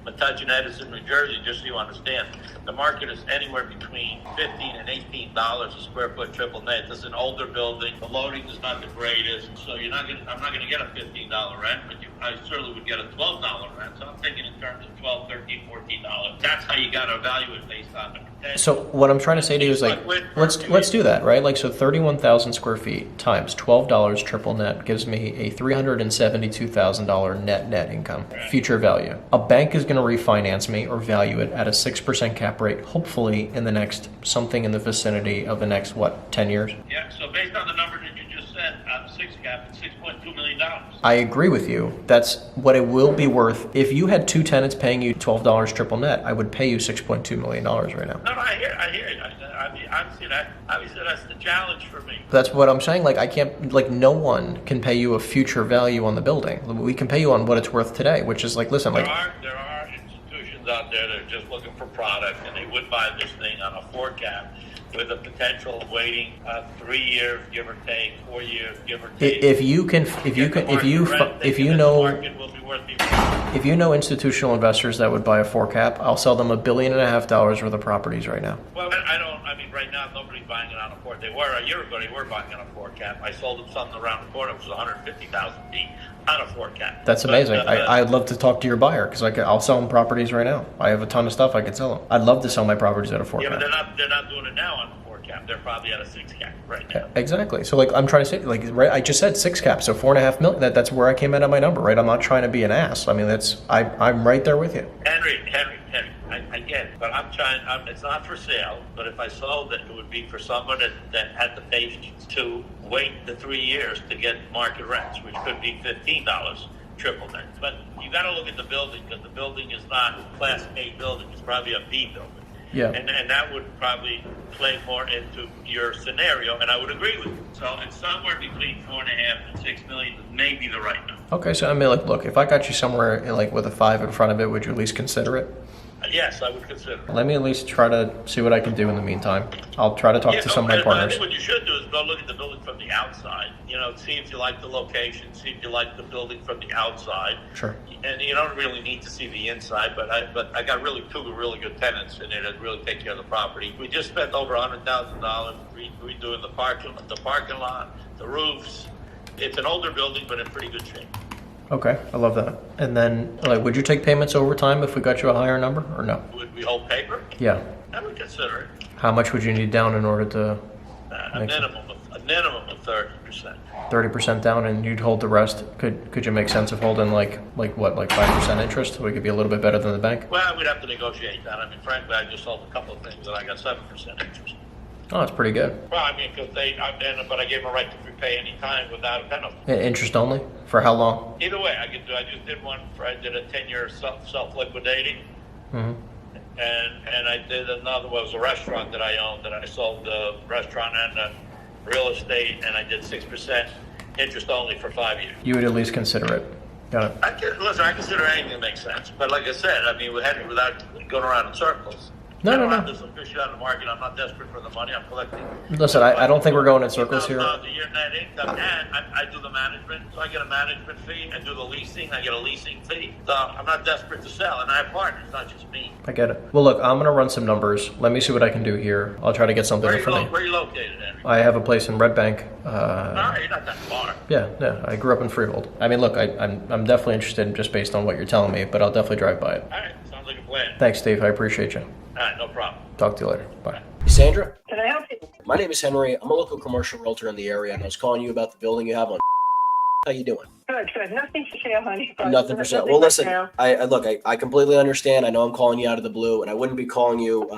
Metuchen, Edison, New Jersey, just so you understand, the market is anywhere between $15 and $18 a square foot triple net. This is an older building. The loading is not the greatest, so I'm not going to get a $15 rent, but I certainly would get a $12 rent. So I'm thinking in terms of $12, $13, $14. That's how you got to evaluate based on the potential. So what I'm trying to say to you is like, let's do that, right? Like, so 31,000 square feet times $12 triple net gives me a $372,000 net income, future value. A bank is going to refinance me or value it at a 6% cap rate, hopefully in the next, something in the vicinity of the next, 10 years? Yeah, so based on the number that you just said, on the 6 cap, it's $6.2 million. I agree with you. That's what it will be worth. If you had 2 tenants paying you $12 triple net, I would pay you $6.2 million right now. No, I hear you. I mean, obviously that's the challenge for me. That's what I'm saying. Like, I can't, like, no one can pay you a future value on the building. We can pay you on what it's worth today, which is like, listen, there are institutions out there that are just looking for product, and they would buy this thing on a 4 cap. with a potential of waiting 3 years, give or take, 4 years, give or take. If you know institutional investors that would buy a 4 cap, I'll sell them $1.5 billion worth of properties right now. Well, I mean, right now, nobody's buying it on a 4. They were a year ago, they were buying on a 4 cap. I sold them something around the corner, which was 150,000 feet on a 4 cap. That's amazing. I'd love to talk to your buyer because I'll sell them properties right now. I have a ton of stuff I could sell them. I'd love to sell my properties at a 4 Yeah, cap. but they're not doing it now on a 4 cap. They're probably at a 6 cap right now. Exactly. So I'm trying to say, right, I just said 6 cap, so $4.5 million. That's where I came in on my number, right? I'm not trying to be an ass. I mean, I'm right there with you. Henry, I get it, but it's not for sale, but if I sold it, it would be for someone that had the patience to wait the 3 years to get market rents, which could be $15, triple net. But you got to look at the building, because the building is not a Class A building, it's probably a B building. Yeah. And that would probably play more into your scenario, and I would agree with you. So it's somewhere between 4.5 and 6 million, maybe the right number. Okay, so I mean, look, if I got you somewhere with a 5 in front of it, would you at least consider it? Yes, I would consider it. Let me at least try to see what I can do in the meantime. I'll try to talk to some of my partners. I think what you should do is go look at the building from the outside. See if you like the location, see if you like the building from the outside. Sure. And you don't really need to see the inside, but I got two really good tenants in there that really take care of the property. We just spent over $100,000 redoing the parking lot, the roofs. It's an older building, but in pretty good shape. Okay, I love that. And then, would you take payments over time if we got you a higher number, or no? Would we hold paper? Yeah. I would consider it. How much would you need down in order to? A minimum of 30%. 30% down, and you'd hold the rest. Could you make sense of holding like 5% interest? So we could be a little bit better than the bank. Well, we'd have to negotiate that. I mean, frankly, I just sold a couple of things and I got 7% interest. Oh, that's pretty good. Well, I mean, but I gave them a right to prepay any time without a penalty. Interest only? For how long? Either way, I just did one. I did a 10-year self-liquidating. Mm-hmm. And I did another one. It was a restaurant that I owned, that I sold the restaurant and the real estate, and I did 6% interest only for 5 years. You would at least consider it. Got it. I consider anything that makes sense. But like I said, I mean, without going around in circles. No. I don't have this fish on the market. I'm not desperate for the money. I'm collecting. Listen, I don't think we're going in circles here. The year net income, and I do the management, so I get a management fee. I do the leasing, I get a leasing fee. So I'm not desperate to sell, and I have partners, not just me. I get it. Well, look, I'm going to run some numbers. Let me see what I can do here. I'll try to get something in for me. Where are you located, Henry? I have a place in Red Bank. All right, you're not that far. Yeah. I grew up in Freehold. I mean, look, I'm definitely interested just based on what you're telling me, but I'll definitely drive by it. All right, sounds like a plan. Thanks, Steve. I appreciate you. All right, no problem. Talk to you later. Bye. Sandra? Can I help you? My name is Henry. I'm a local commercial realtor in the area, and I was calling you about the building you have on. How you doing? Good. Nothing for sale, honey. Nothing for sale. Well, listen, I completely understand. I know I'm calling you out of the blue, and I wouldn't be calling you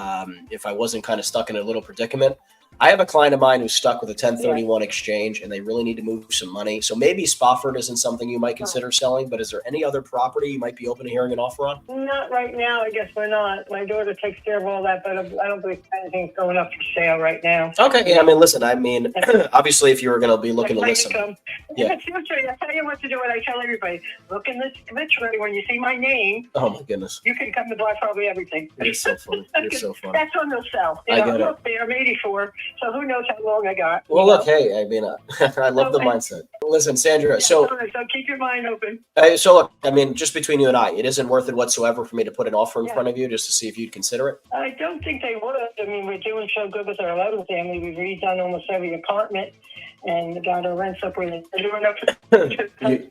if I wasn't kind of stuck in a little predicament. I have a client of mine who's stuck with a 1031 exchange, and they really need to move some money. So maybe Spofford isn't something you might consider selling, but is there any other property you might be open to hearing an offer on? Not right now. I guess we're not. My daughter takes care of all that, but I don't believe anything's going up for sale right now. Okay. Yeah. I mean, listen. Obviously, if you were going to be looking to listen. Yeah. I tell you what to do. What I tell everybody: look in this obituary when you see my name. Oh my goodness. You can come to buy probably everything. You're so funny. You're so funny. That's when they'll sell. I get it. Look, I'm 84. So who knows how long I got? Well, look, hey, I mean, I love the mindset. Listen, Sandra, so keep your mind open. So look, I mean, just between you and I, it isn't worth it whatsoever for me to put an offer in front of you just to see if you'd consider it. I don't think they would. I mean, we're doing so good with our 11 family. We've redone almost every apartment and got our rents up where they're doing up.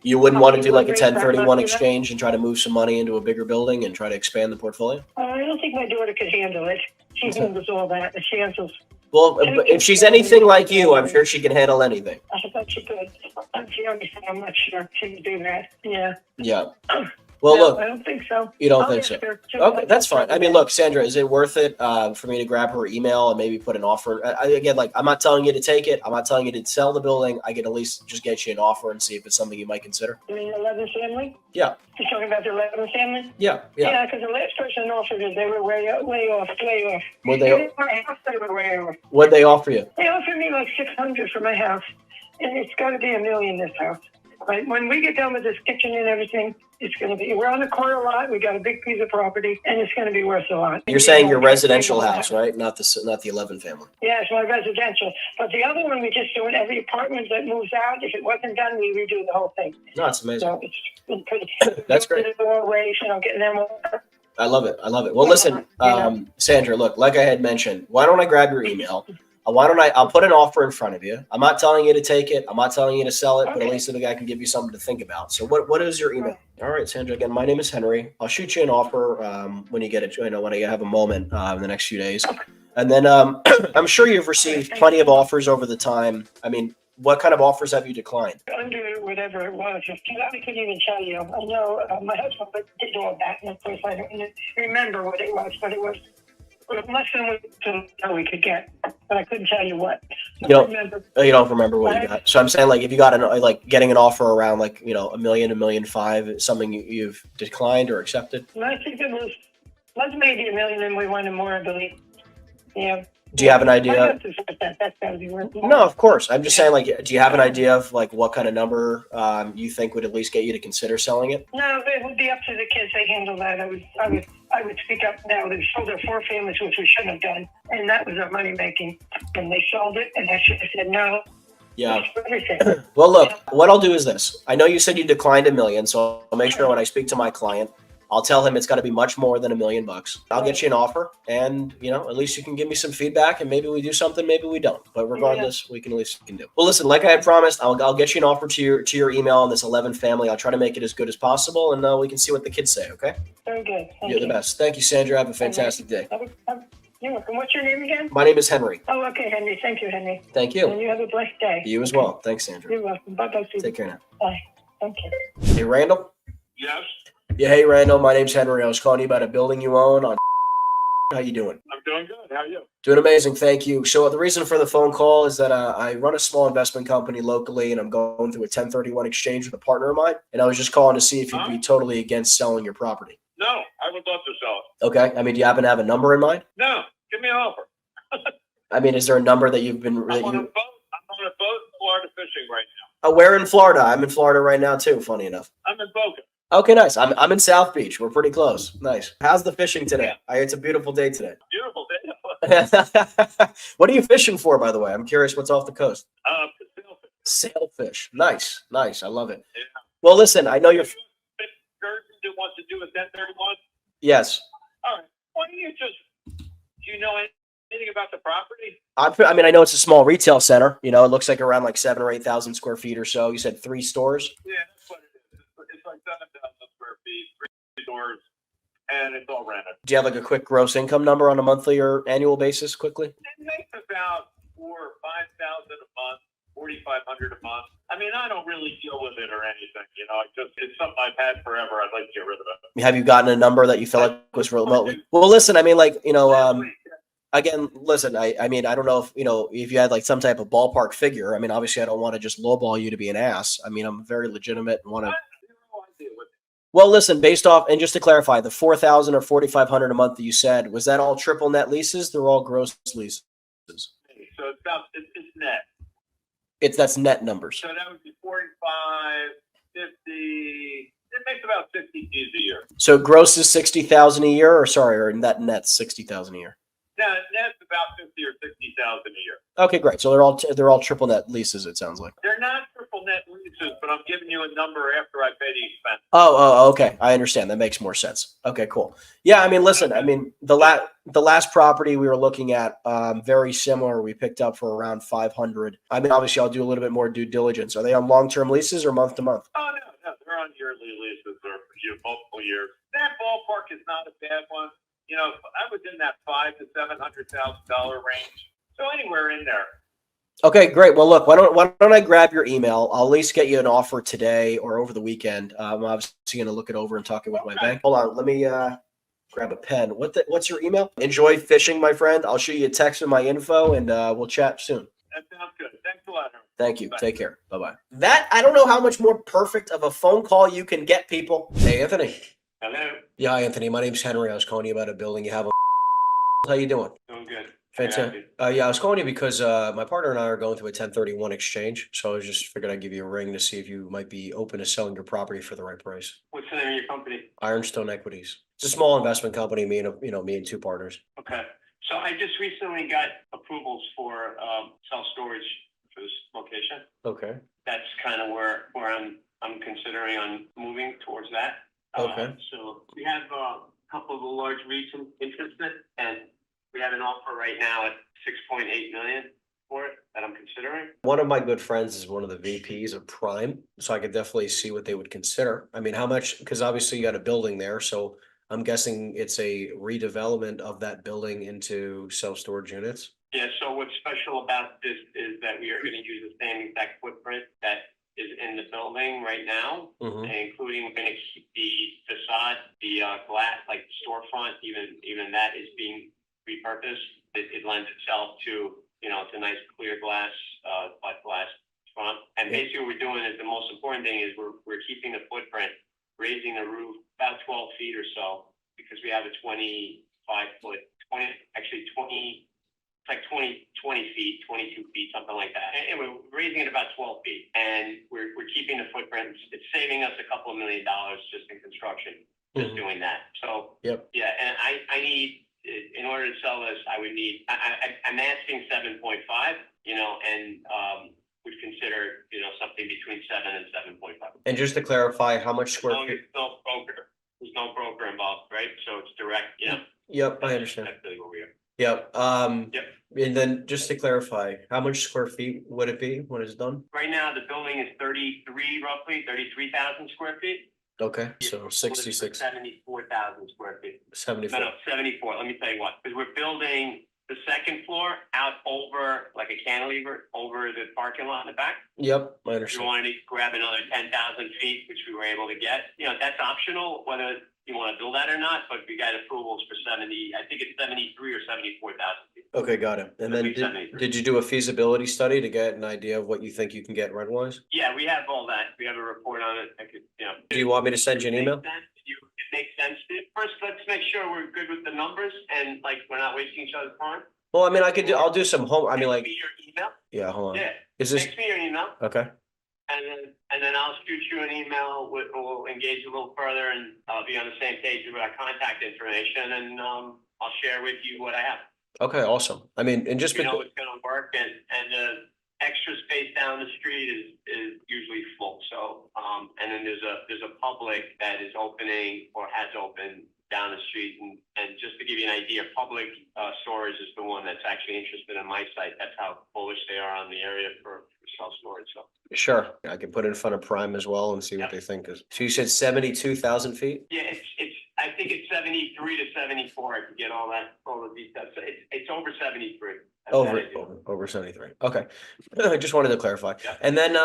You wouldn't want to do like a 1031 exchange and try to move some money into a bigger building and try to expand the portfolio? I don't think my daughter could handle it. She handles all that. She handles. Well, if she's anything like you, I'm sure she can handle anything. I thought she could. I'm not sure she can do that. Yeah. Yeah. Well, no, look. I don't think so. You don't think so? Okay, that's fine. I mean, look, Sandra, is it worth it for me to grab her email and maybe put an offer? Again, I'm not telling you to take it. I'm not telling you to sell the building. I can at least just get you an offer and see if it's something you might consider. You mean 11 family? Yeah. You're talking about the 11 family? Yeah. Yeah, because the last person offered it, they were way off. Would they were way off. What'd they offer you? They offered me like $600 for my house, and it's got to be $1 million this house. But when we get done with this kitchen and everything, it's going to be, we're on the corner lot, we got a big piece of property, and it's going to be worth a lot. You're saying your residential house, right? Not the 11 family. Yeah, it's my residential. But the other one, we just do it every apartment that moves out. If it wasn't done, we redo the whole thing. No, it's amazing. So it's been pretty. That's great. Ways, getting them over. I love it. I love it. Well, listen, Sandra, look, like I had mentioned, why don't I grab your email? I'll put an offer in front of you. I'm not telling you to take it. I'm not telling you to sell it, but at least the guy can give you something to think about. So what is your email? All right, Sandra, again, my name is Henry. I'll shoot you an offer when you get it, when I have a moment in the next few days. And then I'm sure you've received plenty of offers over the time. I mean, what kind of offers have you declined? Under whatever it was. I couldn't even tell you. I know my husband did all that, and of course I don't remember what it was, but it was less than we could get, but I couldn't tell you what. You don't remember what you got. So I'm saying, like, if you got getting an offer around $1 million, $1.5 million, something you've declined or accepted. I think it was maybe $1 million, and we wanted more, I believe. Yeah. Do you have an idea? That's gotta be worth more. No, of course. I'm just saying, do you have an idea of what kind of number you think would at least get you to consider selling it? No, it would be up to the kids. They handle that. I would speak up now. They sold their 4 families, which we shouldn't have done, and that was our money making. And they sold it, and I should have said no. Yeah. Well, look, what I'll do is this. I know you said you declined $1 million, so I'll make sure when I speak to my client, I'll tell him it's got to be much more than $1 million. I'll get you an offer, and at least you can give me some feedback, and maybe we do something, maybe we don't. But regardless, we can at least do. Well, listen, like I had promised, I'll get you an offer to your email on this 11 family. I'll try to make it as good as possible, and we can see what the kids say. Okay? Very good. You're the best. Thank you, Sandra. Have a fantastic day. You're welcome. What's your name again? My name is Henry. Oh, okay, Henry. Thank you, Henry. Thank you. And you have a blessed day. You as well. Thanks, Sandra. You're welcome. Bye-bye. Take care now. Bye. Thank you. Hey, Randall. Yes, Yeah, hey, Randall. My name's Henry. I was calling you about a building you own on. How you doing? I'm doing good. How are you? Doing amazing, thank you. So the reason for the phone call is that I run a small investment company locally, and I'm going through a 1031 exchange with a partner of mine, and I was just calling to see if you'd be totally against selling your property. No, I would love to sell it. Okay. I mean, do you happen to have a number in mind? No, give me an offer. I mean, is there a number that you've been... I'm on a boat in Florida fishing right now. Where in Florida? I'm in Florida right now, too, funny enough. I'm in Boca. Okay, nice. I'm in South Beach. We're pretty close. Nice. How's the fishing today? It's a beautiful day today. Beautiful day. What are you fishing for, by the way? I'm curious what's off the coast. Sailfish. Sailfish. Nice. Nice. I love it. Yeah. Well, listen, I know you're... Excursions that wants to do a 1031? Yes. All right. Why don't you do you know anything about the property? I mean, I know it's a small retail center. It looks like around 7,000 or 8,000 square feet or so. You said 3 stores? Yeah, that's what it is. It's like 7,000 square feet, 3 stores, and it's all rented. Do you have a quick gross income number on a monthly or annual basis quickly? It makes about $4,000 or $5,000 a month, $4,500 a month. I mean, I don't really deal with it or anything. It's something I've had forever. I'd like to get rid of it. Have you gotten a number that you feel like was remotely? Well, listen, I mean, again, listen, I mean, I don't know if you had some type of ballpark figure. I mean, obviously I don't want to just lowball you to be an ass. I mean, I'm very legitimate and want to. Well, listen, based off, and just to clarify, the 4,000 or 4,500 a month that you said, was that all triple net leases? They're all gross leases. So it's net. That's net numbers. So that would be 45, 50. It makes about 60 G's a year. So gross is 60,000 a year, or net's 60,000 a year. No, net's about 50 or 60,000 a year. Okay, great. So they're all triple net leases. It sounds like they're not triple net leases, but I'm giving you a number after I pay the expense. Oh, okay. I understand. That makes more sense. Okay, cool. Yeah, I mean, listen. I mean, the last property we were looking at, very similar. We picked up for around 500. I mean, obviously, I'll do a little bit more due diligence. Are they on long-term leases or month to month? Oh no, they're on yearly leases or multiple years. That ballpark is not a bad one. I was in that $500,000 to $700,000 range. So anywhere in there. Okay, great. Well, look, why don't I grab your email? I'll at least get you an offer today or over the weekend. I'm obviously going to look it over and talk it with my bank. Hold on. Let me grab a pen. What's your email? Enjoy fishing, my friend. I'll shoot you a text with my info, and we'll chat soon. That sounds good. Thanks a lot, Henry. Thank you. Bye. Take care. Bye-bye. I don't know how much more perfect of a phone call you can get, people. Hey, Anthony. Hello. Yeah, hi, Anthony. My name's Henry. I was calling you about a building you have. How you doing? Doing good. Fantastic. Yeah, I was calling you because my partner and I are going to a 1031 exchange. So I was just figured I'd give you a ring to see if you might be open to selling your property for the right price. What's the name of your company? Ironstone Equities. It's a small investment company, me and two partners. Okay. So I just recently got approvals for self-storage for this location. Okay. That's kind of where I'm considering on moving towards that. Okay. So we have a couple of the large REITs interested, and we have an offer right now at 6.8 million for it that I'm considering. One of my good friends is one of the VPs of Prime, so I could definitely see what they would consider. I mean, how much, because obviously you got a building there, so I'm guessing it's a redevelopment of that building into self-storage units. Yeah, so what's special about this is that we are going to use the same exact footprint that is in the building right now, including we're going to keep the facade, the glass, like the storefront, even that is being repurposed. It lends itself to, it's a nice clear glass, but glass front. And basically what we're doing is the most important thing is we're keeping the footprint, raising the roof about 12 feet or so, because we have a 25-foot, 20 feet, 22 feet, something like that. And we're raising it about 12 feet. And we're keeping the footprint. It's saving us a couple of $1 million just in construction, just doing that. So, yeah, and I need, in order to sell this, I would need, I'm asking 7.5, and would consider, something between 7 and 7.5. And just to clarify, how much square feet? There's no broker involved, right? So it's direct, Yep, I understand. That's really where we are. Yep. Yep. And then just to clarify, how much square feet would it be when it's done? Right now, the building is 33,000 square feet. Okay, so 66. 74,000 square feet. 74. No, 74. Let me tell you what, because we're building the second floor out over, like a cantilever, over the parking lot in the back. Yep, I We understand. wanted to grab another 10,000 feet, which we were able to get. That's optional, whether you want to build that or not, but we got approvals for 70, I think it's 73 or 74,000 feet. Okay, got it. And then did you do a feasibility study to get an idea of what you think you can get rent-wise? Yeah, we have all that. We have a report on it. Do you want me to send you an email? It makes sense. First, let's make sure we're good with the numbers and like we're not wasting each other's time. Well, I mean, I'll do some home, like. Text me your email. Yeah, hold on. Yeah. Is this? Text me your email. Okay. And then I'll shoot you an email. We'll engage a little further and I'll be on the same page with our contact information, and I'll share with you what I have. Okay, awesome. I mean, and just it's going to work, and the extra space down the street is usually full. So and then there's a public that is opening or has opened down the street, and just to give you an idea, Public Storage is the one that's actually interested in my site. That's how bullish they are on the area for self-storage. So sure, I can put it in front of Prime as well and see what they think. So you said 72,000 feet? Yeah, I think it's 73 to 74. I can get all the details. So it's over 73. Over 73. Okay. I just wanted to clarify. Yeah. And then,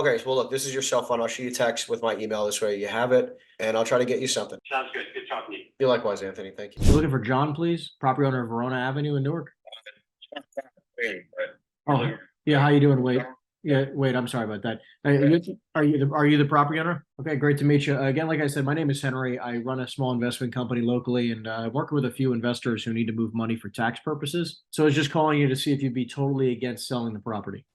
okay, so well, look, this is your cell phone. I'll shoot you a text with my email. This way you have it, and I'll try to get you something. Sounds good. Good talking to you. You likewise, Anthony. Thank you. We're looking for John, please. Property owner of Verona Avenue in Newark. Oh, yeah. How you doing, Wade? Yeah, Wade, I'm sorry about that. Are you the property owner? Okay, great to meet you. Again, like I said, my name is Henry. I run a small investment company locally, and I'm working with a few investors who need to move money for tax purposes. So I was just calling you to see if you'd be totally against selling the property.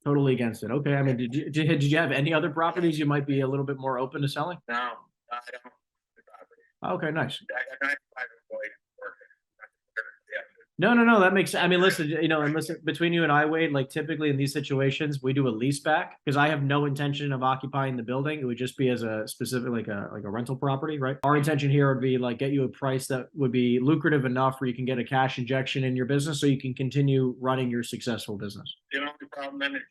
Totally against it. Okay. I mean, did you have any other properties you might be a little bit more open to selling? No, I don't. Okay, nice. I got 95 employees working. No, that makes, I mean, listen, and listen, between you and I, Wade, like typically in these situations, we do a lease back because I have no intention of occupying the building. It would just be as a specific, like a rental property, right? Our intention here would be like get you a price that would be lucrative enough where you can get a cash injection in your business so you can continue running your successful business. The only problem is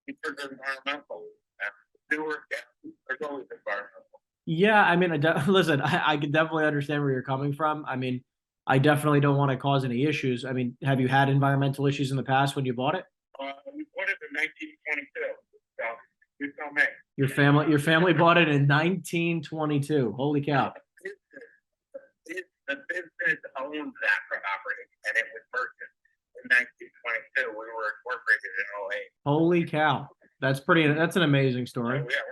because of environmental. There's always environmental. Yeah, I mean, listen, I can definitely understand where you're coming from. I mean, I definitely don't want to cause any issues. I mean, have you had environmental issues in the past when you bought it? We bought it in 1922. So you tell me. Your family bought it in 1922. Holy cow! The business owned that property, and it was purchased in 1922. We were incorporated in 08. Holy cow! That's an amazing story. So, yeah,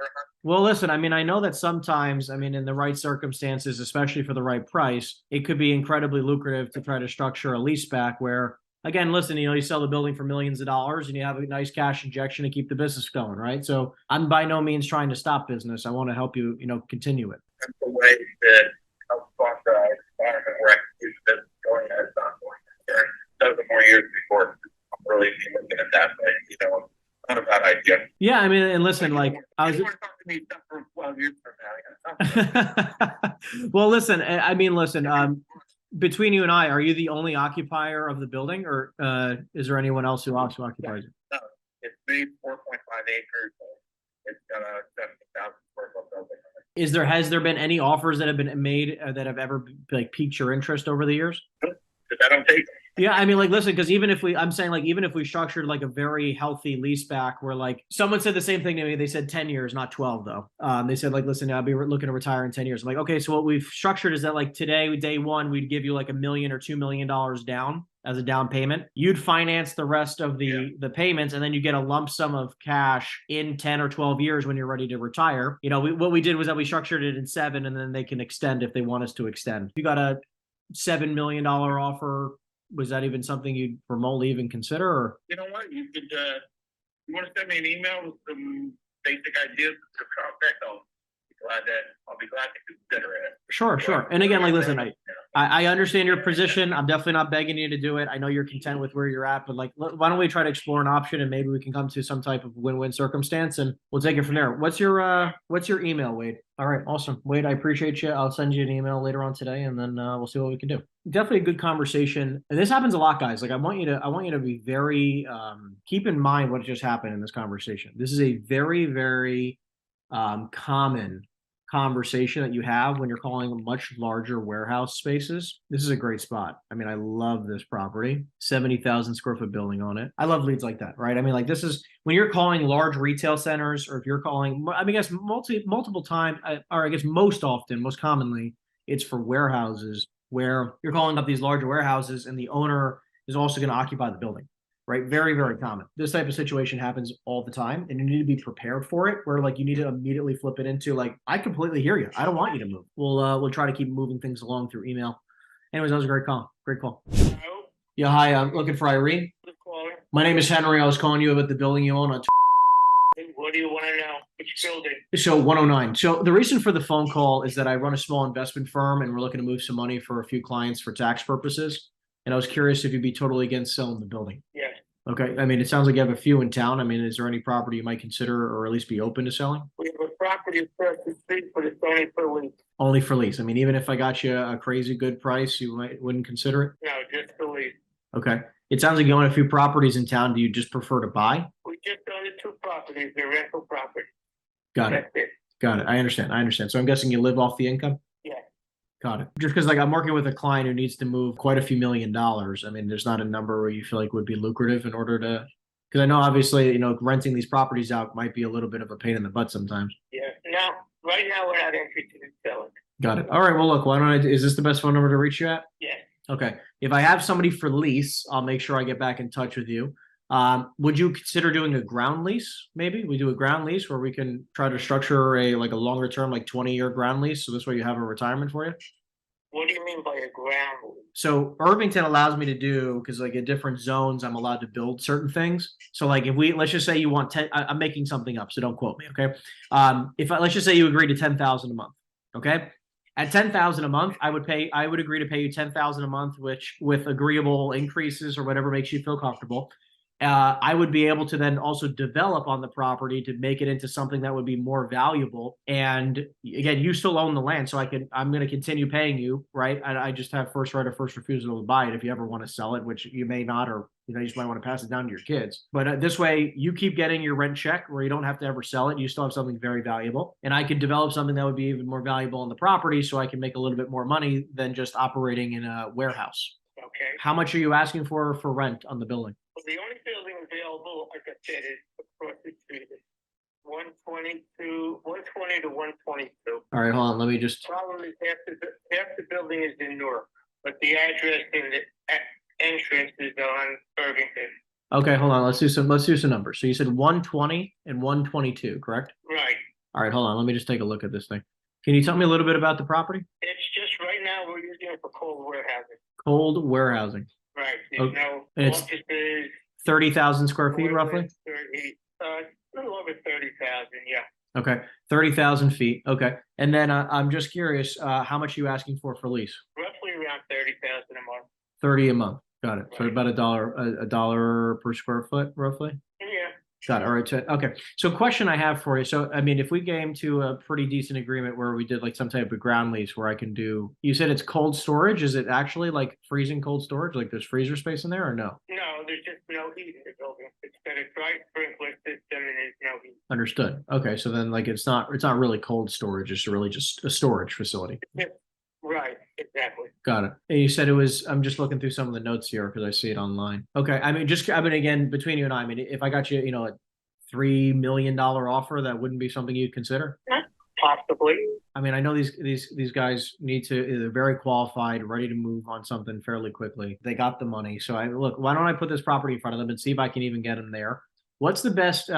Well, listen, I mean, I know that sometimes, I mean, in the right circumstances, especially for the right price, it could be incredibly lucrative to try to structure a lease-back where, again, listen, you sell the building for millions of dollars and you have a nice cash injection to keep the business going, right? So I'm by no means trying to stop business. I want to help you, continue it. That's the way that helps sponsor environment where I can use this going as ongoing. Several more years before I'm really looking at that way, not a bad idea. Yeah, I mean, and listen, like I was. You want to talk to me for 12 years from now? Well, listen, I mean, listen. Between you and I, are you the only occupier of the building, or is there anyone else who also occupies it? No, it's big, 4.5 acres. It's got a 70,000 square foot building. Has there been any offers that have been made that have ever like piqued your interest over the years? Because I don't take them. Yeah, I mean, like, listen, because even if we structured like a very healthy lease back where like someone said the same thing to me, they said 10 years, not 12 though. They said like, listen, I'll be looking to retire in 10 years. I'm like, okay, so what we've structured is that like today, day one, we'd give you like $1 million or $2 million down as a down payment. You'd finance the rest of the payments, and then you get a lump sum of cash in 10 or 12 years when you're ready to retire. What we did was that we structured it in 7, and then they can extend if they want us to extend. You got a $7 million offer. Was that even something you'd remotely even consider? Or? You know what? You could, you want to send me an email with some basic ideas to prospect? I'll be glad to consider it. Sure. And again, like, listen, I understand your position. I'm definitely not begging you to do it. I know you're content with where you're at, but like, why don't we try to explore an option and maybe we can come to some type of win-win circumstance and we'll take it from there. What's your email, Wade? All right, awesome. Wade, I appreciate you. I'll send you an email later on today, and then we'll see what we can do. Definitely a good conversation. And this happens a lot, guys. Like I want you to be very, keep in mind what just happened in this conversation. This is a very, very common conversation that you have when you're calling much larger warehouse spaces. This is a great spot. I mean, I love this property, 70,000 square foot building on it. I love leads like that, right? I mean, like this is when you're calling large retail centers, or if you're calling, I mean, I guess multiple times, or I guess most often, most commonly, it's for warehouses where you're calling up these larger warehouses and the owner is also going to occupy the building. Right? Very, very common. This type of situation happens all the time, and you need to be prepared for it, where like you need to immediately flip it into like, I completely hear you. I don't want you to move. We'll try to keep moving things along through email. Anyways, that was a great call. Great call. Hello? Yeah, hi. I'm looking for Irene. My name is Henry. I was calling you about the building you own on. What do you want to know? Which building? So 109. So the reason for the phone call is that I run a small investment firm, and we're looking to move some money for a few clients for tax purposes. And I was curious if you'd be totally against selling the building. Yes. Okay. I mean, it sounds like you have a few in town. I mean, is there any property you might consider or at least be open to selling? We have a property across the street, but it's only for lease. Only for lease. I mean, even if I got you a crazy good price, you wouldn't consider it? No, just for lease. Okay. It sounds like you own a few properties in town. Do you just prefer to buy? We just own the 2 properties. They're rental properties. Got it. That's it. Got it. I understand. So I'm guessing you live off the income? Yeah. Got it. Just because like I'm working with a client who needs to move quite a few $1 million. I mean, there's not a number where you feel like would be lucrative in order to, because I know obviously, renting these properties out might be a little bit of a pain in the butt sometimes. Yeah. No, right now we're not interested in selling. Got it. All right. Well, look, is this the best phone number to reach you at? Yeah. Okay. If I have somebody for lease, I'll make sure I get back in touch with you. Would you consider doing a ground lease? Maybe we do a ground lease where we can try to structure a longer term, like 20-year ground lease. So this way you have a retirement for you. What do you mean by a ground lease? So Irvington allows me to do, because like in different zones, I'm allowed to build certain things. So like if let's just say you want 10, I'm making something up, so don't quote me. Okay. Let's just say you agree to 10,000 a month. Okay. At 10,000 a month, I would agree to pay you 10,000 a month, which with agreeable increases or whatever makes you feel comfortable. I would be able to then also develop on the property to make it into something that would be more valuable. And again, you still own the land, so I'm going to continue paying you, right? I just have first right of first refusal to buy it if you ever want to sell it, which you may not, or you just might want to pass it down to your kids. But this way, you keep getting your rent check where you don't have to ever sell it. You still have something very valuable, and I could develop something that would be even more valuable on the property, so I can make a little bit more money than just operating in a warehouse. Okay. How much are you asking for rent on the building? Well, the only building available, like I said, is across the street. 120 to 122. All right, hold on. Let me just. Probably half the building is in Newark, but the address and the entrance is on Irvington. Okay, hold on. Let's do some numbers. So you said 120 and 122, correct? Right. All right, hold on. Let me just take a look at this thing. Can you tell me a little bit about the property? It's just right now we're using it for cold warehousing. Cold warehousing. Right. There's Okay. no And it's offices. 30,000 square feet roughly? 30, a little over 30,000. Yeah. Okay, 30,000 feet. Okay. And then I'm just curious, how much are you asking for lease? Roughly around 30,000 a month. 30 a month. Got it. So Right. about a dollar per square foot roughly? Yeah. Got it. All right. So, okay. So question I have for you. So, I mean, if we came to a pretty decent agreement where we did like some type of ground lease where I can do, you said it's cold storage. Is it actually like freezing cold storage? Like there's freezer space in there or no? No, there's just no heat in the building. It's got a dry sprinkler system and there's no heat. Understood. Okay. So then like it's not really cold storage. It's really just a storage facility. Right, exactly. Got it. And you said it was, I'm just looking through some of the notes here because I see it online. Okay. I mean, again, between you and I mean, if I got you, a $3 million offer, that wouldn't be something you'd consider? Possibly. I mean, I know these guys they're very qualified, ready to move on something fairly quickly. They got the money. So look, why don't I put this property in front of them and see if I can even get them there? What's the best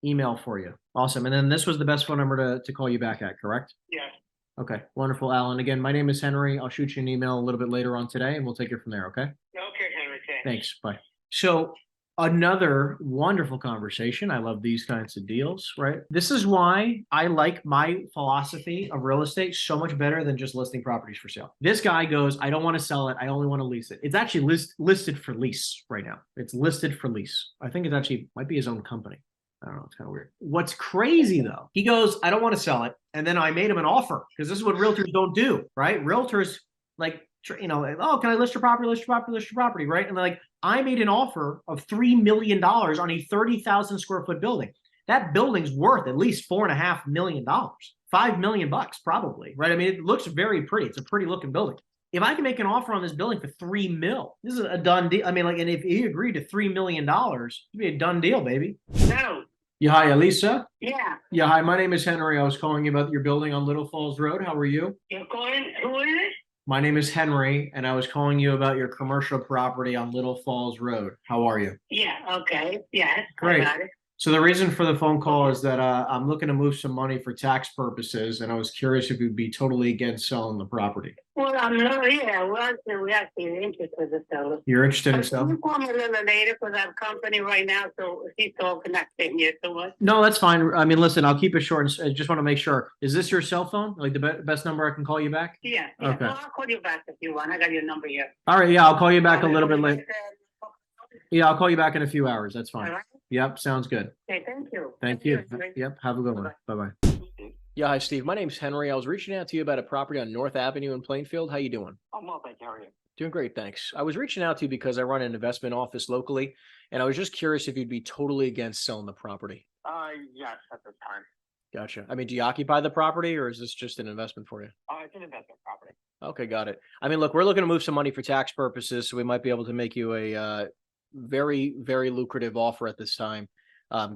email for you? Awesome. And then this was the best phone number to call you back at, correct? Yes. Okay, wonderful, Alan. Again, my name is Henry. I'll shoot you an email a little bit later on today and we'll take it from there, okay? Okay, Henry. Thanks. Bye. So another wonderful conversation. I love these kinds of deals, right? This is why I like my philosophy of real estate so much better than just listing properties for sale. This guy goes, I don't want to sell it. I only want to lease it. It's actually listed for lease right now. It's listed for lease. I think it actually might be his own company. I don't know. It's kind of weird. What's crazy though, he goes, I don't want to sell it. And then I made him an offer because this is what realtors don't do, right? Realtors like, oh, can I list your property, right? And like, I made an offer of $3 million on a 30,000 square foot building. That building's worth at least $4.5 million, $5 million probably, right? I mean, it looks very pretty. It's a pretty looking building. If I can make an offer on this building for $3 million, this is a done deal. I mean, like, and if he agreed to $3 million, it'd be a done deal, baby. No. Yeah, hi, Elisa. Yeah. Yeah, hi, my name is Henry. I was calling you about your building on Little Falls Road. How are you? You're calling? Who is it? My name is Henry, and I was calling you about your commercial property on Little Falls Road. How are you? Yeah, okay. Yes. Great. I got it. So the reason for the phone call is that I'm looking to move some money for tax purposes, and I was curious if you'd be totally against selling the property. Well, I'm not, yeah, we're actually interested in selling. You're interested in Can selling? you call me a little later because I have company right now, so he's all connected here to us. No, that's fine. I mean, listen, I'll keep it short. I just want to make sure. Is this your cell phone? Like the best number I can call you back? Yeah. Okay. Well, I'll call you back if you want. I got your number here. All right. Yeah, I'll call you back a little bit later. Yeah, I'll call you back in a few hours. That's fine. All right. Yep, sounds good. Okay, thank you. Thank you. Yep, have a good one. Bye-bye. Yeah, hi, Steve. My name's Henry. I was reaching out to you about a property on North Avenue in Plainfield. How you doing? I'm well, thank you. How are you? Doing great, thanks. I was reaching out to you because I run an investment office locally, and I was just curious if you'd be totally against selling the property. Yes, at this time. Gotcha. I mean, do you occupy the property, or is this just an investment for you? It's an investment property. Okay, got it. I mean, look, we're looking to move some money for tax purposes, so we might be able to make you a very, very lucrative offer at this time,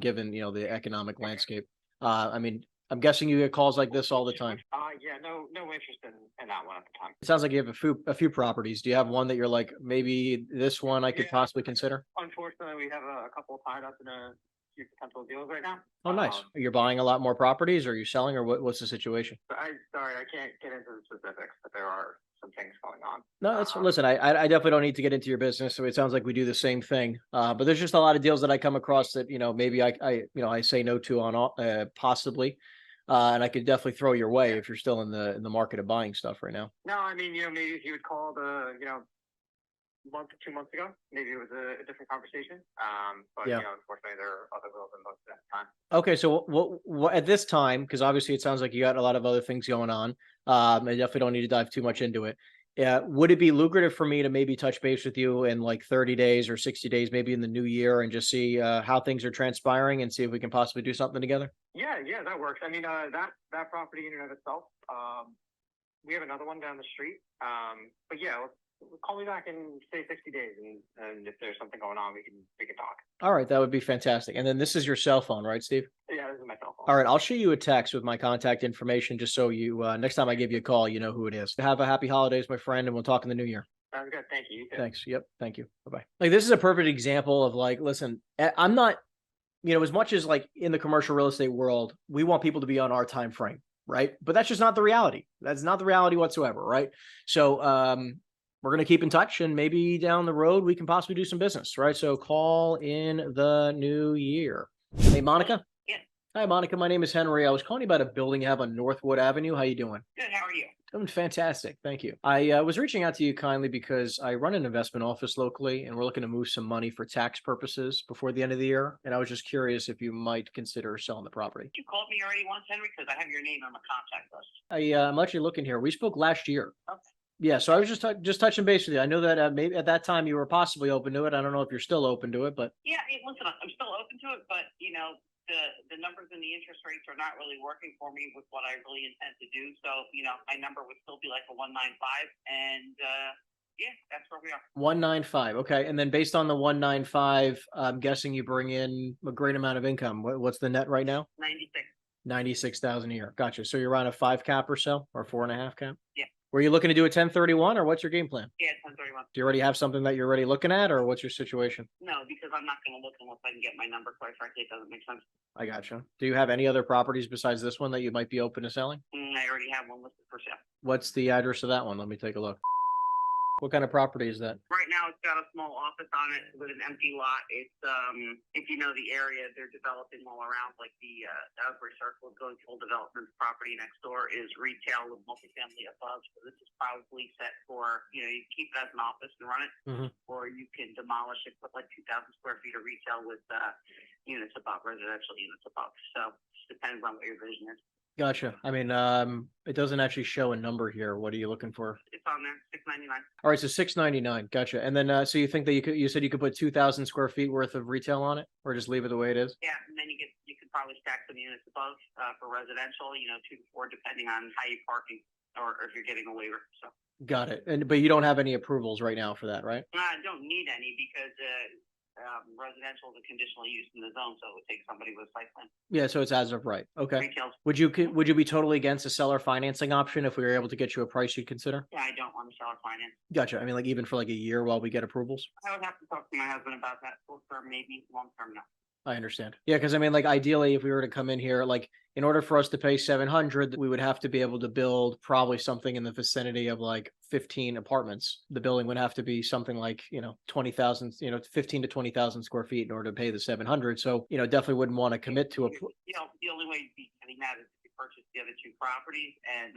given, the economic landscape. I mean, I'm guessing you get calls like this all the time. Yeah, no interest in that one at the time. It sounds like you have a few properties. Do you have one that you're like, maybe this one I could possibly consider? Unfortunately, we have a couple tied up in a few potential deals right now. Oh, nice. You're buying a lot more properties, or are you selling, or what's the situation? Sorry, I can't get into the specifics, but there are some things going on. No, that's listen. I definitely don't need to get into your business, so it sounds like we do the same thing. But there's just a lot of deals that I come across that maybe I say no to on possibly, and I could definitely throw your way if you're still in the market of buying stuff right now. No, I mean maybe if you would call month or 2 months ago, maybe it was a different conversation. But Yeah. Unfortunately, there are other wills involved at that time. Okay, so what at this time, because obviously it sounds like you got a lot of other things going on. I definitely don't need to dive too much into it. Would it be lucrative for me to maybe touch base with you in like 30 days or 60 days, maybe in the new year, and just see how things are transpiring and see if we can possibly do something together? Yeah, that works. I mean, that property in and of itself. We have another one down the street. But yeah, call me back in say 60 days, and if there's something going on, we can talk. All right, that would be fantastic. And then this is your cell phone, right, Steve? Yeah, this is my cell phone. All right, I'll shoot you a text with my contact information just so you next time I give you a call, you know who it is. Have a happy holidays, my friend, and we'll talk in the new year. Sounds good. Thank you. You too. Thanks. Yep. Thank you. Bye-bye. Like, this is a perfect example of like, listen, I'm not you know, as much as like in the commercial real estate world, we want people to be on our time frame, right? But that's just not the reality. That's not the reality whatsoever, right? So we're going to keep in touch, and maybe down the road we can possibly do some business, right? So call in the new year. Hey, Monica. Yeah. Hi, Monica. My name is Henry. I was calling you about a building you have on Northwood Avenue. How you doing? Good. How are you? Doing fantastic. Thank you. I was reaching out to you kindly because I run an investment office locally, and we're looking to move some money for tax purposes before the end of the year. And I was just curious if you might consider selling the property. You called me already once, Henry, because I have your name on my contact list. I'm actually looking here. We spoke last year. Okay. Yeah, so I was just touching base with you. I know that maybe at that time you were possibly open to it. I don't know if you're still open to it, but Yeah, hey, listen, I'm still open to it, but you know, the numbers and the interest rates are not really working for me with what I really intend to do. So, you know, my number would still be like a 195, and yeah, that's where we are. 195. Okay, and then based on the 195, I'm guessing you bring in a great amount of income. What's the net right now? 96. 96,000 a year. Gotcha. So you're around a 5 cap or so, or 4.5 cap? Yeah. Were you looking to do a 1031, or what's your game plan? Yeah, 1031. Do you already have something that you're already looking at, or what's your situation? No, because I'm not going to look unless I can get my number. Quite frankly, it doesn't make sense. I gotcha. Do you have any other properties besides this one that you might be open to selling? I already have one listed for sale. What's the address of that one? Let me take a look. What kind of property is that? Right now, it's got a small office on it with an empty lot. It's if you know the area, they're developing all around, like the Asbury Circle is going full development. Property next door is retail with multifamily above. So this is probably set for, you know, you keep it as an office and run it, or you can demolish it, put like 2,000 square feet of retail with units above, residential units above. So it depends on what your vision is. Gotcha. I mean, it doesn't actually show a number here. What are you looking for? It's on there, $699. All right, so 699. Gotcha. And then, so you think that you said you could put 2,000 square feet worth of retail on it, or just leave it the way it is? Yeah, and then you could probably stack some units above for residential, you know, 2 to 4, depending on how you're parking or if you're getting a waiver. So. Got it. But you don't have any approvals right now for that, right? I don't need any because residential is a conditional use in the zone, so it would take somebody with site plan. Yeah, so it's as of right. Okay. Retail's. Would you be totally against a seller financing option if we were able to get you a price you'd consider? Yeah, I don't want to seller finance. Gotcha. I mean, like even for like a year while we get approvals? I would have to talk to my husband about that. Short term, maybe. Long term, no. I understand. Yeah, because I mean, like ideally, if we were to come in here, like in order for us to pay 700, we would have to be able to build probably something in the vicinity of like 15 apartments. The building would have to be something like, 20,000, 15 to 20,000 square feet in order to pay the 700. So, definitely wouldn't want to commit to a. The only way you'd be getting that is if you purchase the other 2 properties, and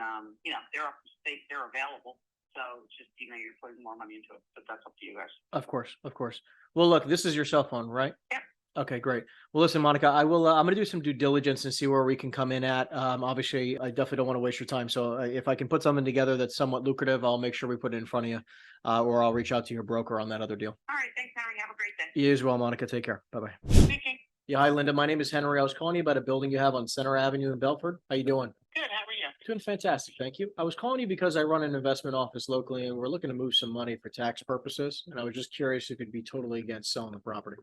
they're up to state, they're available. So it's just, you're putting more money into it, but that's up to you guys. Of course, of course. Well, look, this is your cell phone, right? Yeah. Okay, great. Well, listen, Monica, I'm going to do some due diligence and see where we can come in at. Obviously, I definitely don't want to waste your time. So if I can put something together that's somewhat lucrative, I'll make sure we put it in front of you, or I'll reach out to your broker on that other deal. All right. Thanks, Harry. Have a great day. You as well, Monica. Take care. Bye-bye. Speaking. Yeah, hi, Linda. My name is Henry. I was calling you about a building you have on Center Avenue in Belford. How you doing? Good. How are you? Doing fantastic. Thank you. I was calling you because I run an investment office locally, and we're looking to move some money for tax purposes. And I was just curious if you'd be totally against selling the property.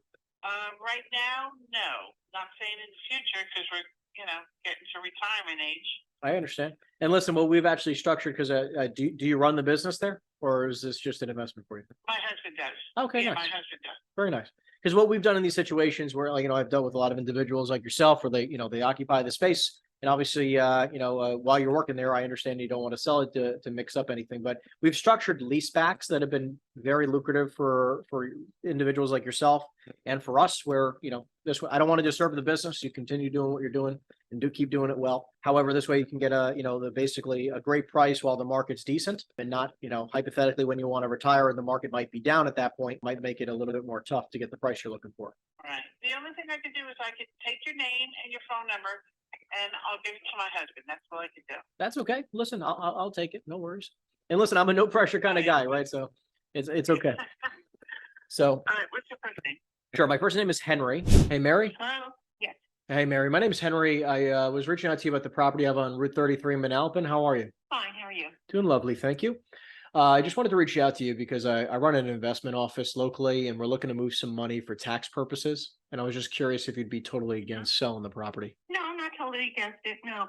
Right now, no. Not saying in the future because we're, getting to retirement age. I understand. And listen, what we've actually structured, because do you run the business there, or is this just an investment for you? My husband does. Okay, Yeah, nice. my husband does. Very nice. Because what we've done in these situations where, I've dealt with a lot of individuals like yourself, where they occupy the space. And obviously, while you're working there, I understand you don't want to sell it to mix up anything, but we've structured lease-backs that have been very lucrative for individuals like yourself and for us, where, this way, I don't want to disturb the business. You continue doing what you're doing and keep doing it well. However, this way you can get basically a great price while the market's decent, and not, hypothetically, when you want to retire and the market might be down at that point, might make it a little bit more tough to get the price you're looking for. Right. The only thing I could do is I could take your name and your phone number, and I'll give it to my husband. That's all I could do. That's okay. Listen, I'll take it. No worries. And listen, I'm a no pressure kind of guy, right? So it's okay. So. All right. What's your first name? Sure. My first name is Henry. Hey, Mary. Hello. Yes. Hey, Mary. My name is Henry. I was reaching out to you about the property I have on Route 33 in Manalapan. How are you? Fine. How are you? Doing lovely. Thank you. I just wanted to reach out to you because I run an investment office locally, and we're looking to move some money for tax purposes. And I was just curious if you'd be totally against selling the property. No, I'm not totally against it. No.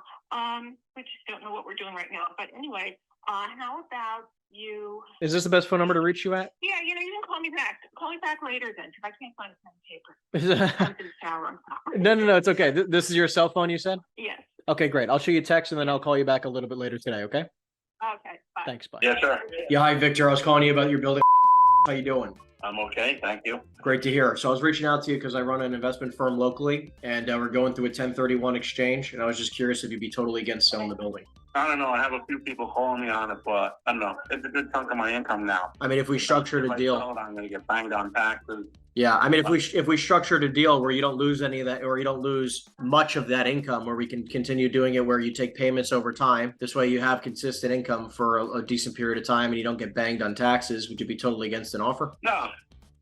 We just don't know what we're doing right now. But anyway, how about you. Is this the best phone number to reach you at? Yeah, you can call me back. Call me back later then, because I can't find a pen and paper. I'm in the shower. I'm sorry. No, it's okay. This is your cell phone, you said? Yes. Okay, great. I'll shoot you a text and then I'll call you back a little bit later today, okay? Okay, bye. Thanks, bye. Yes, sir. Yeah, hi, Victor. I was calling you about your building. How you doing? I'm okay, thank you. Great to hear. So I was reaching out to you because I run an investment firm locally, and we're going through a 1031 exchange, and I was just curious if you'd be totally against selling the building. I don't know, I have a few people calling me on it, but I don't know, it's a good chunk of my income now. I mean, if we structured a deal, I'm gonna get banged on taxes. yeah. I mean, if we structured a deal where you don't lose any of that, or you don't lose much of that income, where we can continue doing it, where you take payments over time. This way, you have consistent income for a decent period of time, and you don't get banged on taxes. Would you be totally against an offer? No,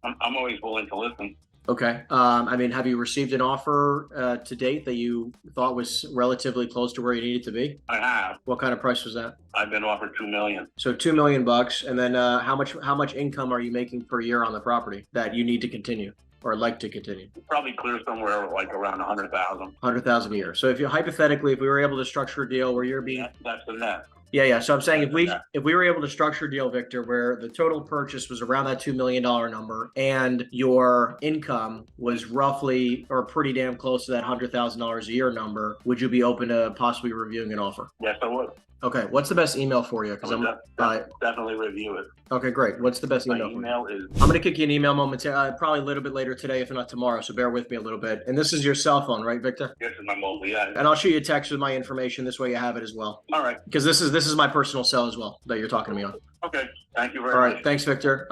I'm always willing to listen. Okay. I mean, have you received an offer to date that you thought was relatively close to where you needed to be? I have. What kind of price was that? I've been offered $2 million. So $2 million bucks, and then how much income are you making per year on the property that you need to continue or like to continue? Probably clear somewhere like around 100,000. 100,000 a year. So if you hypothetically, if we were able to structure a deal where you're being That's the net. Yeah. So I'm saying if we were able to structure a deal, Victor, where the total purchase was around that $2 million number and your income was roughly or pretty damn close to that $100,000 a year number, would you be open to possibly reviewing an offer? Yes, I would. Okay. What's the best email for you? Because I'm definitely review it. Okay, great. What's the best email? My email is. I'm going to kick you an email momentarily, probably a little bit later today, if not tomorrow. So bear with me a little bit. And this is your cell phone, right, Victor? This is my mobile, yeah. And I'll shoot you a text with my information. This way you have it as well. All right. Because this is my personal cell as well that you're talking to me on. Okay. Thank you very much. All right. much. Thanks, Victor.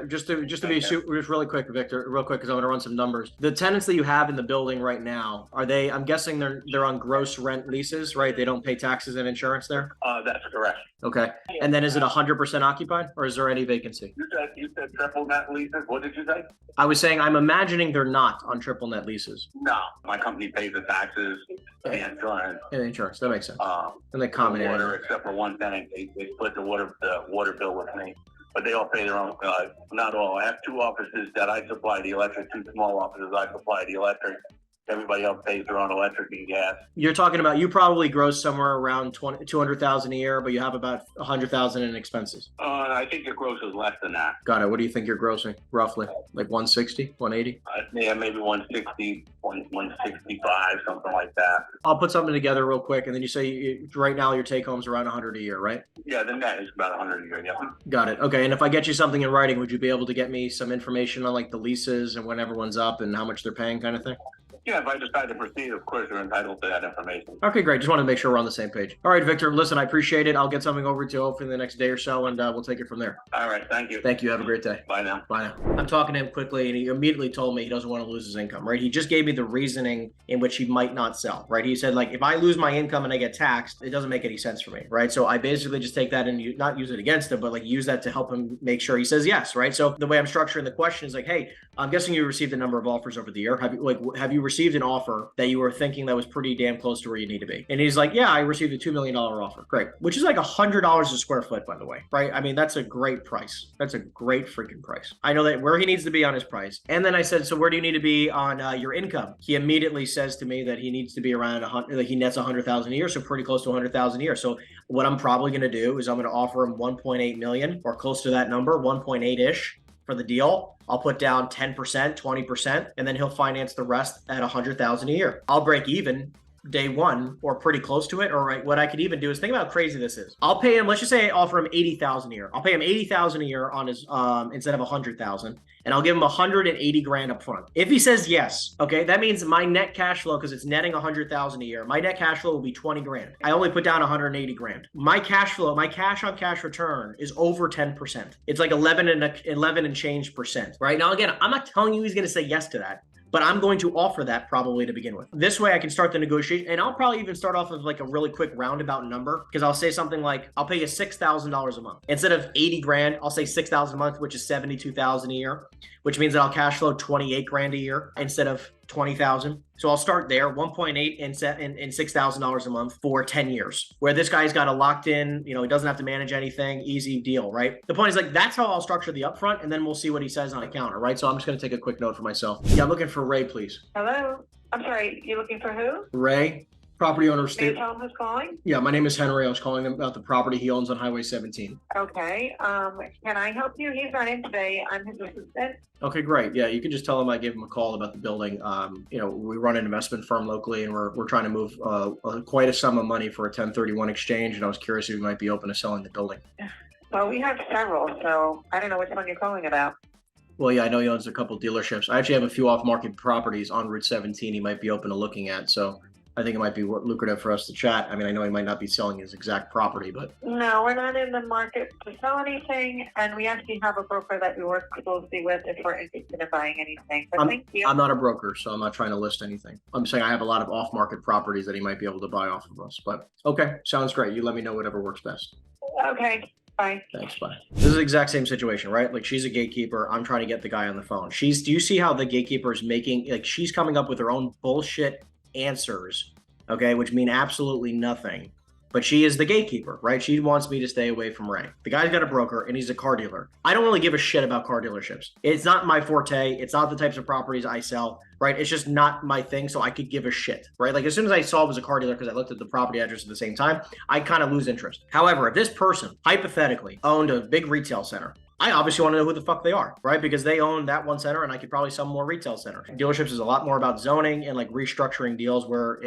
Just to be just really quick, Victor, real quick, because I'm going to run some numbers. The tenants that you have in the building right now, are they? I'm guessing they're on gross rent leases, right? They don't pay taxes and insurance there. That's correct. Okay. And then is it 100% occupied, or is there any vacancy? You said triple net leases. What did you say? I was saying I'm imagining they're not on triple net leases. No, my company pays the taxes, the insurance. And insurance, that makes sense. And the common the water, area. except for one tenant, they split the water bill with me, but they all pay their own. Not all. I have two offices that I supply the electric. Two small offices I supply the electric. Everybody else pays their own electric and gas. You're talking about you probably gross somewhere around 200,000 a year, but you have about 100,000 in expenses. I think the gross is less than that. Got it. What do you think you're grossing roughly? Like 160, 180? Yeah, maybe 160, 165, something like that. I'll put something together real quick, and then you say right now your take home's around 100 a year, right? Yeah, the net is about 100 a year. Yeah. Got it. Okay. And if I get you something in writing, would you be able to get me some information on like the leases and when everyone's up and how much they're paying, kind of thing? Yeah, if I decide to proceed, of course, you're entitled to that information. Okay, great. Just wanted to make sure we're on the same page. All right, Victor, listen, I appreciate it. I'll get something over to you hopefully in the next day or so, and we'll take it from there. All right, thank you. Thank you. Have a great day. Bye now. Bye now. I'm talking to him quickly, and he immediately told me he doesn't want to lose his income, right? He just gave me the reasoning in which he might not sell, right? He said, like, if I lose my income and I get taxed, it doesn't make any sense for me, right? So I basically just take that and not use it against him, but like use that to help him make sure he says yes, right? So the way I'm structuring the question is like, hey, I'm guessing you received a number of offers over the year. Have you received an offer that you were thinking that was pretty damn close to where you need to be? And he's like, yeah, I received a $2 million offer. Great. Which is like $100 a square foot, by the way, right? I mean, that's a great price. That's a great freaking price. I know that where he needs to be on his price. And then I said, so where do you need to be on your income? He immediately says to me that he needs to be around 100, that he nets 100,000 a year. So pretty close to 100,000 a year. So what I'm probably going to do is I'm going to offer him 1.8 million or close to that number, 1.8-ish. For the deal. I'll put down 10%, 20%, and then he'll finance the rest at 100,000 a year. I'll break even day one or pretty close to it. Or right, what I could even do is think about how crazy this is. I'll pay him, let's just say I offer him 80,000 a year. I'll pay him 80,000 a year on his instead of 100,000. And I'll give him 180 grand up front. If he says yes, okay, that means my net cash flow, because it's netting 100,000 a year, my net cash flow will be 20 grand. I only put down 180 grand. My cash flow, my cash on cash return is over 10%. It's like 11 and change percent. Right now, again, I'm not telling you he's going to say yes to that, but I'm going to offer that probably to begin with. This way I can start the negotiation, and I'll probably even start off with like a really quick roundabout number, because I'll say something like, I'll pay you $6,000 a month. Instead of 80 grand, I'll say 6,000 a month, which is 72,000 a year, which means that I'll cash flow 28 grand a year instead of 20,000. So I'll start there, 1.8 and $6,000 a month for 10 years, where this guy's got a locked in, he doesn't have to manage anything, easy deal, right? The point is like, that's how I'll structure the upfront, and then we'll see what he says on a counter, right? So I'm just going to take a quick note for myself. Yeah, I'm looking for Ray, please. Hello? I'm sorry, you're looking for who? Ray Property owner May I state. tell him who's calling? Yeah, my name is Henry. I was calling him about the property he owns on Highway 17. Okay, can I help you? He's not in today. I'm his assistant. Okay, great. Yeah, you can just tell him I gave him a call about the building. We run an investment firm locally, and we're trying to move quite a sum of money for a 1031 exchange, and I was curious if you might be open to selling the building. Well, we have several, so I don't know which one you're calling about. Well, yeah, I know he owns a couple dealerships. I actually have a few off-market properties on Route 17 he might be open to looking at, so I think it might be lucrative for us to chat. I mean, I know he might not be selling his exact property, but... No, we're not in the market to sell anything, and we actually have a broker that we work closely with if we're interested in buying anything. But thank you. I'm not a broker, so I'm not trying to list anything. I'm saying I have a lot of off-market properties that he might be able to buy off of us. But okay, sounds great. You let me know whatever works best. Okay, bye. Thanks, bye. This is the exact same situation, right? Like, she's a gatekeeper. I'm trying to get the guy on the phone. Do you see how the gatekeeper is making, like, she's coming up with her own bullshit answers, okay, which mean absolutely nothing. But she is the gatekeeper, right? She wants me to stay away from Ray. The guy's got a broker and he's a car dealer. I don't really give a shit about car dealerships. It's not my forte. It's not the types of properties I sell, right? It's just not my thing, so I could give a shit, right? Like, as soon as I saw it was a car dealer because I looked at the property address at the same time, I kind of lose interest. However, if this person hypothetically owned a big retail center, I obviously want to know who the fuck they are, right? Because they own that one center and I could probably sell more retail centers. Dealerships is a lot more about zoning and like restructuring deals where,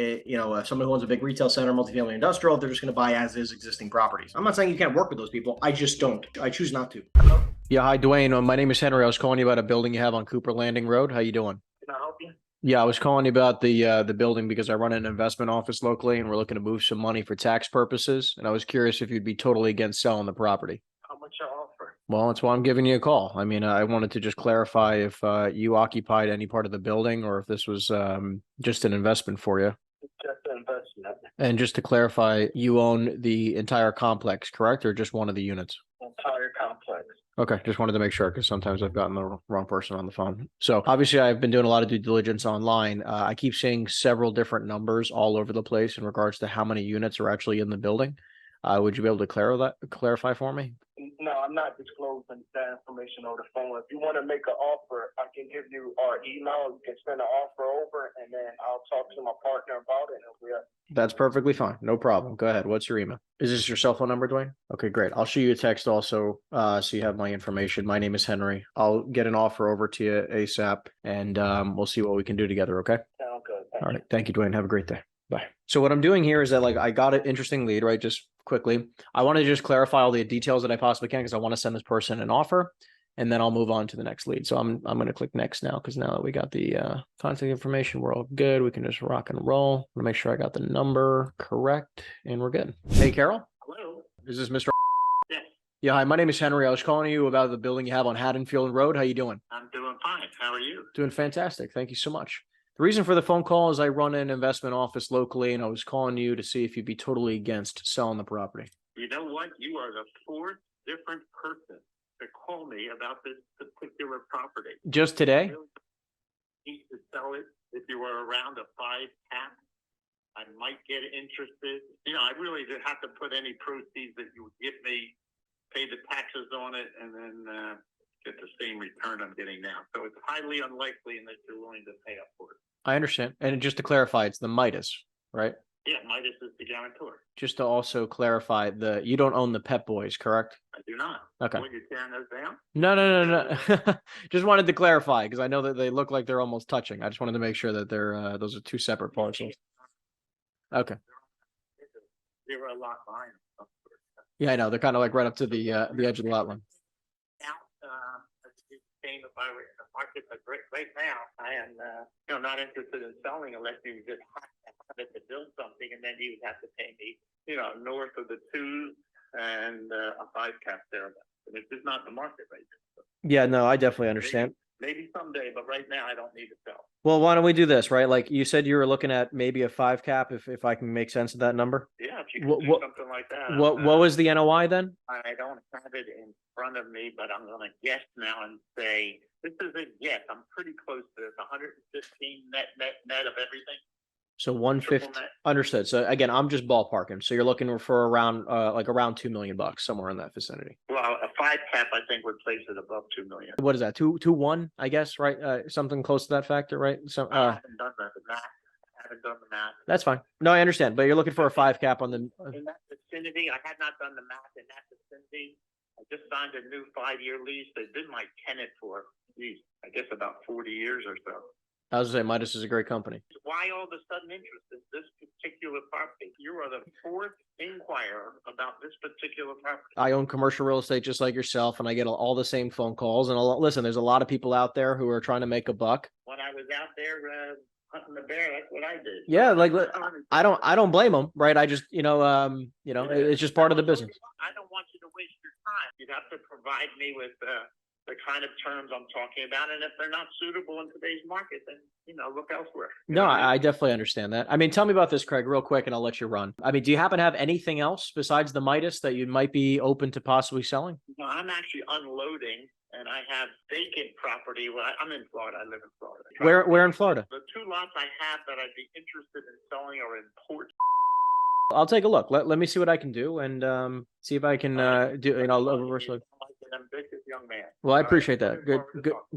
someone who owns a big retail center, multifamily industrial, they're just going to buy as is existing properties. I'm not saying you can't work with those people. I just don't. I choose not to. Yeah, hi, Dwayne. My name is Henry. I was calling you about a building you have on Cooper Landing Road. How you doing? Can I help you? Yeah, I was calling you about the building because I run an investment office locally and we're looking to move some money for tax purposes. And I was curious if you'd be totally against selling the property. How much you offer? Well, that's why I'm giving you a call. I mean, I wanted to just clarify if you occupied any part of the building or if this was just an investment for you. It's just an investment. And just to clarify, you own the entire complex, correct? Or just one of the units? Entire complex. Okay, just wanted to make sure because sometimes I've gotten the wrong person on the phone. So obviously I've been doing a lot of due diligence online. I keep seeing several different numbers all over the place in regards to how many units are actually in the building. Would you be able to clarify for me? No, I'm not disclosing that information over the phone. If you want to make an offer, I can give you our email. You can send an offer over, and then I'll talk to my partner about it. That's perfectly fine. No problem. Go ahead. What's your email? Is this your cell phone number, Dwayne? Okay, great. I'll shoot you a text also so you have my information. My name is Henry. I'll get an offer over to you ASAP, and we'll see what we can do together, okay? Sounds good. All right. Thank you, Dwayne. Have a great day. Bye. So what I'm doing here is that, like, I got an interesting lead, right? Just quickly. I want to just clarify all the details that I possibly can because I want to send this person an offer and then I'll move on to the next lead. So I'm going to click next now because now that we got the contact information, we're all good. We can just rock and roll. I'm going to make sure I got the number correct and we're good. Hey, Carol. Hello. Is this Mr. Yes. Yeah, hi, my name is Henry. I was calling you about the building you have on Haddonfield Road. How you doing? I'm doing fine. How are you? Doing fantastic. Thank you so much. The reason for the phone call is I run an investment office locally, and I was calling you to see if you'd be totally against selling the property. You know what? You are the fourth different person to call me about this particular property. Just today? Need to sell it if you were around a 5 cap. I might get interested. I really did have to put any proceeds that you would give me, pay the taxes on it, and then get the same return I'm getting now. So it's highly unlikely that you're willing to pay up for it. I understand. And just to clarify, it's the Midas, right? Yeah, Midas is the guarantor. Just to also clarify, you don't own the Pep Boys, correct? I do not. Okay. Will you tearing those down? No. Just wanted to clarify because I know that they look like they're almost touching. I just wanted to make sure that they're those are two separate parcels. Okay. They were a lot behind. Yeah, I know. They're kind of like right up to the edge of the lot line. The market's right now. I am not interested in selling unless you just have to build something, and then you would have to pay me, north of the 2 and a 5 cap there. And it's just not the market right now. Yeah, no, I definitely understand. Maybe someday, but right now I don't need to sell. Well, why don't we do this, right? Like you said, you were looking at maybe a 5 cap if I can make sense of that number. Yeah, if you can do something like that. What was the NOI then? I don't have it in front of me, but I'm going to guess now and say, this is a guess. I'm pretty close to this. 115 net of everything. So 150. Understood. So again, I'm just ballparking. So you're looking for around around $2 million, somewhere in that vicinity. Well, a 5 cap, I think, would place it above 2 million. What is that? 2.1, I guess, right? Something close to that factor, right? So I haven't done that. I haven't done the math. That's fine. No, I understand, but you're looking for a 5 cap on the. In that vicinity, I had not done the math in that vicinity. I just signed a new 5-year lease. They've been my tenant for, geez, I guess about 40 years or so. I was gonna say Midas is a great company. Why all the sudden interest in this particular property? You are the 4th inquirer about this particular property. I own commercial real estate just like yourself, and I get all the same phone calls. And listen, there's a lot of people out there who are trying to make a buck. When I was out there hunting the bear, that's what I did. Yeah, like I don't blame them, right? I just it's just part of the business. I don't want you to waste your time. You'd have to provide me with the kind of terms I'm talking about, and if they're not suitable in today's market, then look elsewhere. No, I definitely understand that. I mean, tell me about this, Craig, real quick, and I'll let you run. I mean, do you happen to have anything else besides the Midas that you might be open to possibly selling? No, I'm actually unloading, and I have vacant property. Well, I'm in Florida. I live in Florida. Where in Florida? The 2 lots I have that I'd be interested in selling are in Port. I'll take a look. Let me see what I can do and see if I can do reverse look. An ambitious young man. Well, I appreciate that.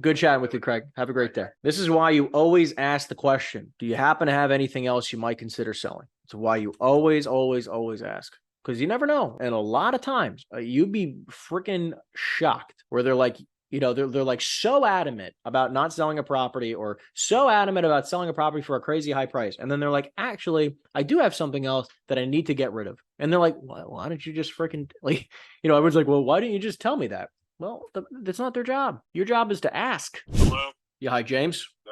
Good chatting with you, Craig. Have a great day. This is why you always ask the question, do you happen to have anything else you might consider selling? It's why you always ask. Because you never know. And a lot of times you'd be freaking shocked where they're like, they're like so adamant about not selling a property or so adamant about selling a property for a crazy high price. And then they're like, actually, I do have something else that I need to get rid of. And they're like, why don't you just freaking everyone's like, well, why didn't you just tell me that? Well, that's not their job. Your job is to ask. Hello? Yeah. Hi, James. No,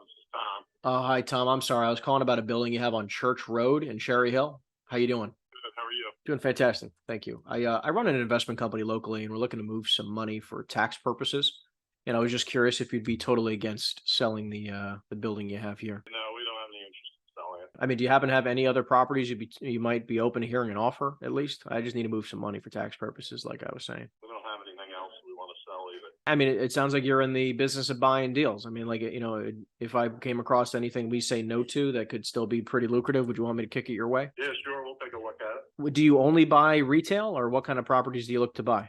this is Tom. Oh, hi, Tom. I'm sorry. I was calling about a building you have on Church Road in Cherry Hill. How you doing? Good. How are you? Doing fantastic. Thank you. I run an investment company locally, and we're looking to move some money for tax purposes. And I was just curious if you'd be totally against selling the building you have here. No, we don't have any interest in selling it. I mean, do you happen to have any other properties you might be open to hearing an offer at least? I just need to move some money for tax purposes, like I was saying. We don't have anything else we want to sell either. I mean, it sounds like you're in the business of buying deals. I mean, like, if I came across anything we say no to that could still be pretty lucrative, would you want me to kick it your way? Yeah, sure. We'll take a look at it. Do you only buy retail, or what kind of properties do you look to buy?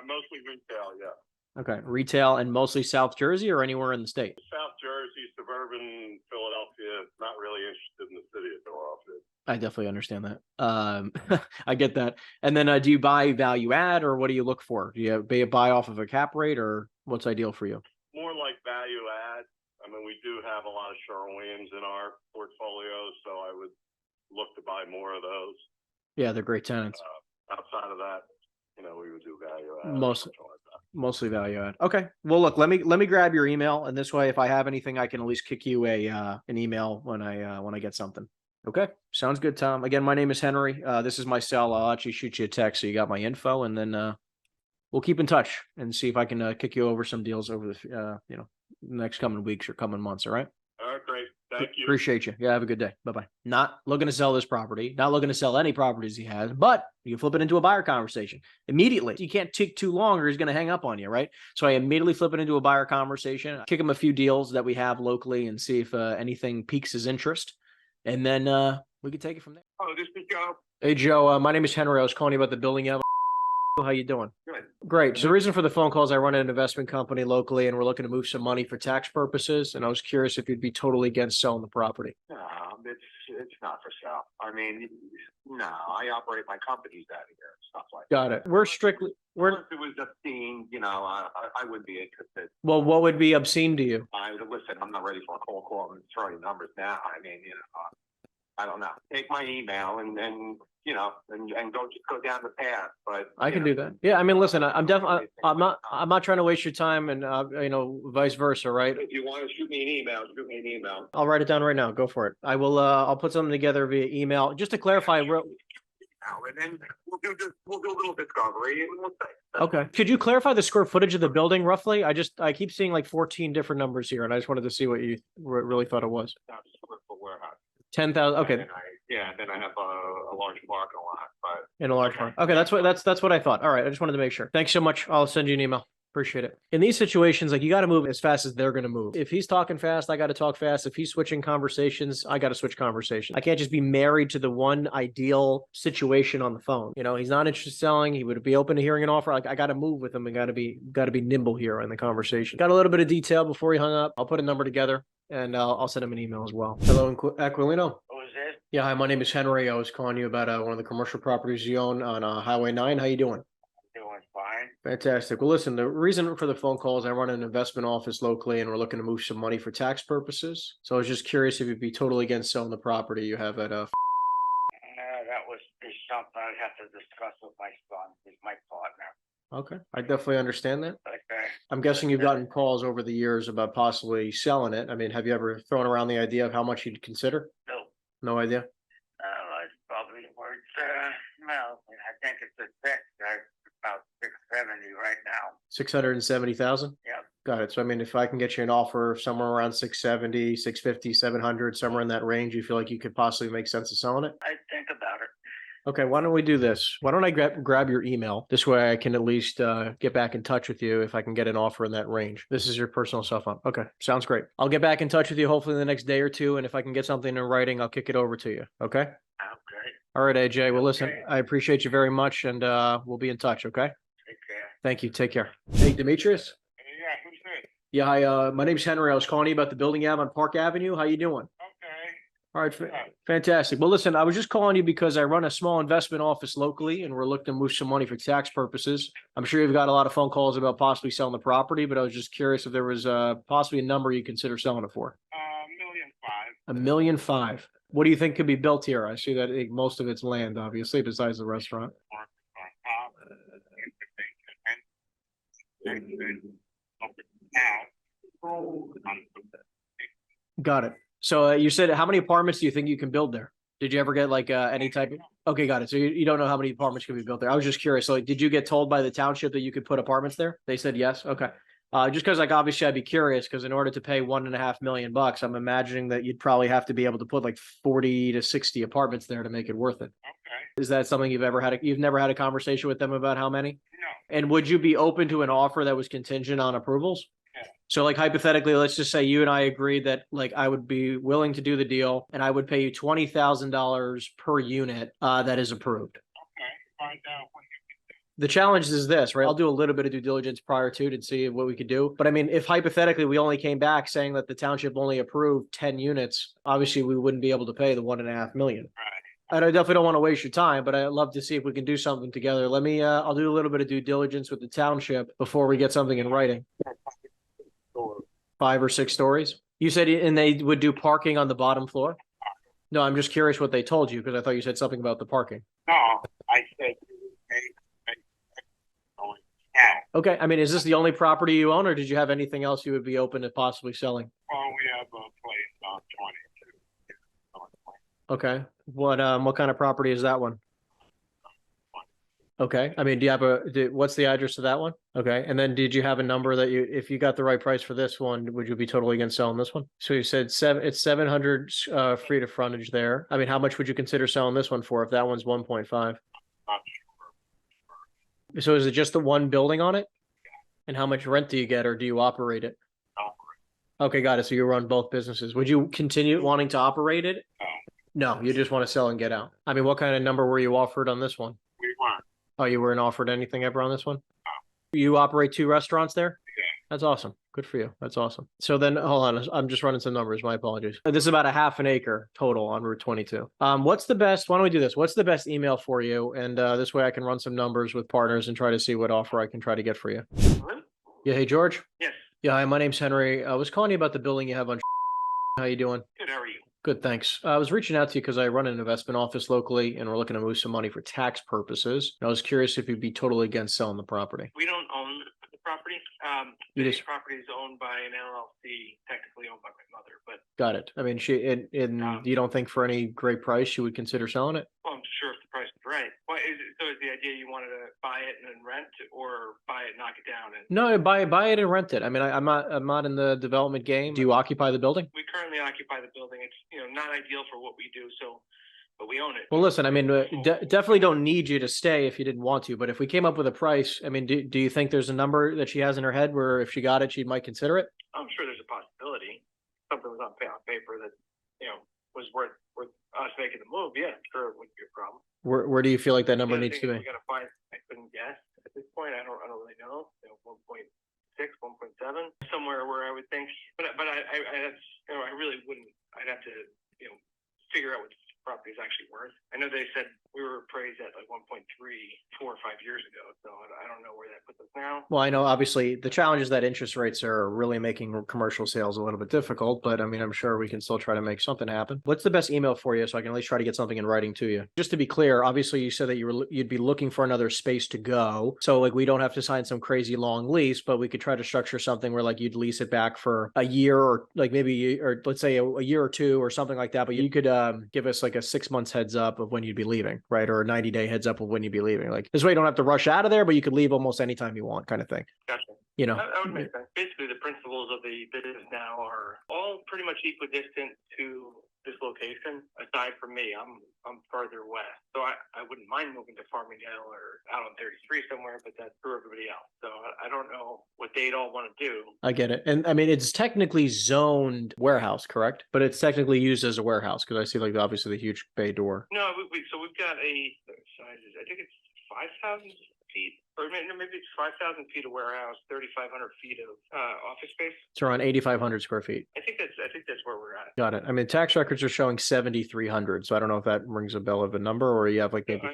Mostly retail, yeah. Okay, retail and mostly South Jersey or anywhere in the state? South Jersey, suburban Philadelphia. Not really interested in the city of Philadelphia. I definitely understand that. I get that. And then do you buy value add, or what do you look for? Do you buy off of a cap rate, or what's ideal for you? More like value add. I mean, we do have a lot of Sherwin-Williams in our portfolio, so I would look to buy more of those. Yeah, they're great tenants. Outside of that, we would do value add. Mostly value add. Okay. Well, look, let me grab your email, and this way, if I have anything, I can at least kick you an email when I get something. Okay. Sounds good, Tom. Again, my name is Henry. This is my cell. I'll actually shoot you a text so you got my info, and then we'll keep in touch and see if I can kick you over some deals over the next coming weeks or coming months. All right. All right, great. Thank you. Appreciate you. Yeah, have a good day. Bye-bye. Not looking to sell this property, not looking to sell any properties he has, but you flip it into a buyer conversation immediately. You can't take too long or he's going to hang up on you, right? So I immediately flip it into a buyer conversation, kick him a few deals that we have locally and see if anything piques his interest. And then we can take it from there. Oh, this is Joe. Hey, Joe, my name is Henry. I was calling you about the building you have. How you doing? Good. Great. So the reason for the phone call is I run an investment company locally, and we're looking to move some money for tax purposes. And I was curious if you'd be totally against selling the property. No, it's not for sale. I mean, no, I operate my companies out of here and stuff like that. Got it. Unless it was obscene, I wouldn't be interested. Well, what would be obscene to you? Listen, I'm not ready for a cold call and throw you numbers now. I mean, I don't know. Take my email and go down the path. But I can do that. Yeah, I mean, listen, I'm not trying to waste your time, and vice versa, right? If you want to shoot me an email. I'll write it down right now. Go for it. I will. I'll put something together via email. Just to clarify, And then we'll do a little discovery and we'll say. Okay. Could you clarify the square footage of the building roughly? I keep seeing like 14 different numbers here, and I just wanted to see what you really thought it was. 10,000. Okay. Then I have a large parking lot, but in a large park. Okay, that's what I thought. All right, I just wanted to make sure. Thanks so much. I'll send you an email. Appreciate it. In these situations, like you got to move as fast as they're going to move. If he's talking fast, I got to talk fast. If he's switching conversations, I got to switch conversations. I can't just be married to the one ideal situation on the phone. You know, he's not interested in selling. He would be open to hearing an offer. Like I got to move with him and got to be nimble here in the conversation. Got a little bit of detail before he hung up. I'll put a number together and I'll send him an email as well. Hello, Aquilino. Who is this? Yeah, hi, my name is Henry. I was calling you about one of the commercial properties you own on Highway 9. How you doing? Doing fine. Fantastic. Well, listen, the reason for the phone call is I run an investment office locally and we're looking to move some money for tax purposes. So I was just curious if you'd be totally against selling the property you have at That is something I'd have to discuss with my son. He's my partner. Okay. I definitely understand that. Okay. I'm guessing you've gotten calls over the years about possibly selling it. I mean, have you ever thrown around the idea of how much you'd consider? No. No idea? It's probably worth, I think it's a six, about 670 right now. 670,000? Yep. Got it. So, I mean, if I can get you an offer somewhere around 670, 650, 700, somewhere in that range, you feel like you could possibly make sense of selling it? I think about it. Okay, why don't we do this? Why don't I grab your email? This way I can at least get back in touch with you if I can get an offer in that range. This is your personal cell phone. Okay, sounds great. I'll get back in touch with you hopefully in the next day or two. And if I can get something in writing, I'll kick it over to you. Okay? Okay. All right, AJ. Well, listen, I appreciate you very much and we'll be in touch. Okay? Take care. Thank you. Take care. Hey, Demetrius? Yeah, who's this? Yeah, hi. My name's Henry. I was calling you about the building you have on Park Avenue. How you doing? Okay. All right, fantastic. Well, listen, I was just calling you because I run a small investment office locally and we're looking to move some money for tax purposes. I'm sure you've got a lot of phone calls about possibly selling the property, but I was just curious if there was possibly a number you consider selling it for. $1.5 million. $1.5 million. What do you think could be built here? I see that most of it's land, obviously, besides the restaurant. Got it. So you said, how many apartments do you think you can build there? Did you ever get like any type of? Okay, got it. So you don't know how many apartments can be built there. I was just curious. So like, did you get told by the township that you could put apartments there? They said yes. Okay. Just because like obviously I'd be curious because in order to pay $1.5 million, I'm imagining that you'd probably have to be able to put like 40 to 60 apartments there to make it worth it. Okay. Is that something you've ever had? You've never had a conversation with them about how many? No. And would you be open to an offer that was contingent on approvals? So like hypothetically, let's just say you and I agreed that like I would be willing to do the deal and I would pay you $20,000 per unit that is approved. Okay. Find out what you can do. The challenge is this, right? I'll do a little bit of due diligence prior to see what we could do. But I mean, if hypothetically we only came back saying that the township only approved 10 units, obviously we wouldn't be able to pay the $1.5 million. Right. And I definitely don't want to waste your time, but I'd love to see if we can do something together. Let me, I'll do a little bit of due diligence with the township before we get something in writing. 5 or 6 stories. You said, and they would do parking on the bottom floor? No, I'm just curious what they told you because I thought you said something about the parking. No, I said. Okay, I mean, is this the only property you own, or did you have anything else you would be open to possibly selling? Well, we have a place on 22. Okay, what kind of property is that one? Okay, I mean, do you have what's the address of that one? Okay, and then did you have a number that if you got the right price for this one, would you be totally against selling this one? So you said it's 700 feet of frontage there. I mean, how much would you consider selling this one for if that one's 1.5? Not sure. So is it just the one building on it? And how much rent do you get, or do you operate it? Okay, got it. So you run both businesses. Would you continue wanting to operate it? No, you just want to sell and get out. I mean, what kind of number were you offered on this one? We weren't. Oh, you weren't offered anything ever on this one? No. You operate 2 restaurants there? Yeah. That's awesome. Good for you. That's awesome. So then, hold on. I'm just running some numbers. My apologies. This is about a half an acre total on Route 22. What's the best? Why don't we do this? What's the best email for you? And this way I can run some numbers with partners and try to see what offer I can try to get for you. Hello? Yeah. Hey, George. Yes. Yeah. Hi, my name's Henry. I was calling you about the building you have on. How you doing? Good. How are you? Good, thanks. I was reaching out to you because I run an investment office locally and we're looking to move some money for tax purposes. And I was curious if you'd be totally against selling the property. We don't own the property. The property is owned by an LLC, technically owned by my mother, but. Got it. I mean, you don't think for any great price she would consider selling it? Well, I'm sure if the price is right. So is the idea you wanted to buy it and then rent, or buy it, knock it down? No, buy it and rent it. I mean, I'm not in the development game. Do you occupy the building? We currently occupy the building. It's not ideal for what we do. So but we own it. Well, listen, I mean, definitely don't need you to stay if you didn't want to, but if we came up with a price, I mean, do you think there's a number that she has in her head where if she got it, she might consider it? I'm sure there's a possibility. Something was on paper that, was worth us making the move. Yeah, I'm sure it wouldn't be a problem. Where do you feel like that number needs to be? We gotta find, I couldn't guess at this point. I don't really know. 1.6, 1.7, somewhere where I would think, but I really wouldn't. I'd have to, figure out what the property is actually worth. I know they said we were appraised at like 1.3 4 or 5 years ago, so I don't know where that puts us now. Well, I know obviously the challenge is that interest rates are really making commercial sales a little bit difficult, but I mean, I'm sure we can still try to make something happen. What's the best email for you so I can at least try to get something in writing to you? Just to be clear, obviously you said that you'd be looking for another space to go. So like we don't have to sign some crazy long lease, but we could try to structure something where like you'd lease it back for a year or like maybe, or let's say a year or two or something like that. But you could give us like a 6 months heads up of when you'd be leaving, right? Or a 90-day heads up of when you'd be leaving. Like this way you don't have to rush out of there, but you could leave almost anytime you want, kind of thing. Gotcha. That would make sense. Basically, the principles of the business now are all pretty much equidistant to this location. Aside from me, I'm further west, so I wouldn't mind moving to Farmingdale or out on 33 somewhere, but that's for everybody else. So I don't know what they'd all want to do. I get it. And I mean, it's technically zoned warehouse, correct? But it's technically used as a warehouse because I see like obviously the huge bay door. No, so we've got sizes. I think it's 5,000 feet, or maybe it's 5,000 feet of warehouse, 3,500 feet of office space. It's around 8,500 square feet. I think that's where we're at. Got it. I mean, tax records are showing 7,300. So I don't know if that rings a bell of a number or you have like maybe.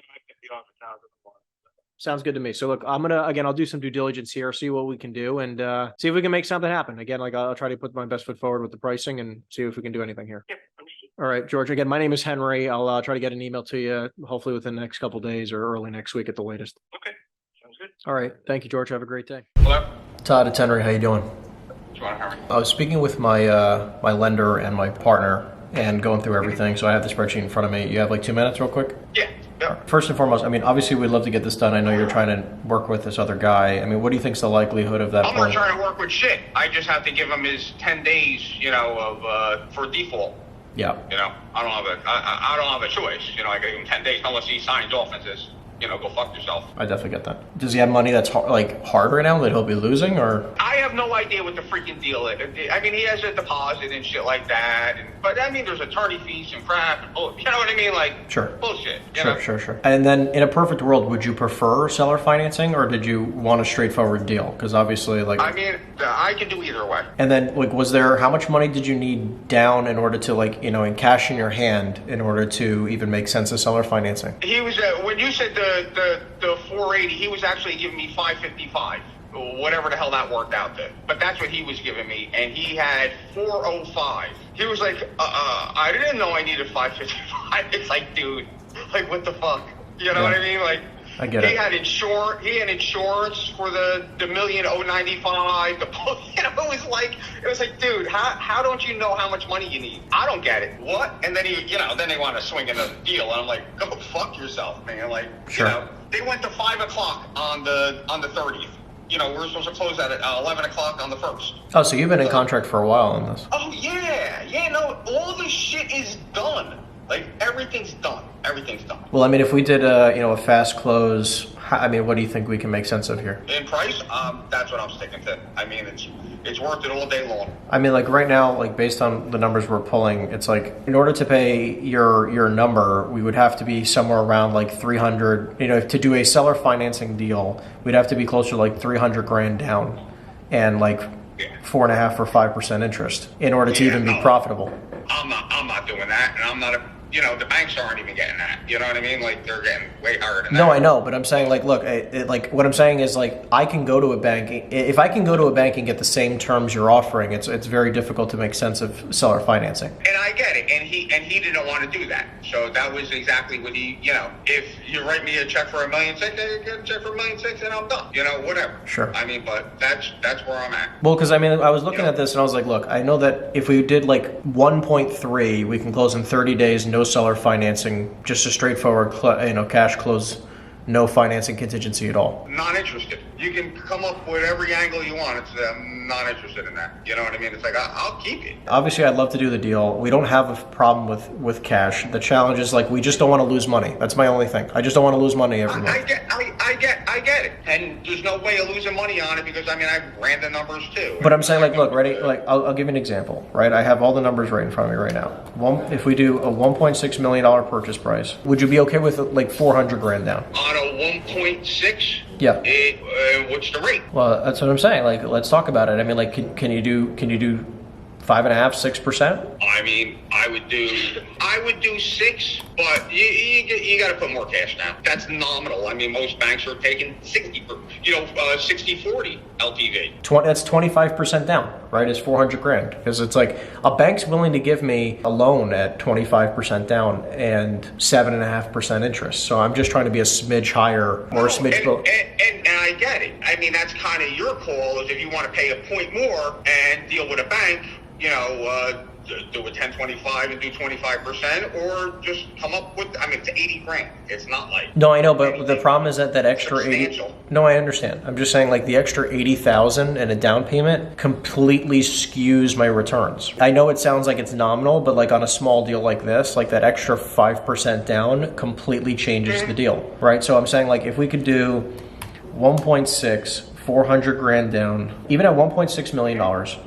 Sounds good to me. So look, I'll do some due diligence here, see what we can do and see if we can make something happen. Again, like I'll try to put my best foot forward with the pricing and see if we can do anything here. Yep, understood. All right, George, again, my name is Henry. I'll try to get an email to you hopefully within the next couple of days or early next week at the latest. Okay, sounds good. All right. Thank you, George. Have a great day. Hello? Todd, it's Henry. How you doing? Henry. I was speaking with my my lender and my partner and going through everything. So I have the spreadsheet in front of me. You have like 2 minutes real quick? Yeah. First and foremost, I mean, obviously we'd love to get this done. I know you're trying to work with this other guy. I mean, what do you think's the likelihood of that? I'm not trying to work with shit. I just have to give him his 10 days, for default. Yeah. I don't have a choice. I give him 10 days unless he signs off and says, go fuck yourself. I definitely get that. Does he have money that's hard right now that he'll be losing, or? I have no idea what the freaking deal is. I mean, he has a deposit and shit like that. But I mean, there's attorney fees and crap. And you know what I mean? Like, sure. Bullshit. Sure. And then in a perfect world, would you prefer seller financing or did you want a straightforward deal? Because obviously, I mean, I can do either way. And then, how much money did you need down in order to, in cash in your hand in order to even make sense of seller financing? He was, when you said the 480, he was actually giving me 555, whatever the hell that worked out to. But that's what he was giving me, and he had 405. He was like, I didn't know I needed 555. It's like, dude, like what the fuck? You know what I mean? Like, I get it. He had insurance for the $1,095,000. It was like, dude, how don't you know how much money you need? I don't get it. What? And then then they want to swing another deal, and I'm like, go fuck yourself, man. Like, sure. They went to 5 o'clock on the 30th. We're supposed to close at 11 o'clock on the 1st. Oh, so you've been in contract for a while on this. Oh yeah, no, all the shit is done. Like, everything's done. Everything's done. Well, I mean, if we did a fast close, I mean, what do you think we can make sense of here? In price, that's what I'm sticking to. I mean, it's worth it all day long. I mean, like right now, like based on the numbers we're pulling, it's like in order to pay your number, we would have to be somewhere around like 300. To do a seller financing deal, we'd have to be closer to like 300 grand down, and like 4.5 or 5% interest in order to even be profitable. I'm not doing that, and I'm not the banks aren't even getting that. You know what I mean? Like, they're getting way higher than that. No, I know, but I'm saying, like, look, what I'm saying is, like, I can go to a bank. If I can go to a bank and get the same terms you're offering, it's very difficult to make sense of seller financing. And I get it, and he didn't want to do that. So that was exactly what he, if you write me a check for $1.6 million, I get a check for $1.6 million, and I'm done. Whatever. Sure. I mean, but that's where I'm at. Well, because I mean, I was looking at this and I was like, look, I know that if we did like 1.3, we can close in 30 days, no seller financing, just a straightforward, cash close No financing contingency at all. Not interested. You can come up with every angle you want. It's I'm not interested in that. You know what I mean? It's like I'll keep it. Obviously, I'd love to do the deal. We don't have a problem with cash. The challenge is like we just don't want to lose money. That's my only thing. I just don't want to lose money every month. I get it. And there's no way of losing money on it because I mean I ran the numbers too. But I'm saying like, look, ready? Like I'll give you an example, right? I have all the numbers right in front of me right now. If we do a $1.6 million purchase price, would you be okay with like 400 grand down? On a 1.6. Yeah. What's the rate? Well, that's what I'm saying. Like, let's talk about it. I mean, like, can you do 5.5%, 6%? I mean, I would do 6, but you got to put more cash down. That's nominal. I mean, most banks are taking 60/40 LTV. That's 25% down, right? It's 400 grand because it's like a bank's willing to give me a loan at 25% down and 7.5% interest. So I'm just trying to be a smidge higher or a smidge below. And I get it. I mean, that's kind of your call. Is if you want to pay a point more and deal with a bank, you know, do a 1025 and do 25%, or just come up with, I mean, it's 80 grand. It's not like. No, I know, but the problem is that extra 80. No, I understand. I'm just saying like the extra 80,000 and a down payment completely skews my returns. I know it sounds like it's nominal, but like on a small deal like this, like that extra 5% down completely changes the deal, right? So I'm saying like if we could do 1.6, 400 grand down, even at $1.6 million,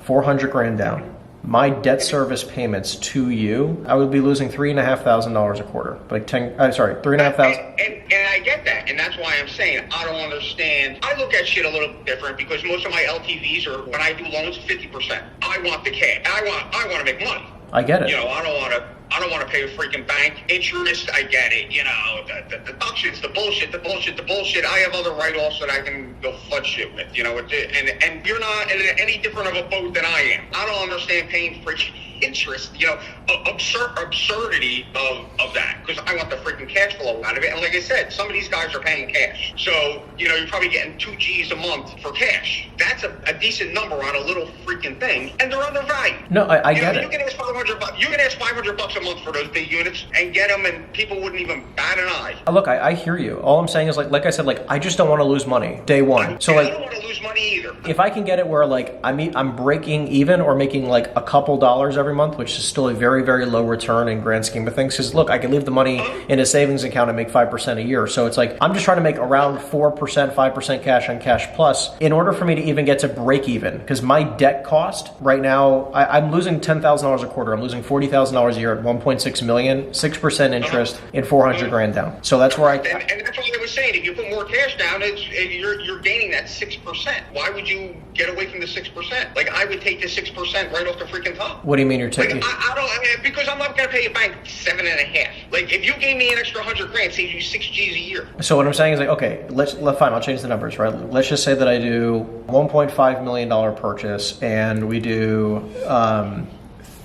400 grand down, my debt service payments to you, I would be losing $3,500 a quarter. Like $3,500. And I get that, and that's why I'm saying I don't understand. I look at shit a little different because most of my LTVs are when I do loans 50%. I want the cash. I want to make money. I get it. You know, I don't want to pay a freaking bank interest. I get it. You know, the deductions, the bullshit. I have other write-offs that I can go flood shit with. You know, and you're not in any different of a boat than I am. I don't understand paying freaking interest. You know, absurdity of that because I want the freaking cash flow out of it. And like I said, some of these guys are paying cash. So you know, you're probably getting 2 G's a month for cash. That's a decent number on a little freaking thing, and they're undervalued. No, I get it. You can ask $500. You can ask $500 a month for those big units and get them, and people wouldn't even bat an eye. Look, I hear you. All I'm saying is like I said, like I just don't want to lose money day one. So like, I don't want to lose money either. If I can get it where like I'm breaking even or making like a couple dollars every month, which is still a very, very low return in grand scheme of things. Because look, I can leave the money in a savings account and make 5% a year. So it's like I'm just trying to make around 4%, 5% cash on cash plus in order for me to even get to break even. Because my debt cost right now, I'm losing $10,000 a quarter. I'm losing $40,000 a year at 1.6 million, 6% interest, and 400 grand down. So that's where and that's what I was saying. If you put more cash down, you're gaining that 6%. Why would you get away from the 6%? Like I would take the 6% right off the freaking top. What do you mean you're taking? Like, I don't because I'm not going to pay a bank 7.5. Like if you gave me an extra 100 grand, saves you 6 G's a year. So what I'm saying is like, okay, fine. I'll change the numbers, right? Let's just say that I do $1.5 million purchase and we do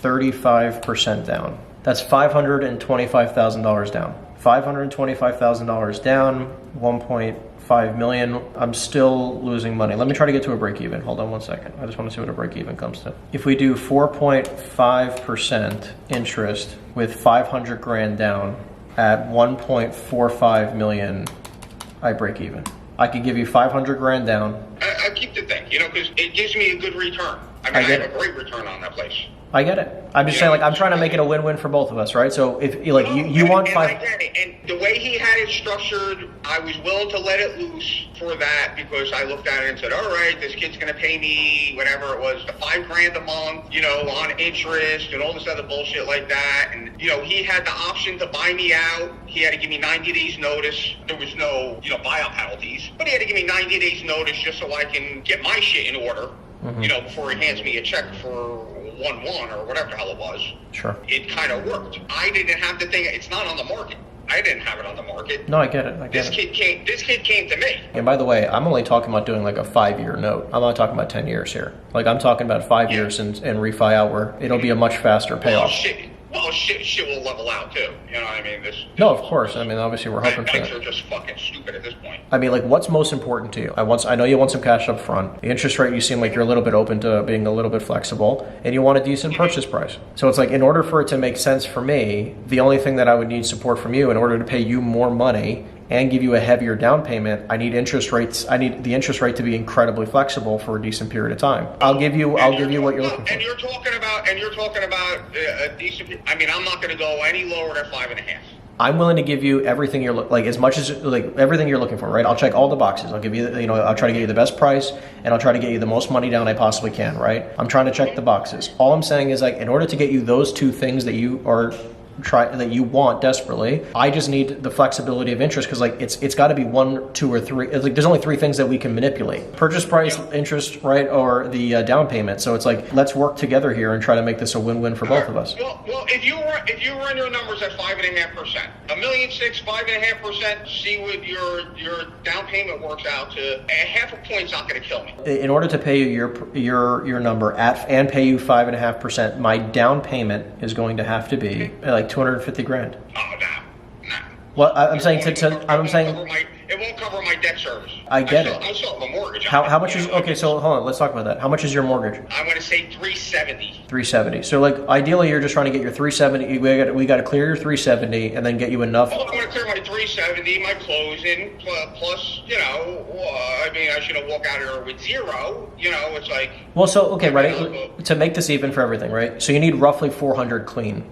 35% down. That's $525,000 down. $525,000 down, 1.5 million. I'm still losing money. Let me try to get to a break even. Hold on one second. I just want to see what a break even comes to. If we do 4.5% interest with 500 grand down at 1.45 million, I break even. I could give you 500 grand down. I keep the thing, you know, because it gives me a good return. I mean, I have a great return on that place. I get it. I'm just saying, like, I'm trying to make it a win-win for both of us, right? So if like you want and 5, I get it. And the way he had it structured, I was willing to let it loose for that because I looked at it and said, all right, this kid's gonna pay me whatever it was, the $5 grand a month, you know, on interest and all this other bullshit like that. And you know, he had the option to buy me out. He had to give me 90 days notice. There was no, you know, buyout penalties, but he had to give me 90 days notice just so I can get my shit in order. You know, before he hands me a check for 1-1 or whatever the hell it was. Sure. It kind of worked. I didn't have the thing. It's not on the market. I didn't have it on the market. No, I get it. This kid came to me. And by the way, I'm only talking about doing like a 5-year note. I'm not talking about 10 years here. Like I'm talking about 5 years and refi out where it'll be a much faster payoff. Well, shit will level out too. You know what I mean? No, of course. I mean, obviously we're hoping for banks that. are just fucking stupid at this point. I mean, like, what's most important to you? I know you want some cash up front. The interest rate, you seem like you're a little bit open to being a little bit flexible, and you want a decent purchase price. So it's like, in order for it to make sense for me, the only thing that I would need support from you in order to pay you more money and give you a heavier down payment, I need interest rates. I need the interest rate to be incredibly flexible for a decent period of time. I'll give you what you're looking for. And you're talking about a decent. I mean, I'm not going to go any lower than 5.5. I'm willing to give you everything you're like, as much as like everything you're looking for, right? I'll check all the boxes. I'll give you, I'll try to get you the best price, and I'll try to get you the most money down I possibly can, right? I'm trying to check the boxes. All I'm saying is, like, in order to get you those two things that you want desperately, I just need the flexibility of interest, because like it's got to be 1, 2, or 3. Like, there's only 3 things that we can manipulate: purchase price, interest, right, or the down payment. So it's like, let's work together here and try to make this a win-win for both of us. Well, if you run your numbers at 5.5%, $1.6 million, 5.5%, see what your down payment works out to. Half a point's not going to kill me. In order to pay you your number and pay you 5.5%, my down payment is going to have to be like $250,000. Oh, no. Well, I'm saying it won't cover my debt service. I get it. I still have a mortgage. How much is, okay, so hold on, let's talk about that. How much is your mortgage? I'm going to say 370. 370. So like, ideally you're just trying to get your 370. We got to clear your 370 and then get you enough. Well, I'm going to clear my 370, my closing, plus, I mean, I should have walked out of here with 0. It's like. Well, so, okay, right, to make this even for everything, right? So you need roughly 400 clean,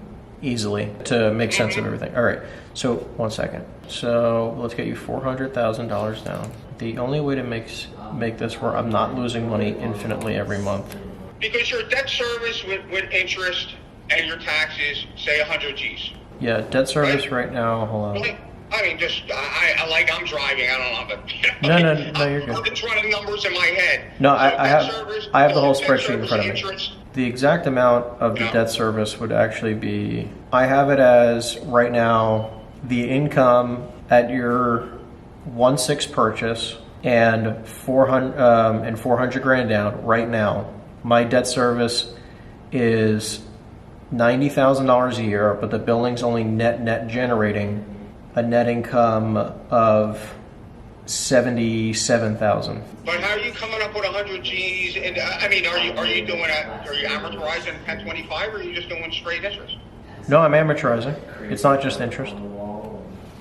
easily, to make sense of everything. All right, so 1 second. So let's get you $400,000 down. The only way to make this where I'm not losing money infinitely every month. Because your debt service with interest and your taxes, say 100 G's. Yeah, debt service right now, hold on. I mean, just, I'm driving, I don't know, but. No, you're good. I'm just running numbers in my head. No, I have the whole spreadsheet in front of me. The exact amount of the debt service would actually be, I have it as, right now, the income at your 1.6 purchase and 400 grand down right now. My debt service is $90,000 a year, but the building's only net generating a net income of $77,000. But how are you coming up with 100 G's? And I mean, are you amortizing 1025, or are you just doing straight interest? No, I'm amortizing. It's not just interest.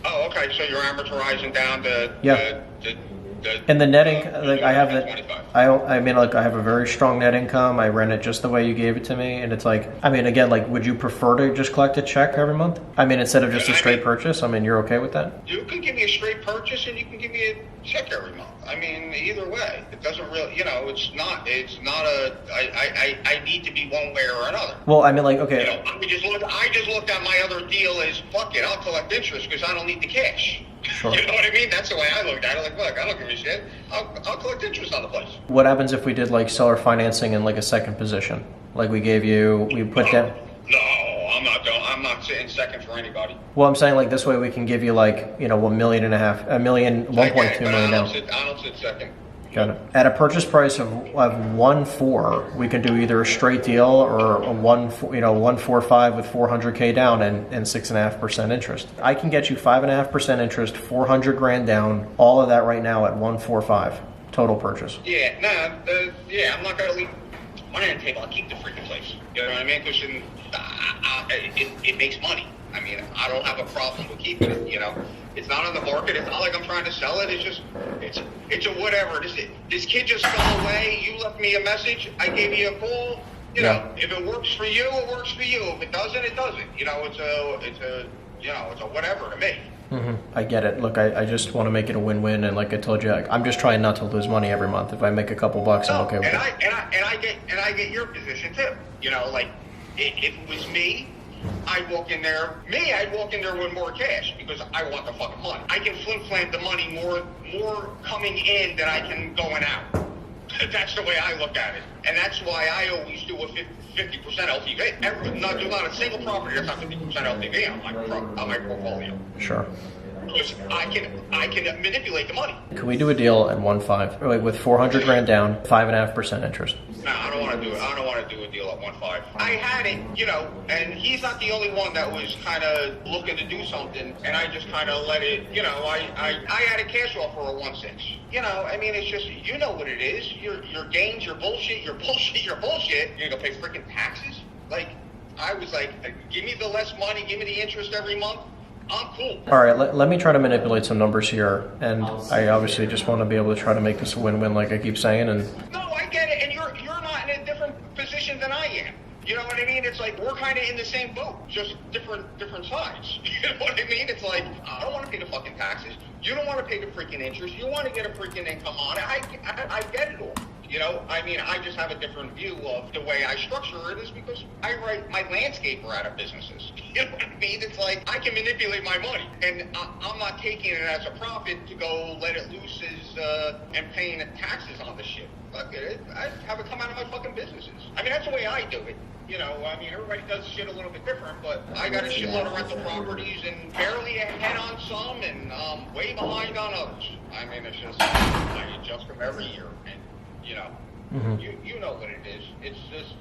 Oh, okay. So you're amortizing down to and the net income, like I have it. I mean, like I have a very strong net income. I ran it just the way you gave it to me, and it's like, I mean, again, like, would you prefer to just collect a check every month? I mean, instead of just a straight purchase. I mean, you're okay with that? You can give me a straight purchase, and you can give me a check every month. I mean, either way, it doesn't really, it's not a. I need to be one way or another. Well, I mean, like, okay. I just looked at my other deal as, fuck it, I'll collect interest because I don't need the cash. Sure. You know what I mean? That's the way I looked at it. Like, look, I don't give a shit. I'll collect interest on the place. What happens if we did like seller financing in like a second position? Like we put down. No, I'm not sitting second for anybody. Well, I'm saying like this way we can give you like, $1.5 million, $1.2 million down. I don't sit second. Got it. At a purchase price of 1.4, we can do either a straight deal or a 1.45 with 400K down and 6.5% interest. I can get you 5.5% interest, 400 grand down, all of that right now at 1.45 total purchase. Yeah, I'm not gonna leave money on the table. I'll keep the freaking place. You know what I mean? Because it makes money. I mean, I don't have a problem with keeping it. It's not on the market. It's not like I'm trying to sell it. It's just, it's a whatever. This kid just fell away. You left me a message. I gave you a call. If it works for you, it works for you. If it doesn't, it doesn't. It's a whatever to me. Mm-hmm. I get it. Look, I just want to make it a win-win, and like I told you, I'm just trying not to lose money every month. If I make a couple bucks, I'm okay with it. I get your position too. Like if it was me, I'd walk in there with more cash because I want the fucking money. I can flim-flam the money more coming in than I can going out. That's the way I look at it. And that's why I always do a 50% LTV. There's not a single property that's not 50% LTV on my portfolio. Sure. Because I can manipulate the money. Can we do a deal at 1.5, like with 400 grand down, 5.5% interest? No, I don't want to do it. I don't want to do a deal at 1.5. I had it, and he's not the only one that was kind of looking to do something, and I just kind of let it, I had a cash offer of 1.6. I mean, it's just, what it is. Your gains, your bullshit. You're gonna pay freaking taxes? Like, I was like, give me the less money, give me the interest every month, I'm cool. All right, let me try to manipulate some numbers here, and I obviously just want to be able to try to make this a win-win, like I keep saying. And no, I get it, and you're not in a different position than I am. You know what I mean? It's like we're kind of in the same boat, just different sides. You know what I mean? It's like I don't want to pay the fucking taxes. You don't want to pay the freaking interest. You want to get a freaking income on it. I get it all. You know, I mean, I just have a different view of the way I structure it is because I write my landscaper out of businesses. You know what I mean? It's like I can manipulate my money, and I'm not taking it as a profit to go let it loose and paying taxes on the shit. Fuck it, I have it come out of my fucking businesses. I mean, that's the way I do it. You know, I mean, everybody does shit a little bit different, but I got a shitload of rental properties and barely ahead on some and way behind on others. I mean, it's just, I adjust them every year. And, you know, you know what it is. It's just,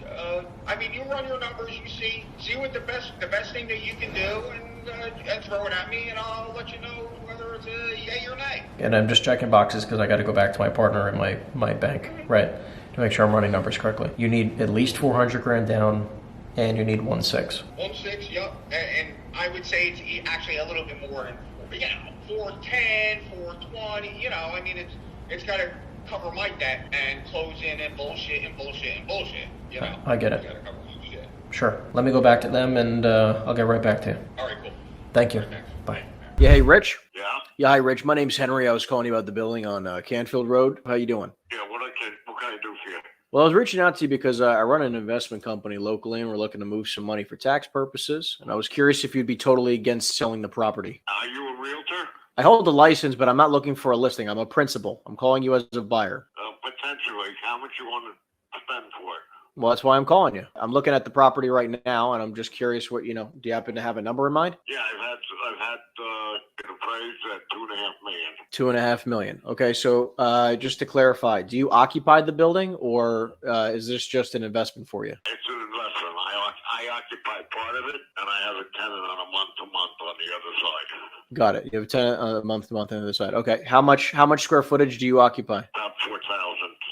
I mean, you run your numbers, you see what the best thing that you can do and throw it at me and I'll let you know whether it's a yay or nay. And I'm just checking boxes because I got to go back to my partner in my bank, right? To make sure I'm running numbers correctly. You need at least 400 grand down, and you need 1.6. 1.6, yep. And I would say it's actually a little bit more than 410, 420. You know, I mean, it's got to cover my debt and close in and bullshit and bullshit and bullshit. You know, I get it. It's got to cover my shit. Sure. Let me go back to them, and I'll get right back to you. All right, cool. Thank you. Bye. Yeah. Hey, Rich. Yeah. Yeah. Hi, Rich. My name's Henry. I was calling you about the building on Canfield Road. How you doing? Yeah. What can I do for you? Well, I was reaching out to you because I run an investment company locally, and we're looking to move some money for tax purposes. And I was curious if you'd be totally against selling the property. Are you a realtor? I hold a license, but I'm not looking for a listing. I'm a principal. I'm calling you as a buyer. Potentially. How much you want to spend for it? Well, that's why I'm calling you. I'm looking at the property right now, and I'm just curious what, do you happen to have a number in mind? Yeah, I've had it appraised at $2.5 million. $2.5 million. Okay, so just to clarify, do you occupy the building, or is this just an investment for you? It's an investment. I occupy part of it, and I have a tenant on a month-to-month on the other side. Got it. You have a tenant on a month-to-month on the other side. Okay, how much square footage do you occupy? About 4,000,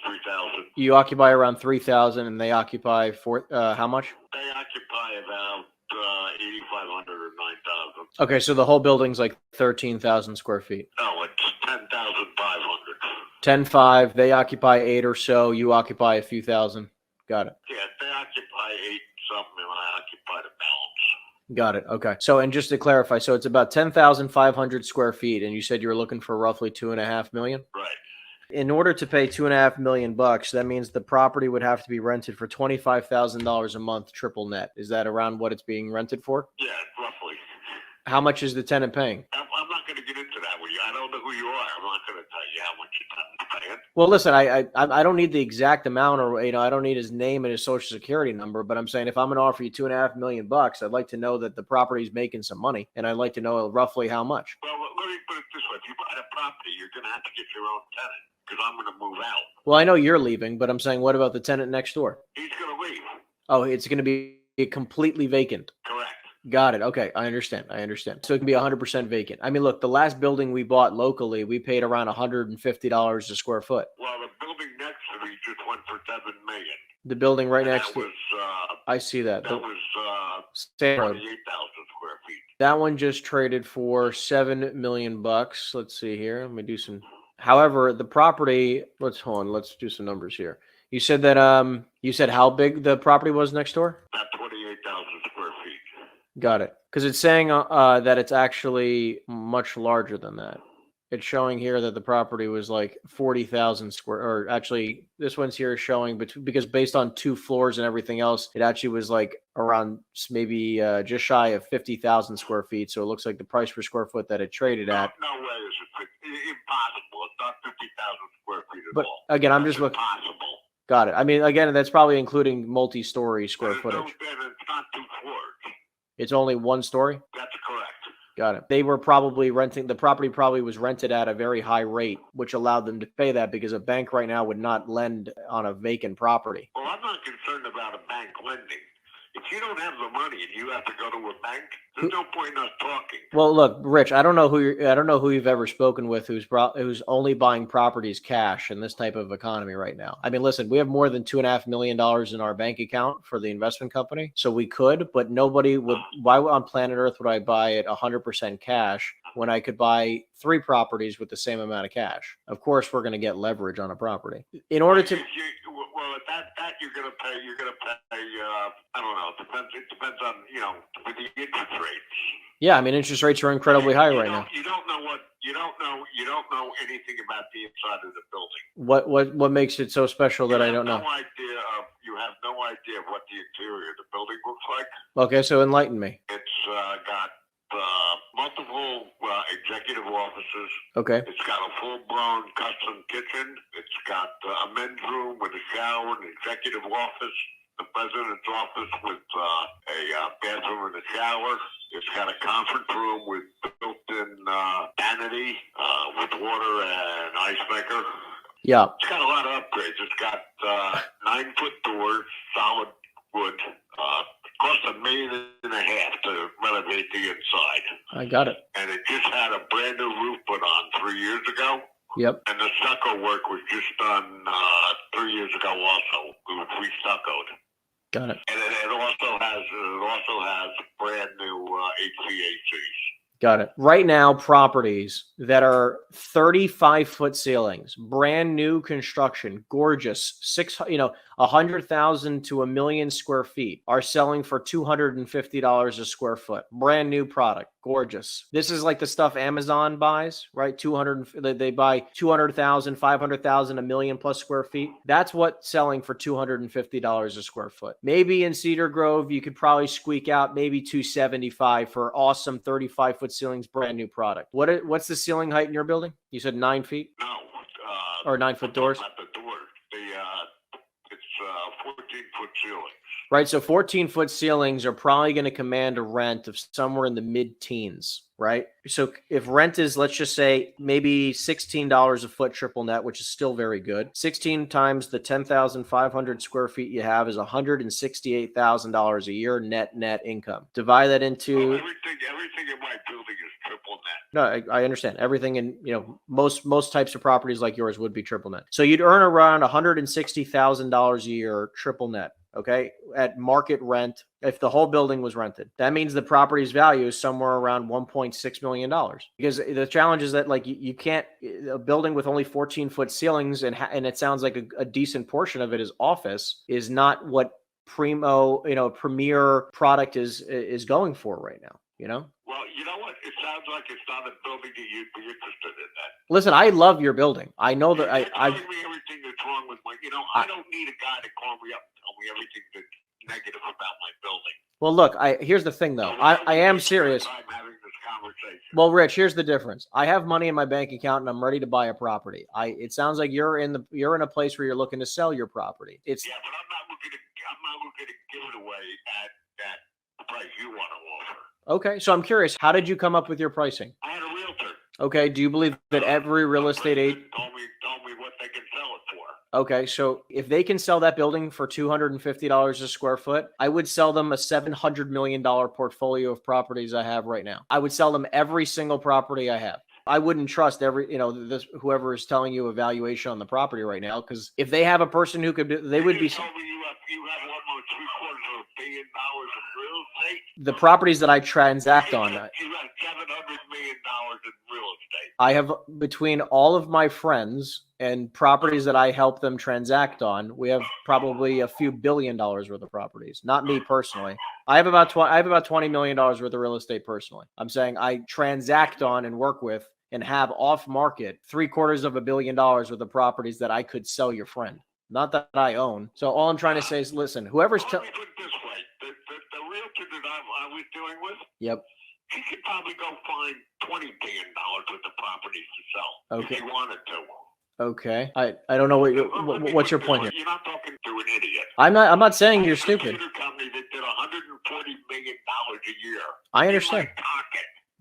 3,000. You occupy around 3,000, and they occupy how much? They occupy about 8,500 or 9,000. Okay, so the whole building's like 13,000 square feet. No, it's 10,500. 10.5. They occupy 8 or so. You occupy a few thousand. Got it. Yeah, they occupy 8 something, and I occupy the balance. Got it. Okay. So, and just to clarify, so it's about 10,500 square feet, and you said you were looking for roughly $2.5 million. Right. In order to pay $2.5 million, that means the property would have to be rented for $25,000 a month, triple net. Is that around what it's being rented for? Yeah, roughly. How much is the tenant paying? I'm not going to get into that with you. I don't know who you are. I'm not going to tell you how much you're paying. Well, listen, I don't need the exact amount, or I don't need his name and his social security number. But I'm saying if I'm going to offer you $2.5 million, I'd like to know that the property's making some money, and I'd like to know roughly how much. Well, let me put it this way: if you buy the property, you're going to have to get your own tenant because I'm going to move out. Well, I know you're leaving, but I'm saying, what about the tenant next door? He's going to leave. Oh, it's going to be completely vacant. Correct. Got it. Okay. I understand. So it can be 100% vacant. I mean, look, the last building we bought locally, we paid around $150 a square foot. Well, the building next to me just went for $7 million. The building right next to was, I see that. That was 28,000 square feet. That one just traded for $7 million. Let's see here. Let me do some. However, the property, let's do some numbers here. You said that you said how big the property was next door? About 28,000 square feet. Got it. Because it's saying that it's actually much larger than that. It's showing here that the property was like 40,000 square, or actually this one's here is showing, because based on 2 floors and everything else, it actually was like around maybe just shy of 50,000 square feet. So it looks like the price per square foot that it traded at. No way is it impossible. It's not 50,000 square feet at But all. again, I'm just looking. Impossible. Got it. I mean, again, that's probably including multi-story square footage. It's not 2 floors. It's only 1 story? That's correct. Got it. They were probably the property probably was rented at a very high rate, which allowed them to pay that, because a bank right now would not lend on a vacant property. Well, I'm not concerned about a bank lending. If you don't have the money and you have to go to a bank, there's no point in us talking. Well, look, Rich, I don't know who you've ever spoken with who's only buying properties cash in this type of economy right now. I mean, listen, we have more than $2.5 million in our bank account for the investment company, so we could, but nobody would. Why on planet Earth would I buy it 100% cash when I could buy 3 properties with the same amount of cash? Of course, we're going to get leverage on a property in order to. Well, at that you're gonna pay. I don't know. It depends on with the interest rates. Yeah, I mean, interest rates are incredibly high right now. You don't know anything about the inside of the building. What makes it so special that I don't know? You have no idea what the interior of the building looks like. Okay, so enlighten me. It's got multiple executive offices. Okay. It's got a full-blown custom kitchen. It's got a men's room with a shower, an executive office, the president's office with a bathroom and a shower. It's got a conference room with built-in vanity with water and ice maker. Yeah. It's got a lot of upgrades. It's got 9-foot doors, solid wood. Cost $1.5 million to renovate the inside. I got it. And it just had a brand new roof put on 3 years ago. Yep. And the stucco work was just done 3 years ago also. It was re-stuccoed. Got it. And it also has brand new HVACs. Got it. Right now, properties that are 35-foot ceilings, brand new construction, gorgeous, 100,000 to 1 million square feet are selling for $250 a square foot. Brand new product, gorgeous. This is like the stuff Amazon buys, right? They buy 200,000, 500,000, 1 million plus square feet. That's what selling for $250 a square foot. Maybe in Cedar Grove, you could probably squeak out maybe $275 for awesome 35-foot ceilings, brand new product. What's the ceiling height in your building? You said 9 feet? No. Or 9-foot doors? Not the doors. It's 14-foot ceilings. Right, so 14-foot ceilings are probably going to command a rent of somewhere in the mid-teens, right? So if rent is, let's just say, maybe $16 a foot triple net, which is still very good. 16 times the 10,500 square feet you have is $168,000 a year net income. Divide that into... Well, everything in my building is triple net. No, I understand. Everything in, most types of properties like yours would be triple net. So you'd earn around $160,000 a year triple net. Okay, at market rent, if the whole building was rented, that means the property's value is somewhere around $1.6 million. Because the challenge is that, like, you can't, a building with only 14-foot ceilings and it sounds like a decent portion of it is office is not what premier product is going for right now. Well, you know what? It sounds like it's not a building that you'd be interested in. That. Listen, I love your building. I know that You're telling me everything that's wrong with my. I don't need a guy to call me up and tell me everything that's negative about my building. Well, look, here's the thing, though. I am serious. I'm having this conversation. Well, Rich, here's the difference. I have money in my bank account and I'm ready to buy a property. It sounds like you're in a place where you're looking to sell your property. Yeah, but I'm not looking to give it away at the price you want to offer. Okay, so I'm curious, how did you come up with your pricing? I had a realtor. Okay, do you believe that every real estate agent told me what they can sell it for? Okay, so if they can sell that building for $250 a square foot, I would sell them a $700 million portfolio of properties I have right now. I would sell them every single property I have. I wouldn't trust whoever is telling you a valuation on the property right now, because if they have a person who could, they would be. You have almost $750 million in real estate. The properties that I transact on. You have $700 million in real estate. I have, between all of my friends and properties that I help them transact on, we have probably a few $1 billion worth of properties. Not me personally. I have about $20 million worth of real estate personally. I'm saying I transact on and work with and have off market $750 million worth of properties that I could sell your friend. Not that I own. So all I'm trying to say is, listen, whoever's Let me put it this way: the realtor that I was dealing with, yep, he could probably go find $20 billion worth of properties to sell if he wanted to. Okay. I don't know what's your point here. You're not talking to an idiot. I'm not saying you're stupid. A company that did $140 million a year. I understand.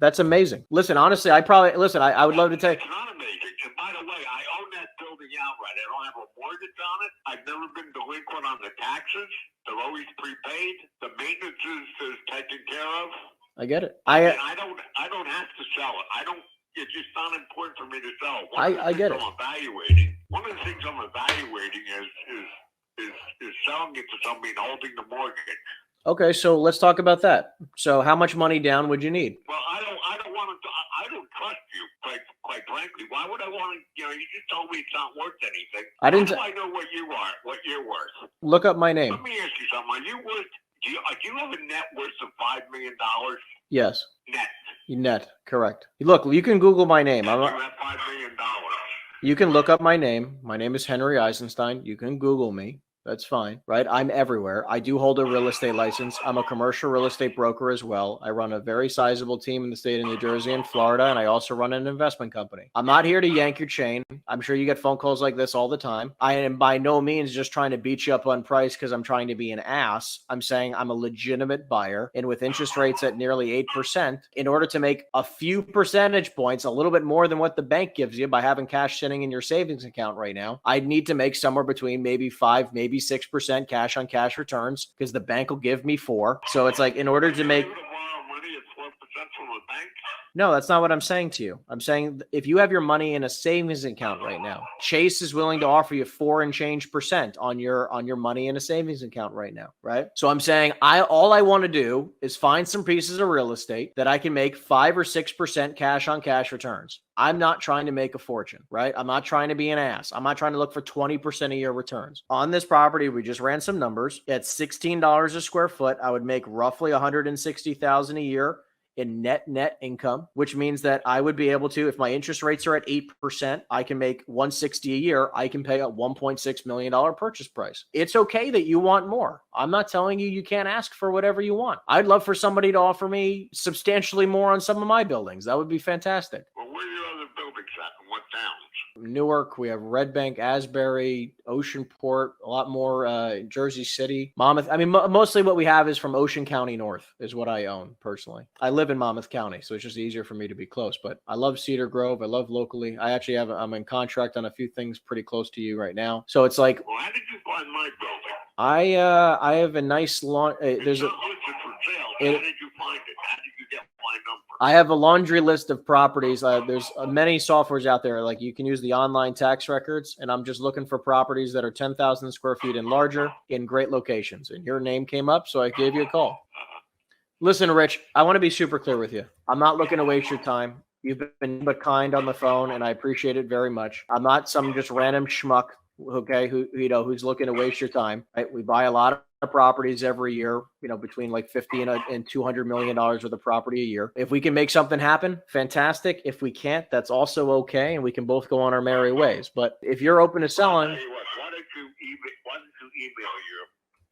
That's amazing. Listen, honestly, I would love to tell you. It's not amazing. And by the way, I own that building outright. I don't have a mortgage on it. I've never been delinquent on the taxes. They're always prepaid. The maintenance is taken care of. I get it. I don't have to sell it. It's just not important for me to sell. I get it. One of the things I'm evaluating is selling it to somebody and holding the mortgage. Okay, so let's talk about that. So how much money down would you need? Well, I don't want to. I don't trust you, quite frankly. Why would I want to? You just told me it's not worth anything. I didn't. How do I know what you are? What you're worth? Look up my name. Let me ask you something. Are you worth? Do you have a net worth of $5 million? Yes. Net. Net, correct. Look, you can Google my name. You have $5 million. You can look up my name. My name is Henry Eisenstein. You can Google me. That's fine, right? I'm everywhere. I do hold a real estate license. I'm a commercial real estate broker as well. I run a very sizable team in the state of New Jersey and Florida, and I also run an investment company. I'm not here to yank your chain. I'm sure you get phone calls like this all the time. I am by no means just trying to beat you up on price because I'm trying to be an ass. I'm saying I'm a legitimate buyer, and with interest rates at nearly 8%, in order to make a few percentage points, a little bit more than what the bank gives you by having cash sitting in your savings account right now, I'd need to make somewhere between maybe 5, maybe 6% cash on cash returns because the bank will give me 4. So it's like in order to make. No, that's not what I'm saying to you. I'm saying if you have your money in a savings account right now, Chase is willing to offer you 4 and change % on your money in a savings account right now, right? So I'm saying all I want to do is find some pieces of real estate that I can make 5 or 6% cash on cash returns. I'm not trying to make a fortune, right? I'm not trying to be an ass. I'm not trying to look for 20% a year returns. On this property, we just ran some numbers. At $16 a square foot, I would make roughly $160,000 a year in net income, which means that I would be able to, if my interest rates are at 8%, I can make $160 a year. I can pay a $1.6 million purchase price. It's okay that you want more. I'm not telling you can't ask for whatever you want. I'd love for somebody to offer me substantially more on some of my buildings. That would be fantastic. Well, where are your other buildings at and what towns? Newark, we have Red Bank, Asbury, Oceanport, a lot more, Jersey City, Monmouth. I mean, mostly what we have is from Ocean County North is what I own personally. I live in Monmouth County, so it's just easier for me to be close, but I love Cedar Grove. I love locally. I actually I'm in contract on a few things pretty close to you right now. So it's like, well, how did you find my building? I have a nice lawn. There's not listed for sale. How did you find it? How did you get my number? I have a laundry list of properties. There's many softwares out there. Like you can use the online tax records, and I'm just looking for properties that are 10,000 square feet and larger in great locations. And your name came up, so I gave you a call. Listen, Rich, I want to be super clear with you. I'm not looking to waste your time. You've been but kind on the phone, and I appreciate it very much. I'm not some just random schmuck, okay, who's looking to waste your time. Right? We buy a lot of properties every year, between like $50 and $200 million worth of property a year. If we can make something happen, fantastic. If we can't, that's also okay, and we can both go on our merry ways. But if you're open to selling, Why don't you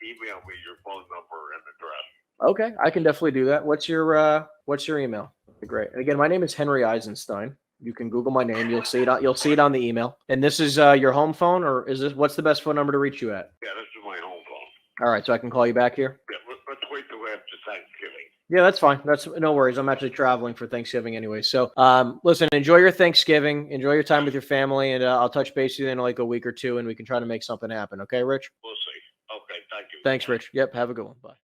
email me your phone number and address? Okay, I can definitely do that. What's your email? Great. And again, my name is Henry Eisenstein. You can Google my name. You'll see it on the email. And this is your home phone, or what's the best phone number to reach you at? Yeah, this is my home phone. All right, so I can call you back here? Yeah, let's wait till after Thanksgiving. Yeah, that's fine. That's no worries. I'm actually traveling for Thanksgiving anyway. So, listen, enjoy your Thanksgiving, enjoy your time with your family, and I'll touch base with you in like a week or two, and we can try to make something happen. Okay, Rich? We'll see. Okay, thank you. Thanks, Rich. Yep, have a good one. Bye.